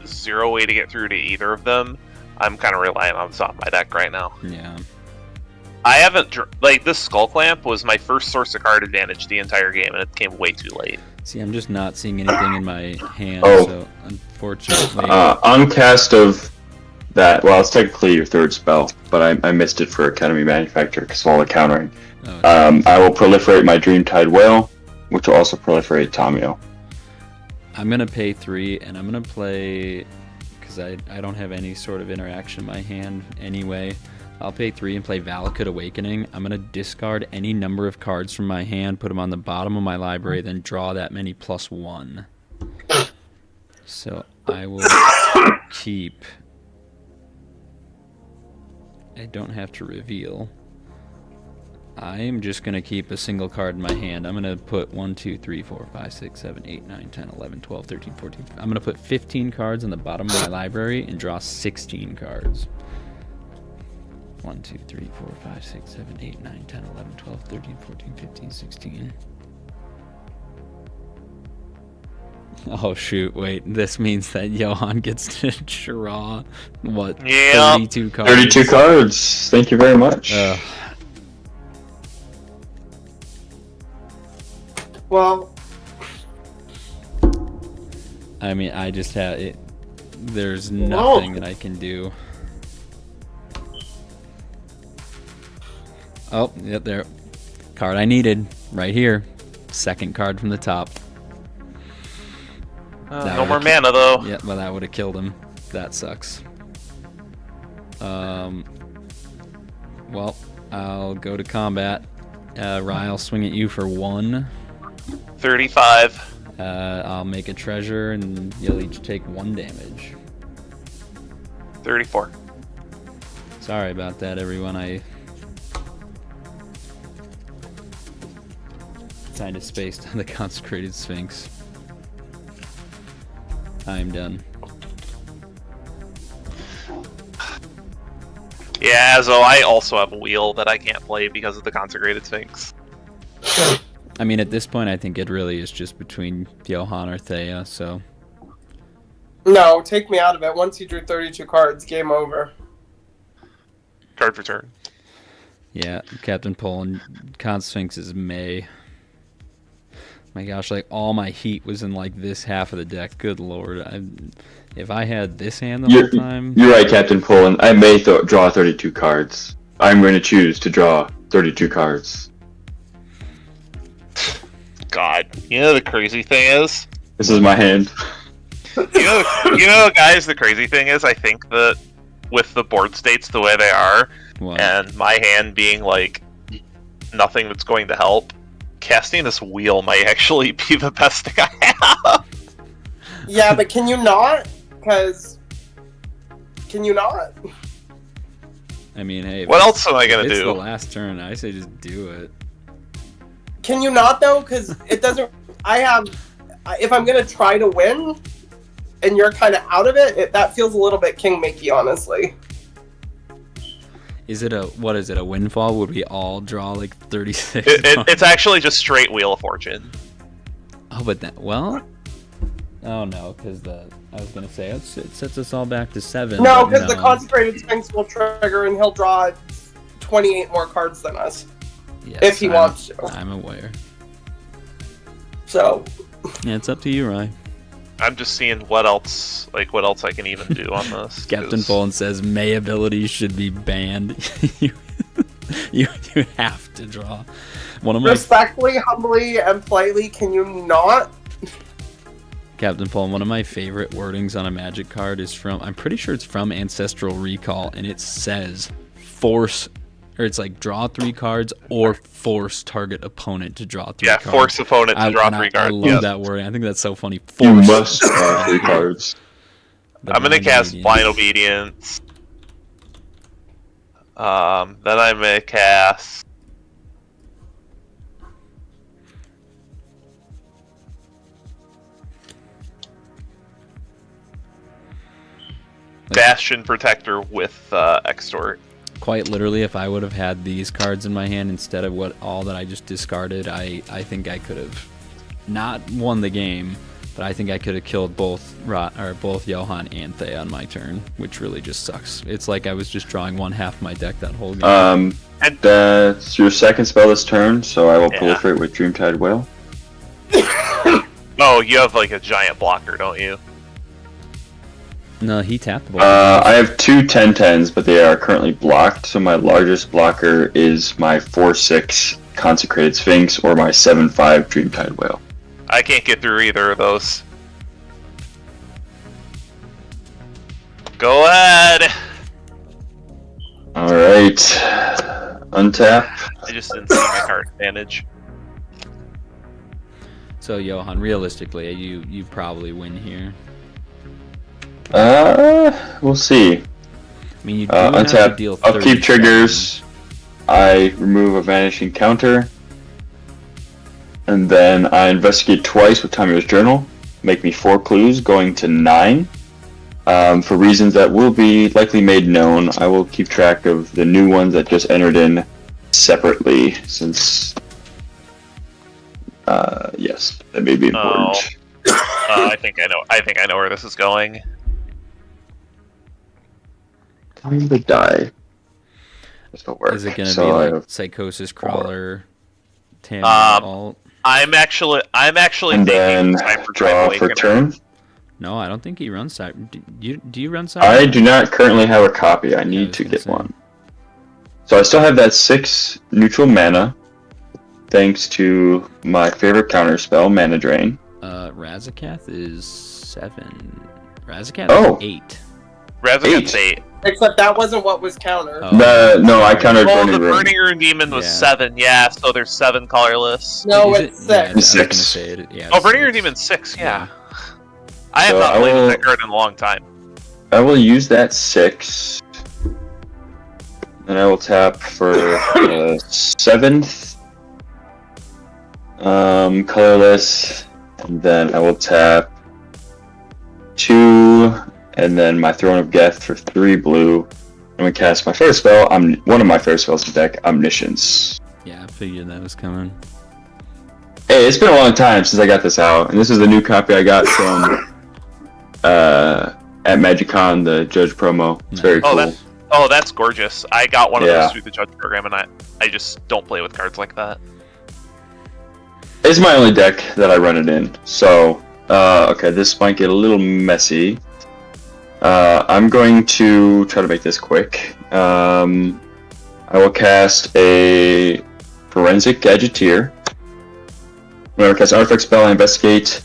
C: 0 way to get through to either of them. I'm kind of relying on some of my deck right now.
A: Yeah.
C: I haven't... this Skull Clamp was my first source of card advantage the entire game, and it came way too late.
A: See, I'm just not seeing anything in my hand,
D: Oh.
A: so unfortunately...
D: On cast of that, well, it's technically your third spell, but I missed it for Academy Manufacturer because of all the countering. I will proliferate my Dreamtide Whale, which will also proliferate Tamiyo.
A: I'm going to pay 3, and I'm going to play... Because I don't have any sort of interaction in my hand anyway. I'll pay 3 and play Valakut Awakening. I'm going to discard any number of cards from my hand, put them on the bottom of my library, then draw that many +1. So I will keep... I don't have to reveal. I'm just going to keep a single card in my hand. I'm going to put 1, 2, 3, 4, 5, 6, 7, 8, 9, 10, 11, 12, 13, 14. I'm going to put 15 cards on the bottom of my library and draw 16 cards. 1, 2, 3, 4, 5, 6, 7, 8, 9, 10, 11, 12, 13, 14, 15, 16. Oh shoot, wait. This means that Johan gets to draw, what, 32 cards?
D: 32 cards. Thank you very much.
B: Well,
A: I mean, I just have it. There's nothing that I can do. Oh, yep, there. Card I needed, right here. Second card from the top.
C: No more mana, though.
A: Yeah, well, that would have killed him. That sucks. Well, I'll go to combat. Ryle, swing at you for 1.
C: 35.
A: I'll make a treasure, and you'll each take 1 damage.
C: 34.
A: Sorry about that, everyone. I kind of spaced on the Consecrated Sphinx. I'm done.
C: Yeah, so I also have a wheel that I can't play because of the Consecrated Sphinx.
A: I mean, at this point, I think it really is just between Johan or Thea, so...
B: No, take me out of it. Once you drew 32 cards, game over.
C: Card return.
A: Yeah, Captain Poland, Con Sphinx is May. My gosh, like, all my heat was in, like, this half of the deck. Good lord. If I had this hand the whole time...
D: You're right, Captain Poland. I may draw 32 cards. I'm going to choose to draw 32 cards.
C: God. You know the crazy thing is?
D: This is my hand.
C: You know, guys, the crazy thing is, I think that with the board states the way they are,
A: What?
C: and my hand being, like, nothing that's going to help, casting this wheel might actually be the best thing I have.
B: Yeah, but can you not? Because... Can you not?
A: I mean, hey...
C: What else am I going to
A: It's
C: do?
A: the last turn. I say just do it.
B: Can you not, though? Because it doesn't... I have... If I'm going to try to win, and you're kind of out of it, that feels a little bit king-makey, honestly.
A: Is it a... What is it? A windfall? Would we all draw, like, 36?
C: It's actually just straight Wheel of Fortune.
A: Oh, but that... Well... Oh, no, because the... I was going to say, it sets us all back to 7.
B: No, because the Consecrated Sphinx will trigger, and he'll draw 28 more cards than us.
A: Yes,
B: if he wants to.
A: I'm aware.
B: So...
A: Yeah, it's up to you, Rye.
C: I'm just seeing what else I can even do on this.
A: Captain Poland says May abilities should be banned. you have to draw. One of my
B: Respectfully, humbly, and politely, can you not?
A: Captain Poland, one of my favorite wordings on a Magic card is from, I'm pretty sure it's from Ancestral Recall, and it says force, or it's like draw 3 cards or force target opponent to draw 3 cards.
C: Yeah, force opponent to draw 3 cards.
A: I love that wording. I think that's so funny. Force.
D: You must draw 3 cards.
C: I'm going to cast Blind Obedience. Then I'm going to cast... Bastion Protector with Extort.
A: Quite literally, if I would have had these cards in my hand instead of all that I just discarded, I think I could have not won the game, but I think I could have killed both Johan and Thea on my turn, which really just sucks. It's like I was just drawing one half my deck that whole game.
D: That's your second spell this turn, so I will proliferate with Dreamtide Whale.
C: Oh, you have like a giant blocker, don't you?
A: No, he tapped the ball.
D: I have two 10-10s, but they are currently blocked. So my largest blocker is my 4/6 Consecrated Sphinx or my 7/5 Dreamtide Whale.
C: I can't get through either of those. Go ahead.
D: All right, untap.
C: I just didn't see my card advantage.
A: So Johan, realistically, you probably win here.
D: We'll see.
A: I mean, you do have to
D: Untap.
A: deal
D: Upkeep
A: 37.
D: triggers. I remove a vanishing counter, and then I investigate twice with Tamiyo's journal. Make me 4 clues, going to 9. For reasons that will be likely made known, I will keep track of the new ones that just entered in separately, since yes, that may be important.
C: I think I know where this is going.
D: Time to die. This will work.
A: Is it going to
D: So
A: be
D: I
A: like
D: have
A: Psychosis Crawler, Tamiyo, alt?
C: I'm actually
D: and
C: thinking
D: then
C: time for
D: draw
C: Time
D: for
C: Awakener.
D: turn.
A: No, I don't think he runs Cyber. Do you run Cyber?
D: I do not currently have a copy. I
A: I
D: need
A: was
D: to
A: gonna
D: get
A: say.
D: one. So I still have that 6 neutral mana, thanks to my favorite counter spell, Mana Drain.
A: Razakath is 7. Razakath
D: Oh.
A: is 8.
C: Razakat's 8.
B: Except that wasn't what was countered.
A: Oh,
D: No, I
A: sorry.
D: countered
C: Oh,
D: Burning
C: the
D: Room.
C: Burning Rune Demon was
A: Yeah.
C: 7. Yeah, so there's 7 colorless.
B: No,
A: Is
B: it's
A: it?
B: 6.
A: Yeah, I was gonna
D: 6.
A: say it. Yeah,
C: Oh,
A: it's
C: Burning Rune
A: 6.
C: Demon's 6. Yeah.
A: Yeah.
C: I have
D: So
C: not
D: I
C: played
D: will-
C: with that card in a long time.
D: I will use that 6. And I will tap for the 7th. Colorless. And then I will tap 2. And then my Throne of Geth for 3 blue. I'm going to cast my first spell. One of my first spells in the deck, Omniscience.
A: Yeah, I figured that was coming.
D: Hey, it's been a long time since I got this out. And this is the new copy I got from at MagicCon, the Judge promo. It's very
C: Oh,
D: cool.
C: that's gorgeous. I got one of
D: Yeah.
C: those through the Judge program, and I just don't play with cards like that.
D: It's my only deck that I run it in. So, okay, this might get a little messy. I'm going to try to make this quick. I will cast a Forensic Gadgeteer. Whenever I cast an artifact spell, I investigate.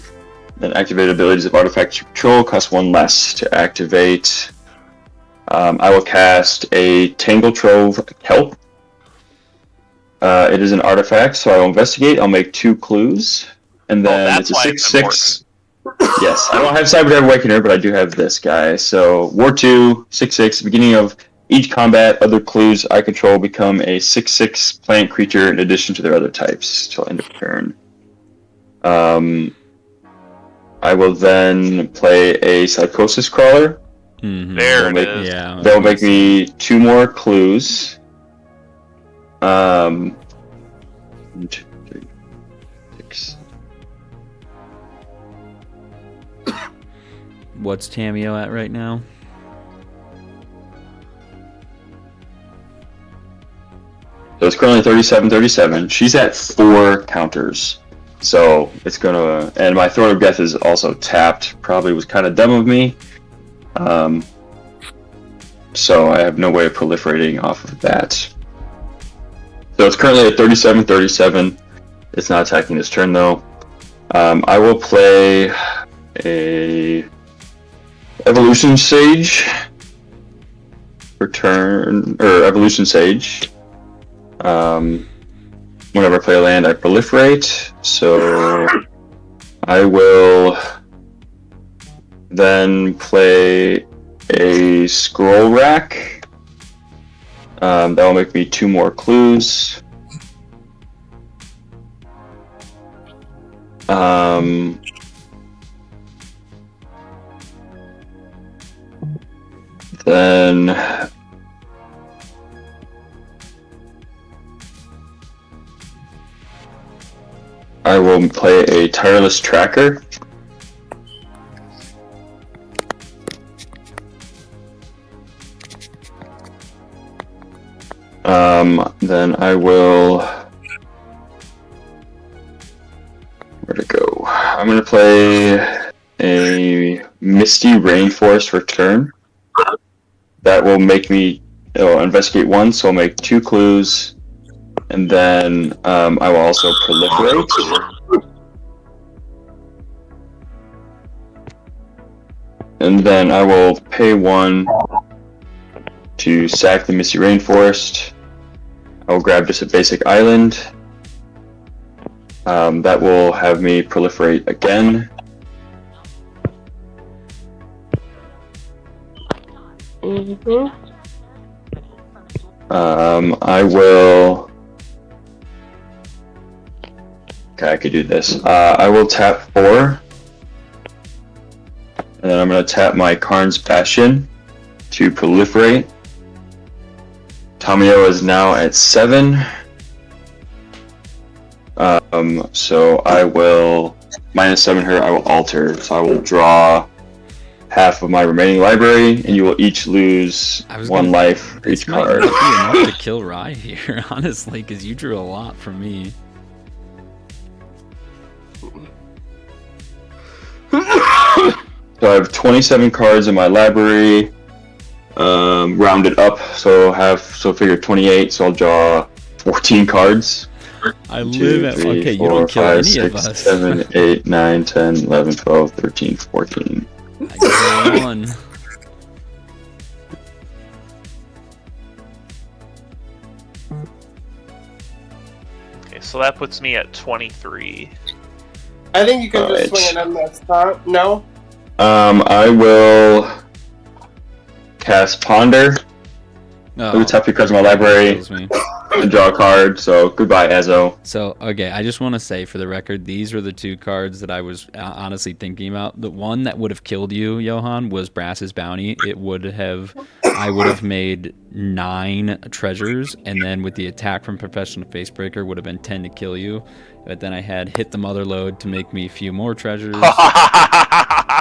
D: Then activate abilities of artifacts you control. Cost 1 less to activate. I will cast a Tangle Trove Kelp. It is an artifact, so I will investigate. I'll make 2 clues. And then
C: that's
D: it's a
C: why it's
D: 6/6. Yes, I don't have Cyberdrive Awakener, but I do have this guy. So, War 2, 6/6. Beginning of each combat, other clues I control become a 6/6 plant creature in addition to their other types till end of turn. I will then play a Psychosis Crawler.
A: Mm-hmm.
C: There it
D: Make-
C: is.
A: Yeah.
D: That'll make me 2 more clues. 1, 2, 3, 6.
A: What's Tamiyo at right now?
D: So it's currently 37-37. She's at 4 counters. So it's gonna, and my Throne of Death is also tapped. Probably was kind of dumb of me. So I have no way of proliferating off of that. So it's currently at 37-37. It's not attacking this turn though. I will play a Evolution Sage for turn, or Evolution Sage. Whenever I play a land, I proliferate. So I will then play a Scroll Rack. That will make me 2 more clues. Then I will play a Tireless Tracker. Then I will... Where'd it go? I'm going to play a Misty Rainforest for turn. That will make me investigate 1, so I'll make 2 clues, and then I will also proliferate. And then I will pay 1 to sack the Misty Rainforest. I will grab just a basic island. That will have me proliferate again. I will... Okay, I could do this. I will tap 4. And then I'm going to tap my Karn's Bastion to proliferate. Tamiyo is now at 7. So I will -7 her. I will alter. So I will draw half of my remaining library, and you will each lose 1 life for each card.
A: This might not be enough to kill Rai here, honestly, because you drew a lot from me.
D: So I have 27 cards in my library, rounded up, so figure 28, so I'll draw 14 cards.
A: I live at... Okay, you don't kill any of us.
D: 7, 8, 9, 10, 11, 12, 13, 14.
A: I get 1.
C: Okay, so that puts me at 23.
B: I think you can just swing it on that spot. No?
D: I will cast Ponder.
A: Oh,
D: Tap your cards in my library and draw a card. So goodbye, Azo.
A: So okay, I just want to say for the record, these were the 2 cards that I was honestly thinking about. The one that would have killed you, Johan, was Brass's Bounty. I would have made 9 treasures, and then with the attack from Professional Facebreaker would have been 10 to kill you. But then I had hit the Mother Lode to make me a few more treasures.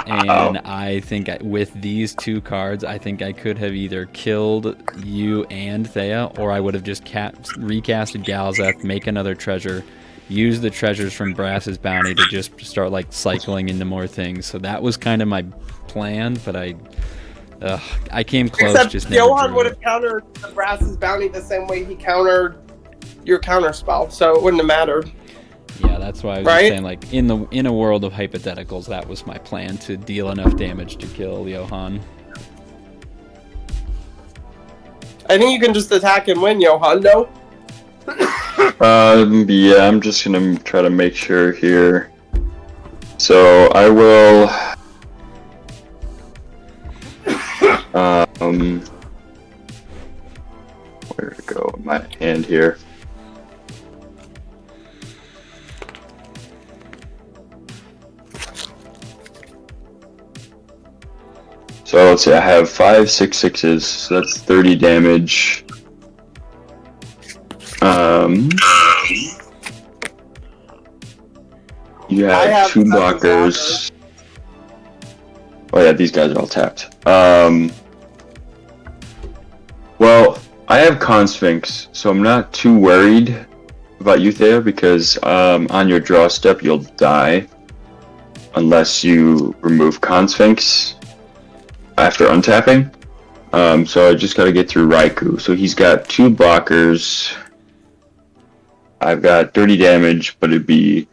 A: And I think with these 2 cards, I think I could have either killed you and Thea, or I would have just recasted Galazeth, make another treasure, use the treasures from Brass's Bounty to just start like cycling into more things. So that was kind of my plan, but I came close.
B: Except
A: just never
B: Johan
A: drew
B: would
A: it.
B: have countered the Brass's Bounty the same way he countered your counter spell, so it wouldn't have mattered.
A: Yeah, that's why I was just saying, like, in a world of hypotheticals, that was my plan, to deal enough damage to kill Johan.
B: I think you can just attack and win, Johan, no?
D: Yeah, I'm just gonna try to make sure here. So I will where to go in my hand here? So let's see, I have 5 6 6s, so that's 30 damage. You have 2 blockers. Oh yeah, these guys are all tapped. Well, I have Consphinx, so I'm not too worried about you, Thea, because on your draw step you'll die unless you remove Consphinx after untapping. So I just gotta get through Raikou. So he's got 2 blockers. I've got 30 damage, but it'd be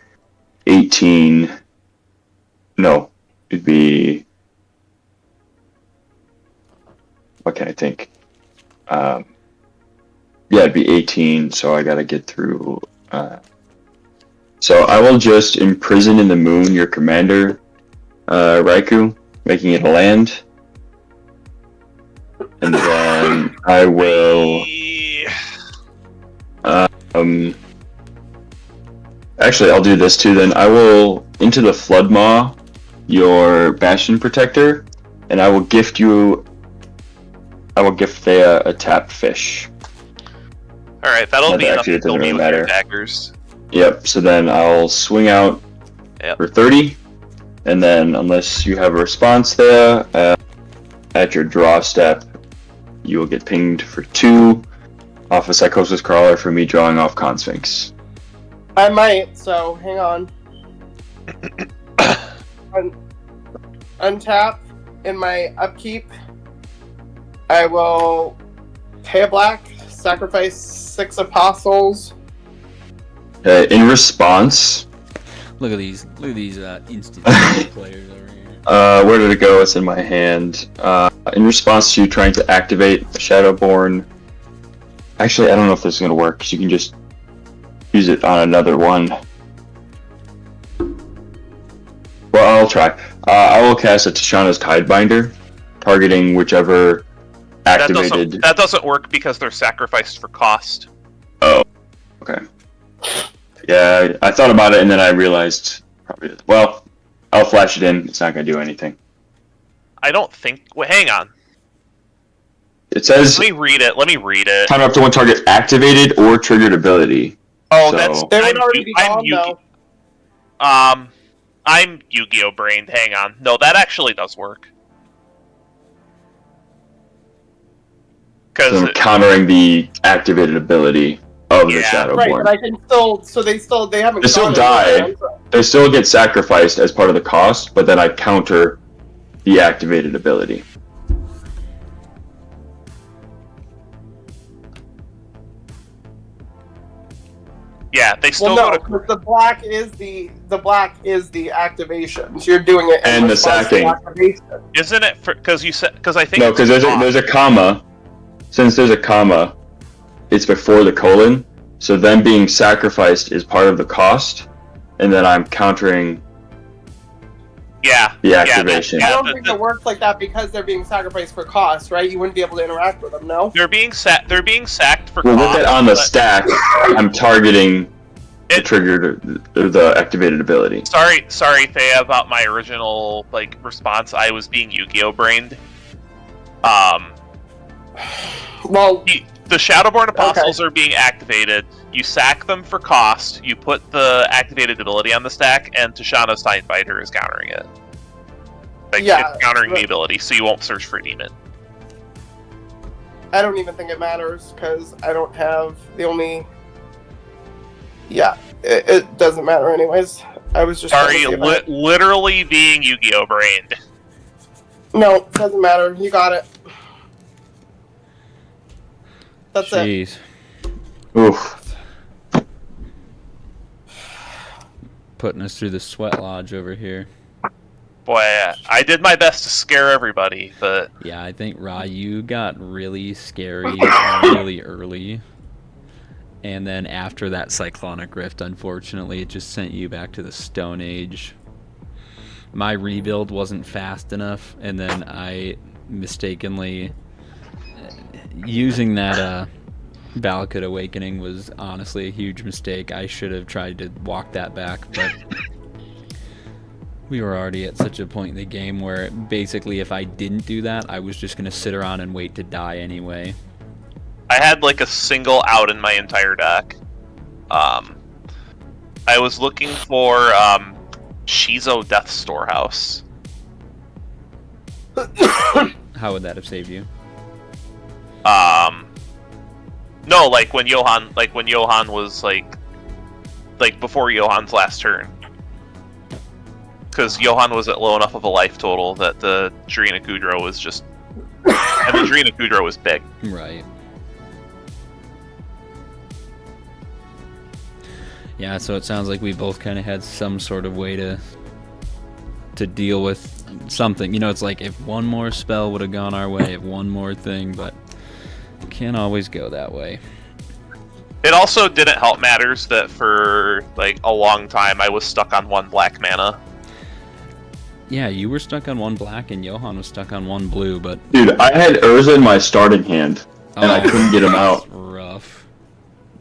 D: 18. No, it'd be... What can I think? Yeah, it'd be 18, so I gotta get through... So I will just imprison in the moon your commander, Raikou, making it a land. And then I will... Actually, I'll do this too then. I will, into the Flood Maw, your Bastion Protector, and I will gift you... I will gift Thea a tapped fish.
C: Alright, that'll be enough to kill me with
D: matter.
C: your daggers.
D: Yep, so then I'll swing out for 30, and then unless you have a response there, at your draw step, you will get pinged for 2 off a Psychosis Crawler for me drawing off Consphinx.
B: I might, so hang on. untap in my upkeep. I will pay a black, sacrifice 6 apostles.
D: In response,
A: Look at these instant players over here.
D: where did it go? It's in my hand. In response to trying to activate a Shadowborn. Actually, I don't know if this is going to work, because you can just use it on another one. Well, I'll try. I will cast a Tishana's Tidebinder, targeting whichever activated...
C: That doesn't work because they're sacrificed for cost.
D: Oh, okay. Yeah, I thought about it and then I realized probably. Well, I'll flash it in. It's not going to do anything.
C: I don't think. Wait, hang on.
D: It says.
C: Let me read it.
D: Time up to one target activated or triggered ability.
C: Oh,
D: so,
C: that's.
B: They would already be gone, though.
C: I'm Yu-Gi-Oh brained. Hang on. No, that actually does work.
D: So I'm countering the activated ability of the Shadowborn.
B: Right, but I can still. So they haven't.
D: They still die. They still get sacrificed as part of the cost, but then I counter the activated ability.
C: Yeah, they still
B: well, no,
C: go to...
B: the black is the activation. So you're doing it
D: and the sacking.
C: Isn't it? Because you said I think
D: no, because there's a comma. Since there's a comma, it's before the colon. So them being sacrificed is part of the cost, and then I'm countering. The activation.
B: I don't think it works like that because they're being sacrificed for cost, right? You wouldn't be able to interact with them, no?
C: They're being sacked for
D: well,
C: cost.
D: With it on the stack, I'm targeting the triggered or the activated ability.
C: Sorry, Thea, about my original response. I was being Yu-Gi-Oh brained.
B: Well,
C: the Shadowborn Apostles are being activated. You sack them for cost. You put the activated ability on the stack, and Tishana's Tidebinder is countering it. It's countering the ability, so you won't search for a demon.
B: I don't even think it matters because I don't have the only. Yeah, it doesn't matter anyways. I was just
C: sorry, literally being Yu-Gi-Oh brained.
B: No, it doesn't matter. You got it. That's
A: Jeez.
B: it.
D: Oof.
A: Putting us through the sweat lodge over here.
C: Boy, I did my best to scare everybody, but...
A: Yeah, I think, Ryu got really scary really early. And then after that Cyclonic Rift, unfortunately, it just sent you back to the Stone Age. My rebuild wasn't fast enough, and then I mistakenly... Using that Valakut Awakening was honestly a huge mistake. I should have tried to walk that back, but we were already at such a point in the game where basically if I didn't do that, I was just going to sit around and wait to die anyway.
C: I had a single out in my entire deck. I was looking for Shizo Death Storehouse.
A: How would that have saved you?
C: No, when Johan was before Johan's last turn. Because Johan was at low enough of a life total that the Jurina Kudro was just... and the Jurina Kudro was big.
A: Right. Yeah, so it sounds like we both kind of had some sort of way to deal with something. It's like if one more spell would have gone our way, if one more thing, but it can't always go that way.
C: It also didn't help matters that for a long time I was stuck on 1 black mana.
A: Yeah, you were stuck on 1 black and Johan was stuck on 1 blue, but...
D: Dude, I had Urza in my starting hand, and I couldn't get him out.
A: Rough.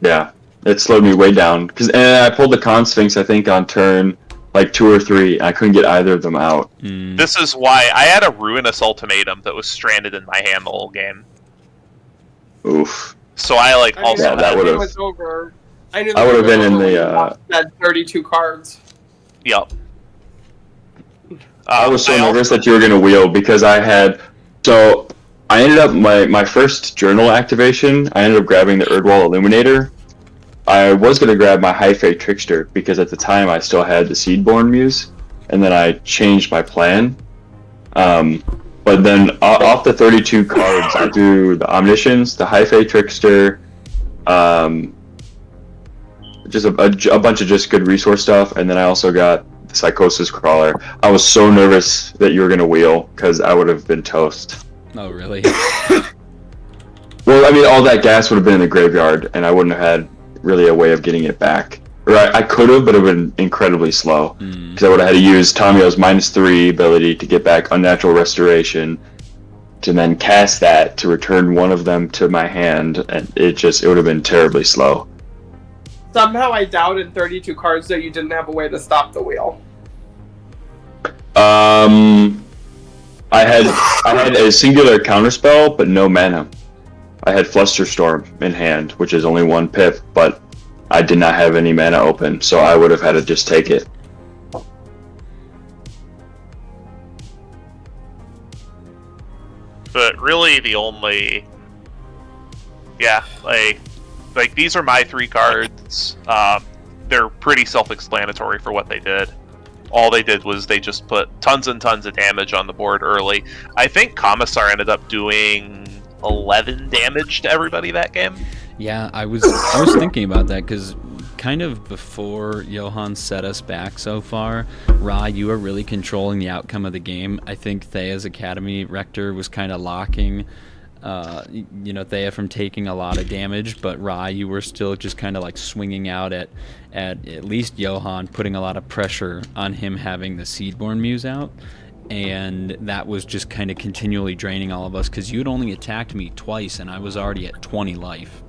D: Yeah, it slowed me way down. And I pulled the Con Sphinx, I think, on turn 2 or 3. I couldn't get either of them out.
C: This is why I had a Ruinous Ultimatum that was stranded in my hand the whole game.
D: Oof.
C: So I also...
D: Yeah, that would have...
B: I
D: would have been in the...
B: Had 32 cards.
C: Yep.
D: I was so nervous that you were going to wheel because I had... So, I ended up... My first journal activation, I ended up grabbing the Erdwall Illuminator. I was going to grab my High Fae Trickster because at the time I still had the Seedborn Muse. and then I changed my plan. But then off the 32 cards, I drew the Omniscience, the High Fae Trickster, just a bunch of just good resource stuff, and then I also got the Psychosis Crawler. I was so nervous that you were going to wheel, because I would have been toast.
A: Oh, really?
D: Well, I mean, all that gas would have been in the graveyard, and I wouldn't have had really a way of getting it back. Or I could have, but it would have been incredibly slow. Because I would have had to use Tamiyo's -3 ability to get back Unnatural Restoration, to then cast that to return one of them to my hand, and it would have been terribly slow.
B: Somehow I doubted 32 cards that you didn't have a way to stop the wheel.
D: I had a singular counterspell, but no mana. I had Flusterstorm in hand, which is only 1 pip, but I did not have any mana open, so I would have had to just take it.
C: But really, the only... Yeah, like these are my 3 cards. They're pretty self-explanatory for what they did. All they did was they just put tons and tons of damage on the board early. I think Commissar ended up doing 11 damage to everybody that game.
A: Yeah, I was thinking about that, because kind of before Johan set us back so far, Ra, you were really controlling the outcome of the game. I think Thea's Academy Rector was kind of locking Thea from taking a lot of damage, but Ra, you were still just kind of like swinging out at least Johan, putting a lot of pressure on him having the Seedborn Muse out, and that was just kind of continually draining all of us, because you'd only attacked me twice and I was already at 20 life,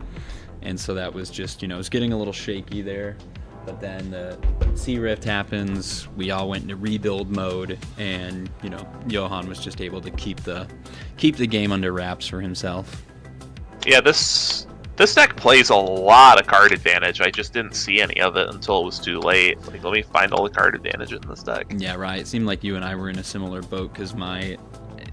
A: and so that was just, it was getting a little shaky there. But then the Sea Rift happens, we all went into rebuild mode, and Johan was just able to keep the game under wraps for himself.
C: Yeah, this deck plays a lot of card advantage. I just didn't see any of it until it was too late. Like, let me find all the card advantage in this deck.
A: Yeah, right. It seemed like you and I were in a similar boat, because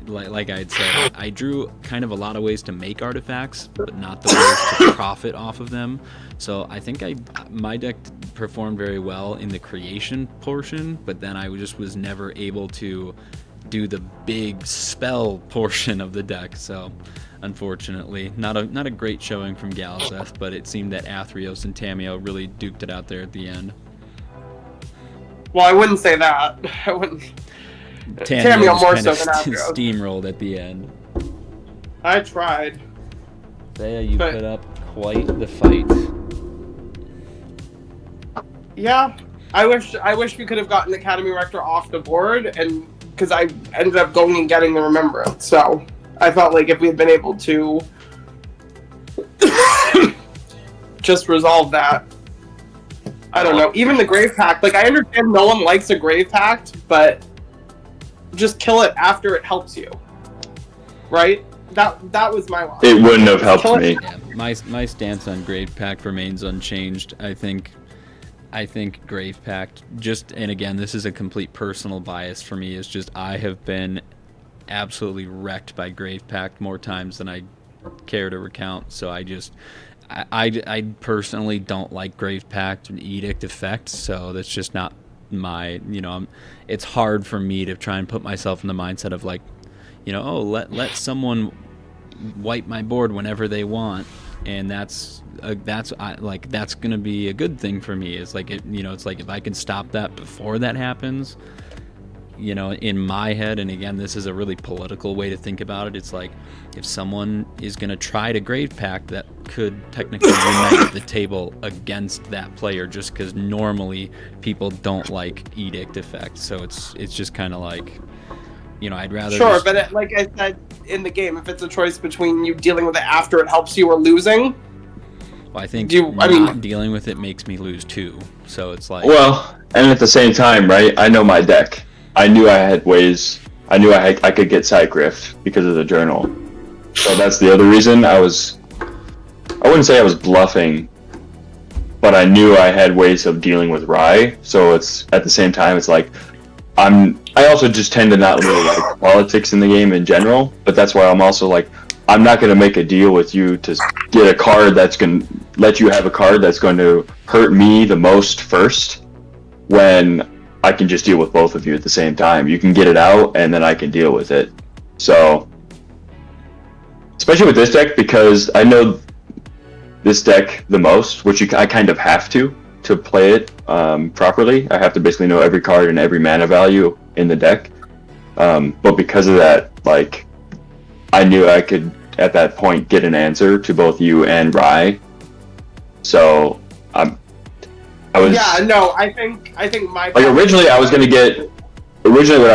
A: like I had said, I drew kind of a lot of ways to make artifacts, but not the ways to profit off of them. So I think my deck performed very well in the creation portion, but then I just was never able to do the big spell portion of the deck. So unfortunately, not a great showing from Galazeth, but it seemed that Athreos and Tamiyo really duked it out there at the end.
B: Well, I wouldn't say that. I wouldn't. Tamiyo more so than Athreos.
A: Steamrolled at the end.
B: I tried.
A: Thea, you put up quite the fight.
B: Yeah, I wish we could have gotten Academy Rector off the board, and because I ended up going and getting the Remembrance, so I felt like if we had been able to just resolve that. I don't know. Even the Grave Pact, like, I understand no one likes a Grave Pact, but just kill it after it helps you, right? That was my logic.
D: It wouldn't have helped me.
A: Yeah, my stance on Grave Pact remains unchanged. I think Grave Pact, and again, this is a complete personal bias for me, is just I have been absolutely wrecked by Grave Pact more times than I care to recount. So I personally don't like Grave Pact and Edict effect, so that's just not my, it's hard for me to try and put myself in the mindset of like, let someone wipe my board whenever they want, and that's gonna be a good thing for me. It's like it's like if I can stop that before that happens, in my head. And again, this is a really political way to think about it. It's like if someone is gonna try to Grave Pact, that could technically unite the table against that player, just because normally people don't like Edict effect. So it's just kind of like, I'd rather
B: but like I said in the game, if it's a choice between you dealing with it after it helps you or losing,
A: well, I think dealing with it makes me lose too. So it's like,
D: well, and at the same time, right? I know my deck. I knew I had ways. I knew I could get Sidegrift because of the journal. So that's the other reason I wouldn't say I was bluffing, but I knew I had ways of dealing with Rye. So it's at the same time, it's like I also just tend to not really like politics in the game in general, but that's why I'm also like, I'm not going to make a deal with you to get a card that's going to let you have a card that's going to hurt me the most first, when I can just deal with both of you at the same time. You can get it out, and then I can deal with it. So, especially with this deck, because I know this deck the most, which I kind of have to play it properly. I have to basically know every card and every mana value in the deck. But because of that, like, I knew I could, at that point, get an answer to both you and Rai. So, I was...
B: Yeah, no, I think my...
D: Like, originally what I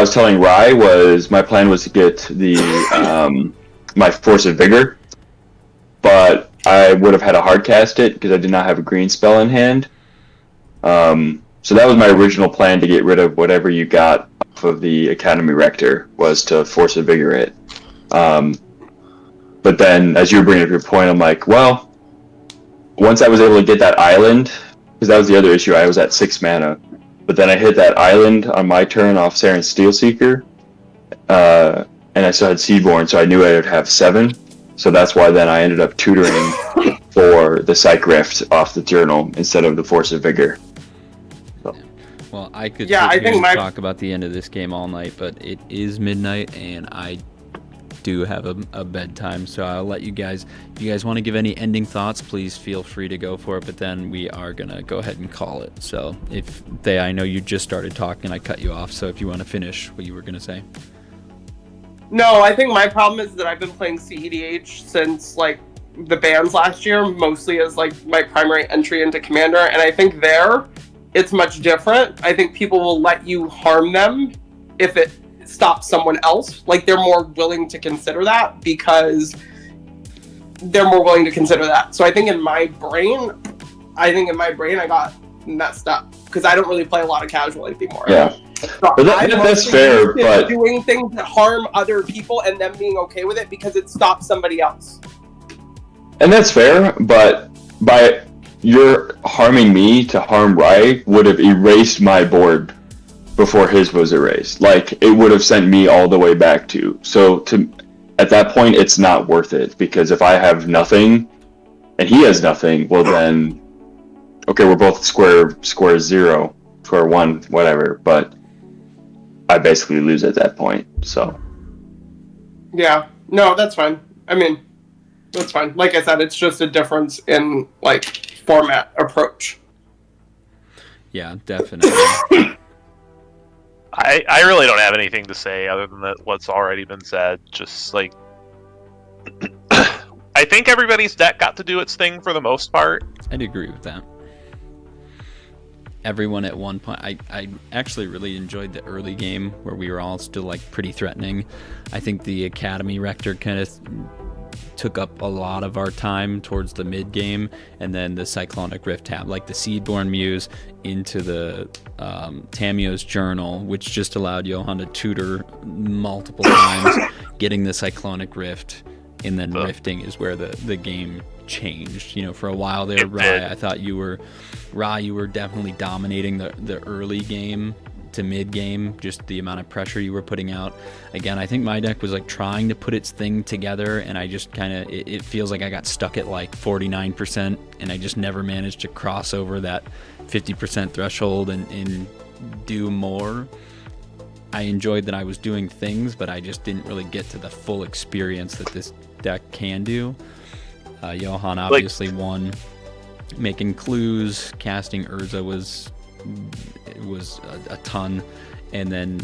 D: was telling Rai was, my plan was to get the, my Force of Vigor, but I would have had to hard cast it, because I did not have a green spell in hand. So that was my original plan, to get rid of whatever you got off of the Academy Rector, was to Force of Vigor it. But then, as you were bringing up your point, I'm like, well, once I was able to get that island, because that was the other issue, I was at 6 mana, but then I hit that island on my turn off Saren's Steelseeker, and I still had Seaborn, so I knew I would have 7, so that's why then I ended up tutoring for the Psych Rift off the journal instead of the Force of Vigor. So.
A: Well, I could talk about the end of this game all night, but it is midnight, and I do have a bedtime, so I'll let you guys, if you guys want to give any ending thoughts, please feel free to go for it, but then we are gonna go ahead and call it. So I know you just started talking, I cut you off, so if you want to finish what you were gonna say.
B: No, I think my problem is that I've been playing CEDH since like the bans last year, mostly as like my primary entry into Commander, and I think there it's much different. I think people will let you harm them if it stops someone else. Like, they're more willing to consider that because they're more willing to consider that. So I think in my brain I got messed up because I don't really play a lot of casual anymore.
D: Yeah.
B: So
D: that's fair, but
B: doing things that harm other people and them being okay with it because it stops somebody else.
D: And that's fair, but by your harming me to harm Rai would have erased my board before his was erased. Like, it would have sent me all the way back to. So at that point, it's not worth it, because if I have nothing and he has nothing, well then, okay, we're both square 0, square 1, whatever, but I basically lose at that point, so.
B: Yeah, no, that's fine. I mean, that's fine. Like I said, it's just a difference in, like, format approach.
A: Yeah, definitely.
C: I really don't have anything to say other than what's already been said. Just, like, I think everybody's deck got to do its thing for the most part.
A: I'd agree with that. Everyone at one point, I actually really enjoyed the early game where we were all still like pretty threatening. I think the Academy Rector kind of took up a lot of our time towards the mid game, and then the Cyclonic Rift tab, like the Seedborn Muse into the Tamiyo's Journal, which just allowed Johan to tutor multiple times, getting the Cyclonic Rift, and then rifting is where the game changed. You know, for a while there, Rai, I thought you were definitely dominating the early game to mid game, just the amount of pressure you were putting out. Again, I think my deck was like trying to put its thing together, and I just kind of, it feels like I got stuck at like 49%, and I just never managed to cross over that 50% threshold and do more. I enjoyed that I was doing things, but I just didn't really get to the full experience that this deck can do. Johan obviously won. Making clues, casting Urza was a ton, and then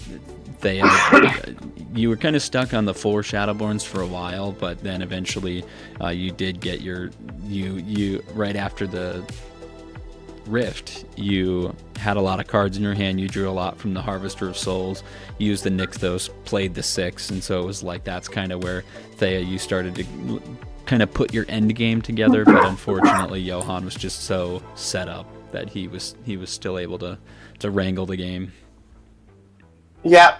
A: you were kind of stuck on the 4 Shadowborns for a while, but then eventually you did get you right after the Rift, you had a lot of cards in your hand, you drew a lot from the Harvester of Souls, used the Nixthos, played the 6, and so it was like that's kind of where Thea, you started to kind of put your end game together, but unfortunately Johan was just so set up that he was still able to wrangle the game.
B: Yeah.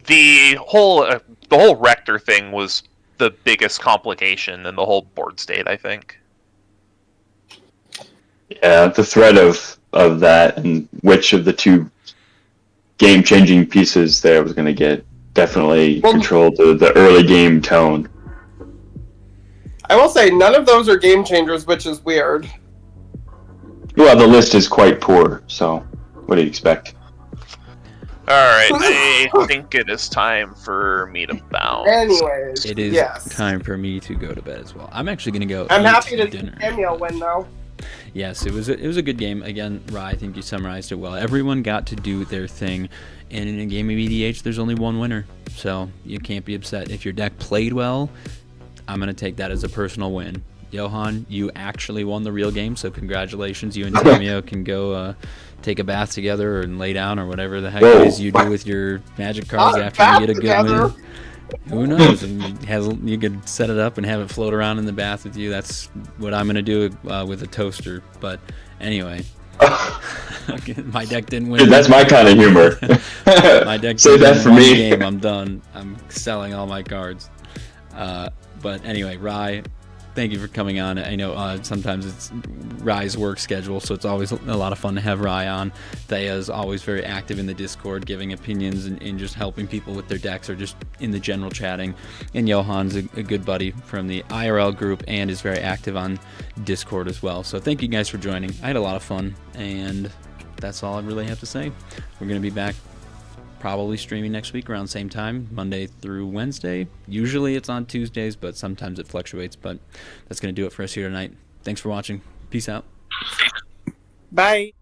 C: The whole Rector thing was the biggest complication in the whole board state, I think.
D: Yeah, the threat of that and which of the two game-changing pieces that I was going to get definitely controlled the early game tone.
B: I will say none of those are game changers, which is weird.
D: Well, the list is quite poor, so. What do you expect?
C: Alright, I think it is time for me to bounce.
B: Anyways,
A: It is
B: yes.
A: time for me to go to bed as well. I'm actually going to go
B: I'm
A: eat
B: happy to see
A: dinner.
B: Tamiyo win, though.
A: Yes, it was a good game. Again, Rye, I think you summarized it well. Everyone got to do their thing, and in a game of EDH, there's only one winner, so you can't be upset. If your deck played well, I'm going to take that as a personal win. Johan, you actually won the real game, so congratulations. You and Tamiyo can go take a bath together and lay down or whatever the heck it is you do with your magic cards after you get a good win. Who knows? And you could set it up and have it float around in the bath with you. That's what I'm going to do with a toaster. But anyway, my deck didn't win.
D: Dude, that's my kind of humor.
A: My deck
D: Save
A: didn't
D: that for
A: win
D: me.
A: one game. I'm done. I'm selling all my cards. But anyway, Rye, thank you for coming on. I know sometimes it's Rye's work schedule, so it's always a lot of fun to have Rye on. Thea is always very active in the Discord, giving opinions and just helping people with their decks or just in the general chatting. And Johan's a good buddy from the IRL group and is very active on Discord as well. So thank you guys for joining. I had a lot of fun, and that's all I really have to say. We're going to be back probably streaming next week around the same time, Monday through Wednesday. Usually it's on Tuesdays, but sometimes it fluctuates. But that's going to do it for us here tonight. Thanks for watching. Peace out.
B: Bye.